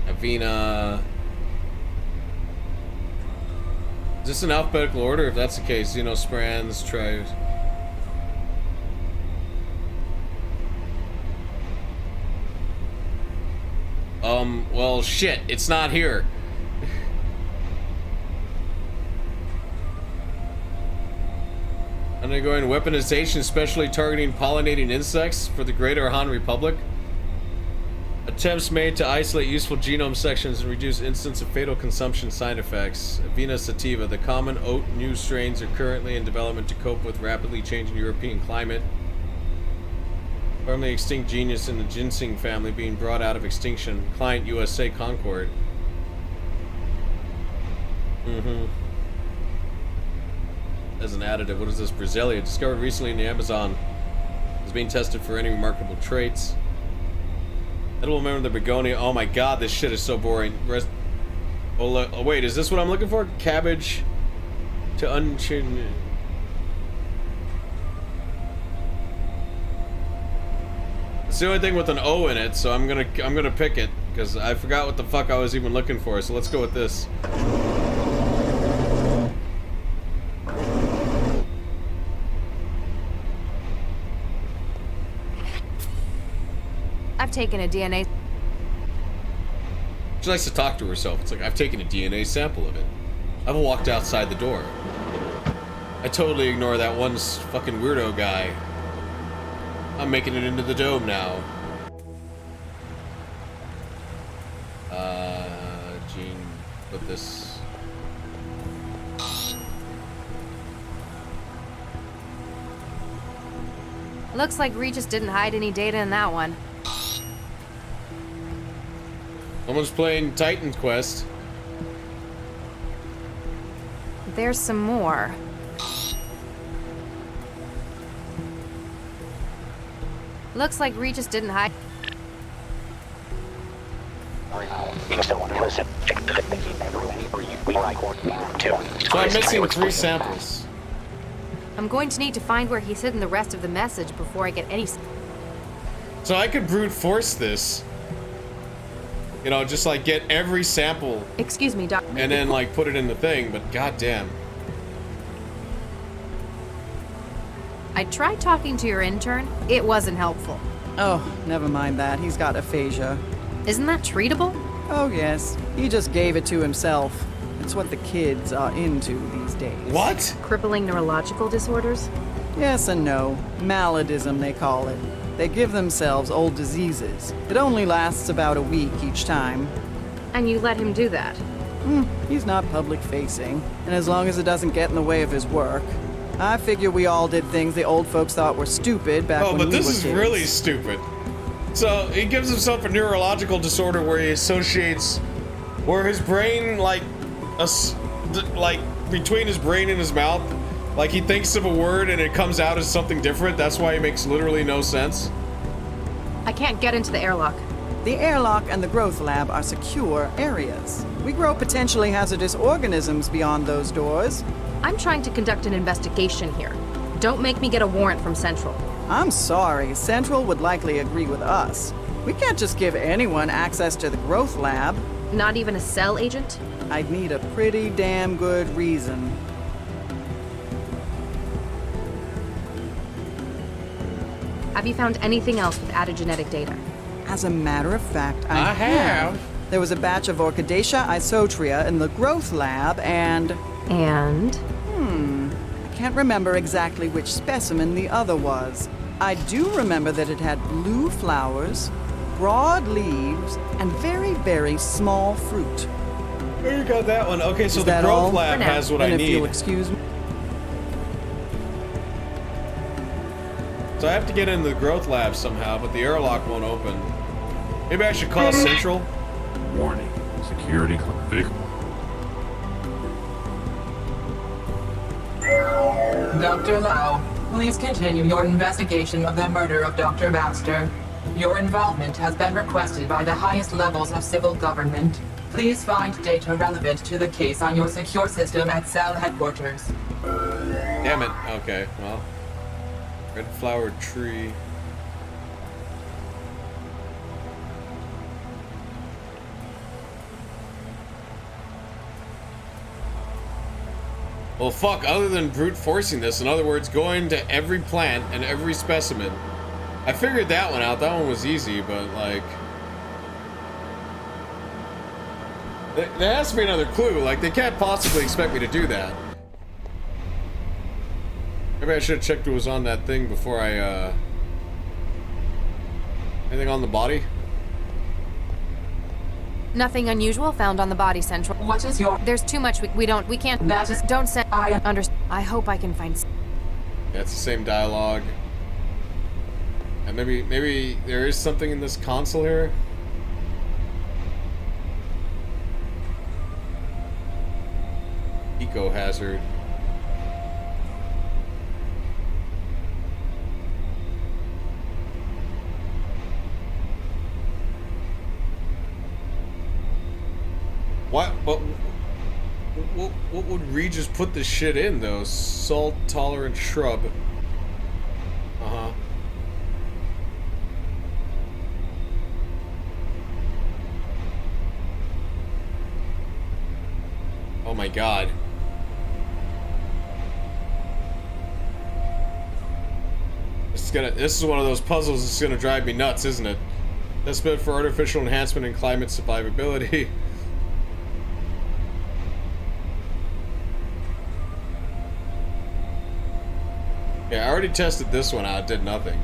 Avena. Is this in alphabetical order? If that's the case, Xenosprans, try. Well, shit, it's not here. Undergoing weaponization, especially targeting pollinating insects for the Greater Han Republic. Attempts made to isolate useful genome sections and reduce instances of fatal consumption side effects. Avena sativa, the common oat new strains are currently in development to cope with rapidly changing European climate. Formerly extinct genius in the ginseng family being brought out of extinction. Client USA Concord. As an additive, what is this? Brasilia, discovered recently in the Amazon. Is being tested for any remarkable traits. Edible member of the begonia. Oh my god, this shit is so boring. Oh wait, is this what I'm looking for? Cabbage to unchin. It's the only thing with an O in it, so I'm gonna pick it because I forgot what the fuck I was even looking for. So let's go with this. I've taken a DNA. She likes to talk to herself. It's like, I've taken a DNA sample of it. I've walked outside the door. I totally ignore that one fucking weirdo guy. I'm making it into the dome now. Gene, put this. Looks like Regis didn't hide any data in that one. Someone's playing Titan Quest. There's some more. Looks like Regis didn't hide. So I'm missing 3 samples. I'm going to need to find where he's hidden the rest of the message before I get any. So I could brute force this. You know, just like get every sample. Excuse me, Doc. And then like put it in the thing, but goddamn. I tried talking to your intern. It wasn't helpful. Oh, never mind that. He's got aphasia. Isn't that treatable? Oh, yes. He just gave it to himself. It's what the kids are into these days. What? Crippling neurological disorders? Yes and no. Maladism, they call it. They give themselves old diseases. It only lasts about a week each time. And you let him do that? He's not public-facing, and as long as it doesn't get in the way of his work. I figure we all did things the old folks thought were stupid back when we were kids. Oh, but this is really stupid. So he gives himself a neurological disorder where he associates, where his brain, like between his brain and his mouth, like he thinks of a word and it comes out as something different. That's why it makes literally no sense. I can't get into the airlock. The airlock and the growth lab are secure areas. We grow potentially hazardous organisms beyond those doors. I'm trying to conduct an investigation here. Don't make me get a warrant from Central. I'm sorry, Central would likely agree with us. We can't just give anyone access to the growth lab. Not even a cell agent? I'd need a pretty damn good reason. Have you found anything else with added genetic data? As a matter of fact, I have. There was a batch of Orchidaceae isotria in the growth lab and... I can't remember exactly which specimen the other was. I do remember that it had blue flowers, broad leaves, and very, very small fruit. Oh, you got that one. Okay, so the growth lab has what I need. If you'll excuse me. So I have to get into the growth lab somehow, but the airlock won't open. Maybe I should call Central. Warning. Security config. Dr. Lau, please continue your investigation of the murder of Dr. Baxter. Your involvement has been requested by the highest levels of civil government. Please find data relevant to the case on your secure system at cell headquarters. Damn it. Okay, well. Red flower tree. Well, fuck, other than brute forcing this, in other words, going to every plant and every specimen. I figured that one out. That one was easy, but, like... There has to be another clue. Like, they can't possibly expect me to do that. Maybe I should have checked what was on that thing before I, Anything on the body? Nothing unusual found on the body, Central. What is your... There's too much we can't... That is... Don't say... I understand. I hope I can find... Yeah, it's the same dialogue. And maybe there is something in this console here. Eco hazard. What would Regis put this shit in though? Salt tolerant shrub. Uh-huh. Oh my god. This is one of those puzzles that's gonna drive me nuts, isn't it? That's meant for artificial enhancement and climate survivability. Yeah, I already tested this one out, it did nothing.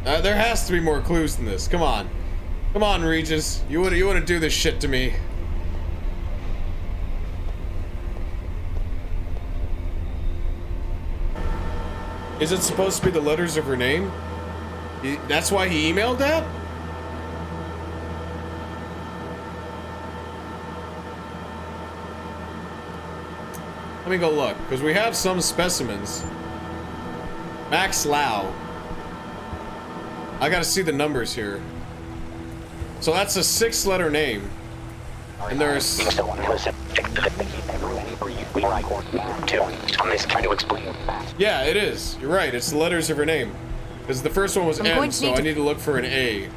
There has to be more clues than this. Come on. Come on, Regis. You wanna do this shit to me. Is it supposed to be the letters of her name? That's why he emailed that? Let me go look, because we have some specimens. Max Lau. I gotta see the numbers here. So that's a 6-letter name. And there's... Yeah, it is. You're right, it's the letters of her name. Because the first one was M, so I need to look for an A.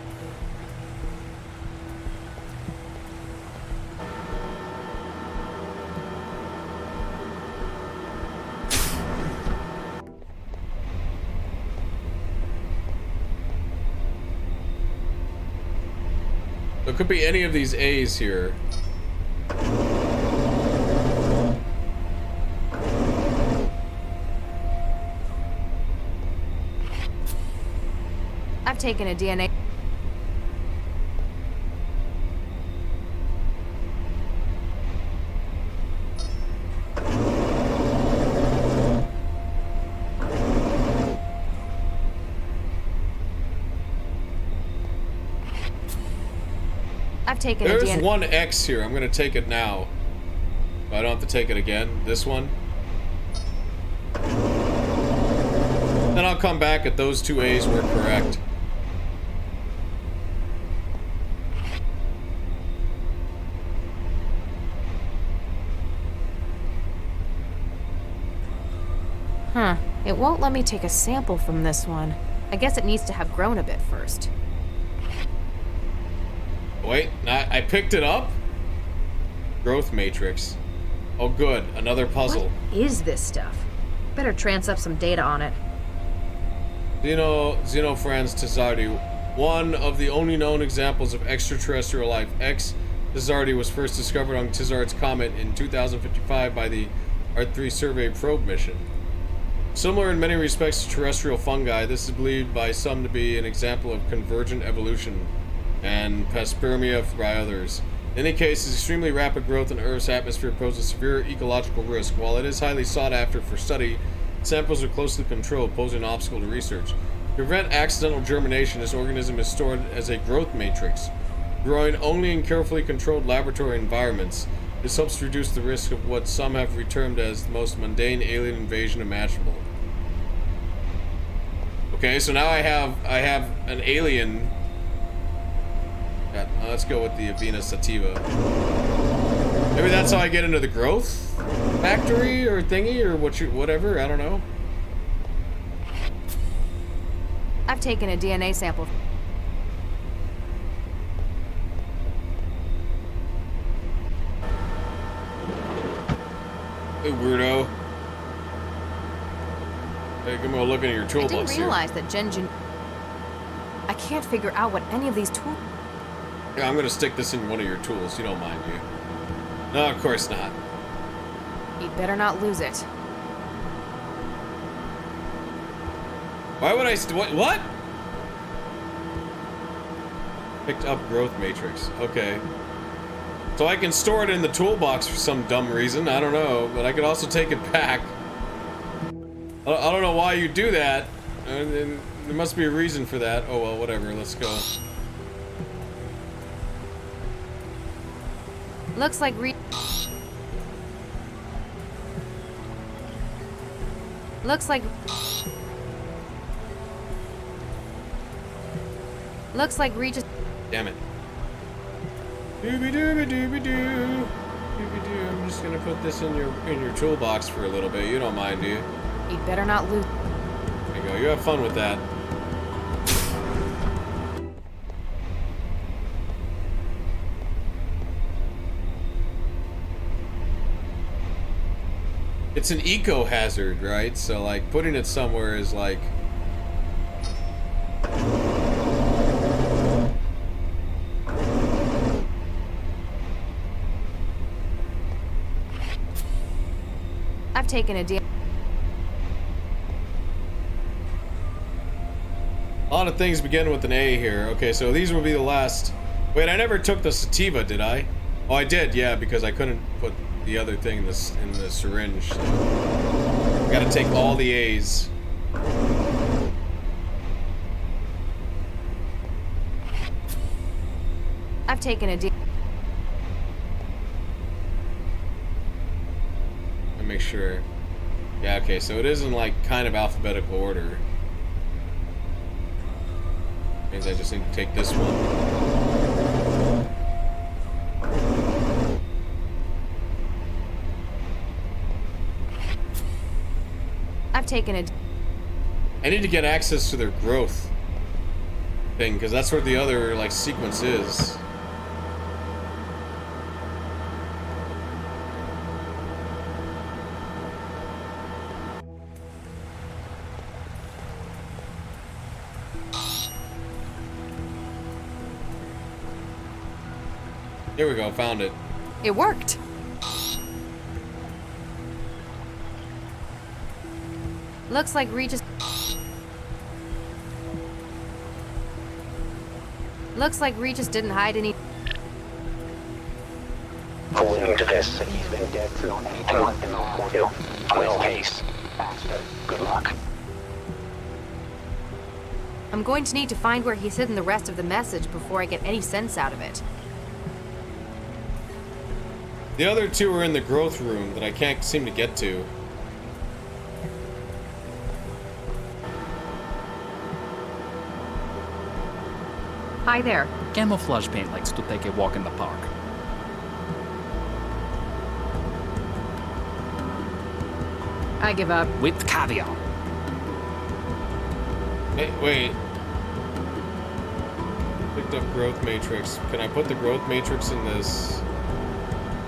There could be any of these A's here. I've taken a DNA. There's one X here. I'm gonna take it now. I don't have to take it again. This one. Then I'll come back if those two A's were correct. Huh. It won't let me take a sample from this one. I guess it needs to have grown a bit first. Wait, I picked it up? Growth matrix. Oh good, another puzzle. What is this stuff? Better trance up some data on it. Xenofrans Tizardi. One of the only known examples of extraterrestrial life. X Tizardi was first discovered on Tizard's comet in 2055 by the R3 survey probe mission. Similar in many respects to terrestrial fungi, this is believed by some to be an example of convergent evolution, and panspermia by others. In any case, its extremely rapid growth in Earth's atmosphere poses severe ecological risk. While it is highly sought after for study, samples are closely controlled, posing an obstacle to research. To prevent accidental germination, this organism is stored as a growth matrix, growing only in carefully controlled laboratory environments. This helps to reduce the risk of what some have termed as the most mundane alien invasion imaginable. Okay, so now I have an alien. Let's go with the Avena sativa. Maybe that's how I get into the growth factory or thingy or whatever. I don't know. I've taken a DNA sample. Hey, weirdo. Hey, come on, look at your toolbox here. I didn't realize that Genjin... I can't figure out what any of these tools... Yeah, I'm gonna stick this in one of your tools. You don't mind, do you? No, of course not. You'd better not lose it. Why would I... What? Picked up growth matrix. Okay. So I can store it in the toolbox for some dumb reason. I don't know, but I could also take it back. I don't know why you do that. There must be a reason for that. Oh well, whatever. Let's go. Looks like Looks like Regis. Damn it. Dooby dooby dooby doo. Dooby doo. I'm just gonna put this in your toolbox for a little bit. You don't mind, do you? He'd better not lose. There you go. You have fun with that. It's an eco hazard, right? So like putting it somewhere is like I've taken a deal. a lot of things begin with an A here. Okay, so these will be the last. Wait, I never took the sativa, did I? Oh, I did, yeah, because I couldn't put the other thing in the syringe. So. I gotta take all the A's. I've taken a deal. Let me make sure. Yeah, okay, so it is in like kind of alphabetical order. Means I just need to take this one. I've taken a... I need to get access to their growth thing, because that's where the other, like, sequence is. Here we go, found it. It worked. Looks like Regis... Looks like Regis didn't hide any... According to this, he's been dead for a month in the portal. Well, case. Good luck. I'm going to need to find where he's hidden the rest of the message before I get any sense out of it. The other two are in the growth room that I can't seem to get to. Hi there. Camouflage paint likes to take a walk in the park. I give up. With caviar. Hey, wait. Picked up growth matrix. Can I put the growth matrix in this...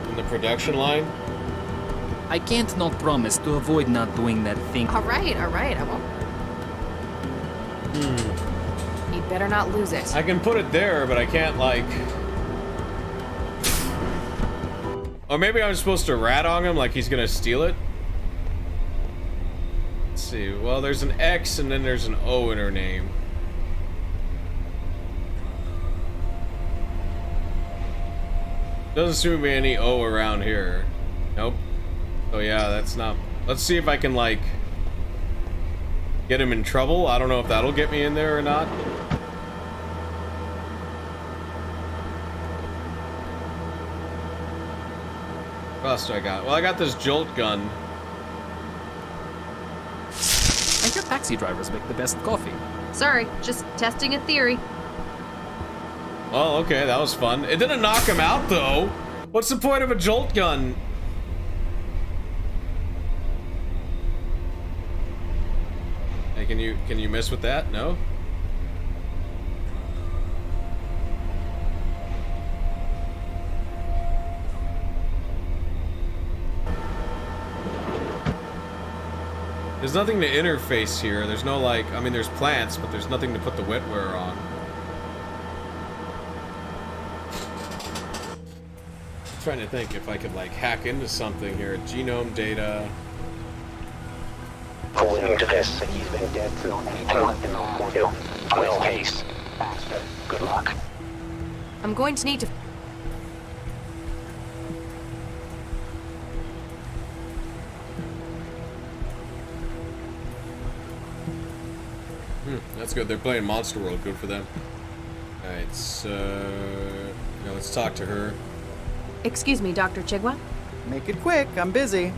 in the production line? I can't not promise to avoid not doing that thing. Alright, I won't. You'd better not lose it. I can put it there, but I can't, like... Or maybe I'm supposed to rat on him like he's gonna steal it? Let's see. Well, there's an X and then there's an O in her name. Doesn't seem to be any O around here. Nope. Oh yeah, that's not... Let's see if I can, like... get him in trouble. I don't know if that'll get me in there or not. What else do I got? Well, I got this jolt gun. And your taxi drivers make the best coffee. Sorry, just testing a theory. Well, okay, that was fun. It didn't knock him out, though. What's the point of a jolt gun? Hey, can you mess with that? No? There's nothing to interface here. There's no, like, I mean, there's plants, but there's nothing to put the wetware on. I'm trying to think if I could, like, hack into something here. Genome data. According to this, he's been dead for a month in the portal. Well, case. Good luck. I'm going to need to... That's good. They're playing Monster World. Good for them. Alright, so... Now let's talk to her. Excuse me, Dr. Chigwa? Make it quick, I'm busy.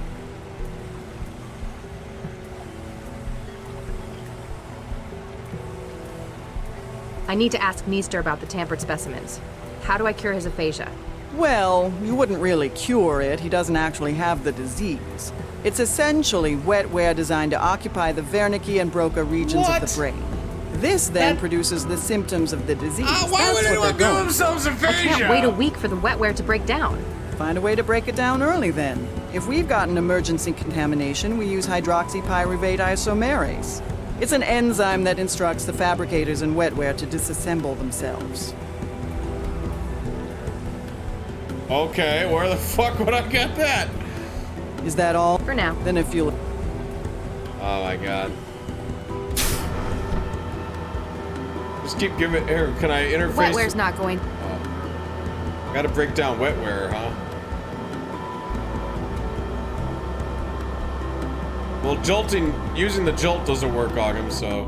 I need to ask Meester about the tampered specimens. How do I cure his aphasia? Well, you wouldn't really cure it. He doesn't actually have the disease. It's essentially wetware designed to occupy the Wernicke and Broca regions of the brain. This then produces the symptoms of the disease. Why would anyone give themselves aphasia? I can't wait a week for the wetware to break down. Find a way to break it down early then. If we've got an emergency contamination, we use hydroxypyruvate isomerase. It's an enzyme that instructs the fabricators in wetware to disassemble themselves. Okay, where the fuck would I get that? Is that all? For now. Then if you... Oh my god. Just keep giving it here. Can I interface? Wetware's not going. Oh. Gotta break down wetware, huh? Well, using the jolt doesn't work on him, so.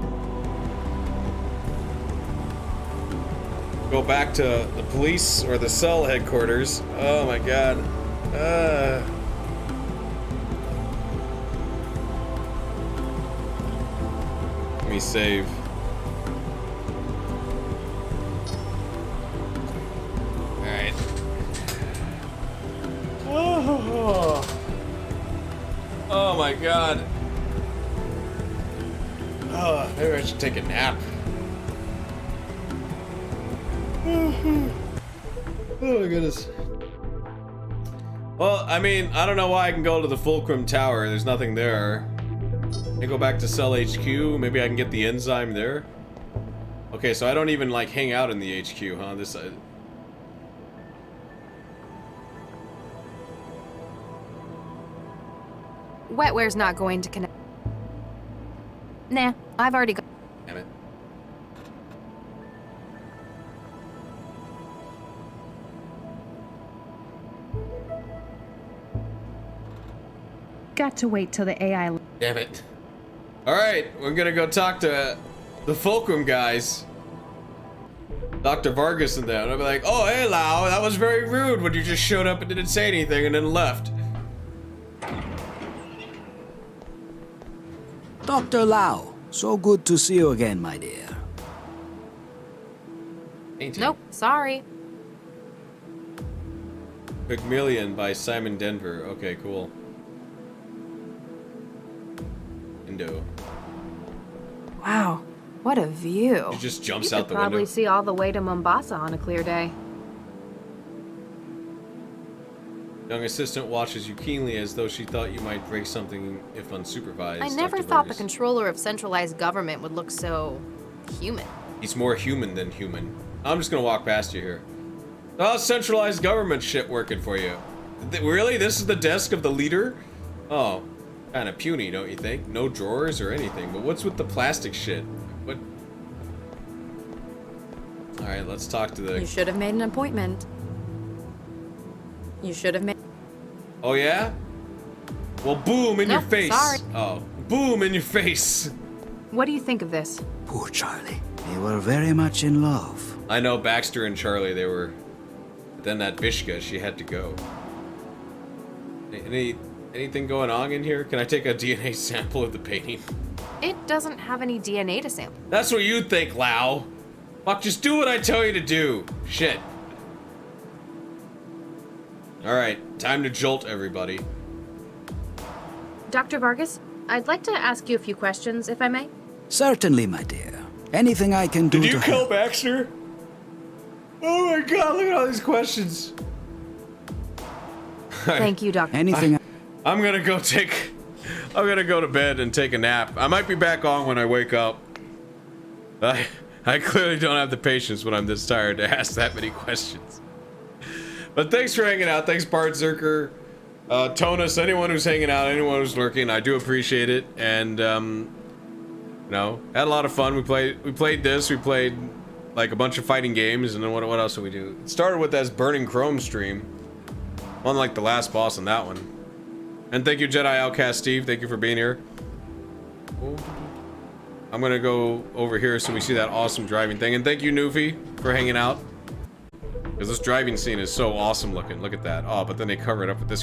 Go back to the police or the cell headquarters. Oh my god. Let me save. Alright. Oh my god. Oh, maybe I should take a nap. Oh my goodness. Well, I mean, I don't know why I can go to the Fulcrum Tower. There's nothing there. I go back to Cell HQ. Maybe I can get the enzyme there. Okay, so I don't even like hang out in the HQ, huh? This. Wetware's not going to connect. Nah, I've already got. Damn it. Got to wait till the AI. Damn it. Alright, we're gonna go talk to the Fulcrum guys. Dr. Vargas and them. I'll be like, oh, hey, Lau, that was very rude when you just showed up and didn't say anything and then left. Dr. Lau, so good to see you again, my dear. Nope, sorry. Pygmalion by Simon Denver. Okay, cool. Indo. Wow, what a view. He just jumps you out the could probably window. see all the way to Mombasa on a clear day. Young assistant watches you keenly as though she thought you might break something if unsupervised. I never Dr. thought the Vargas. controller of centralized government would look so human. He's more human than human. I'm just gonna walk past you here. Oh, centralized government shit working for you. Really? This is the desk of the leader? Oh, kind of puny, don't you think? No drawers or anything. But what's with the plastic shit? What? All right, let's talk to the. You should have made an appointment. You should have made. Oh yeah? Well, boom in your Nope, face. sorry. Oh, boom in your face. What do you think of this? Poor Charlie. They were very much in love. I know Baxter and Charlie, they were. But then that Vishka, she had to go. Anything going on in here? Can I take a DNA sample of the painting? It doesn't have any DNA to sample. That's what you think, Lau. Fuck, just do what I tell you to do. Shit. Alright, time to jolt everybody. Dr. Vargas, I'd like to ask you a few questions, if I may. Certainly, my dear. Anything I can do Did you to kill help. Baxter? Oh my god, look at all these questions. Thank you, Doctor. Anything. I'm gonna go to bed and take a nap. I might be back on when I wake up. I clearly don't have the patience when I'm this tired to ask that many questions. But thanks for hanging out. Thanks, Bart Zerker, Tonus, anyone who's hanging out, anyone who's lurking. I do appreciate it. And you know, had a lot of fun. We played this. We played like a bunch of fighting games, and then what else did we do? It started with that Burning Chrome stream, unlike the last boss on that one. And thank you, Jedi Outcast Steve. Thank you for being here. I'm gonna go over here so we see that awesome driving thing. And thank you, Newfie, for hanging out. Because this driving scene is so awesome looking. Look at that. Oh, but then they cover it up with this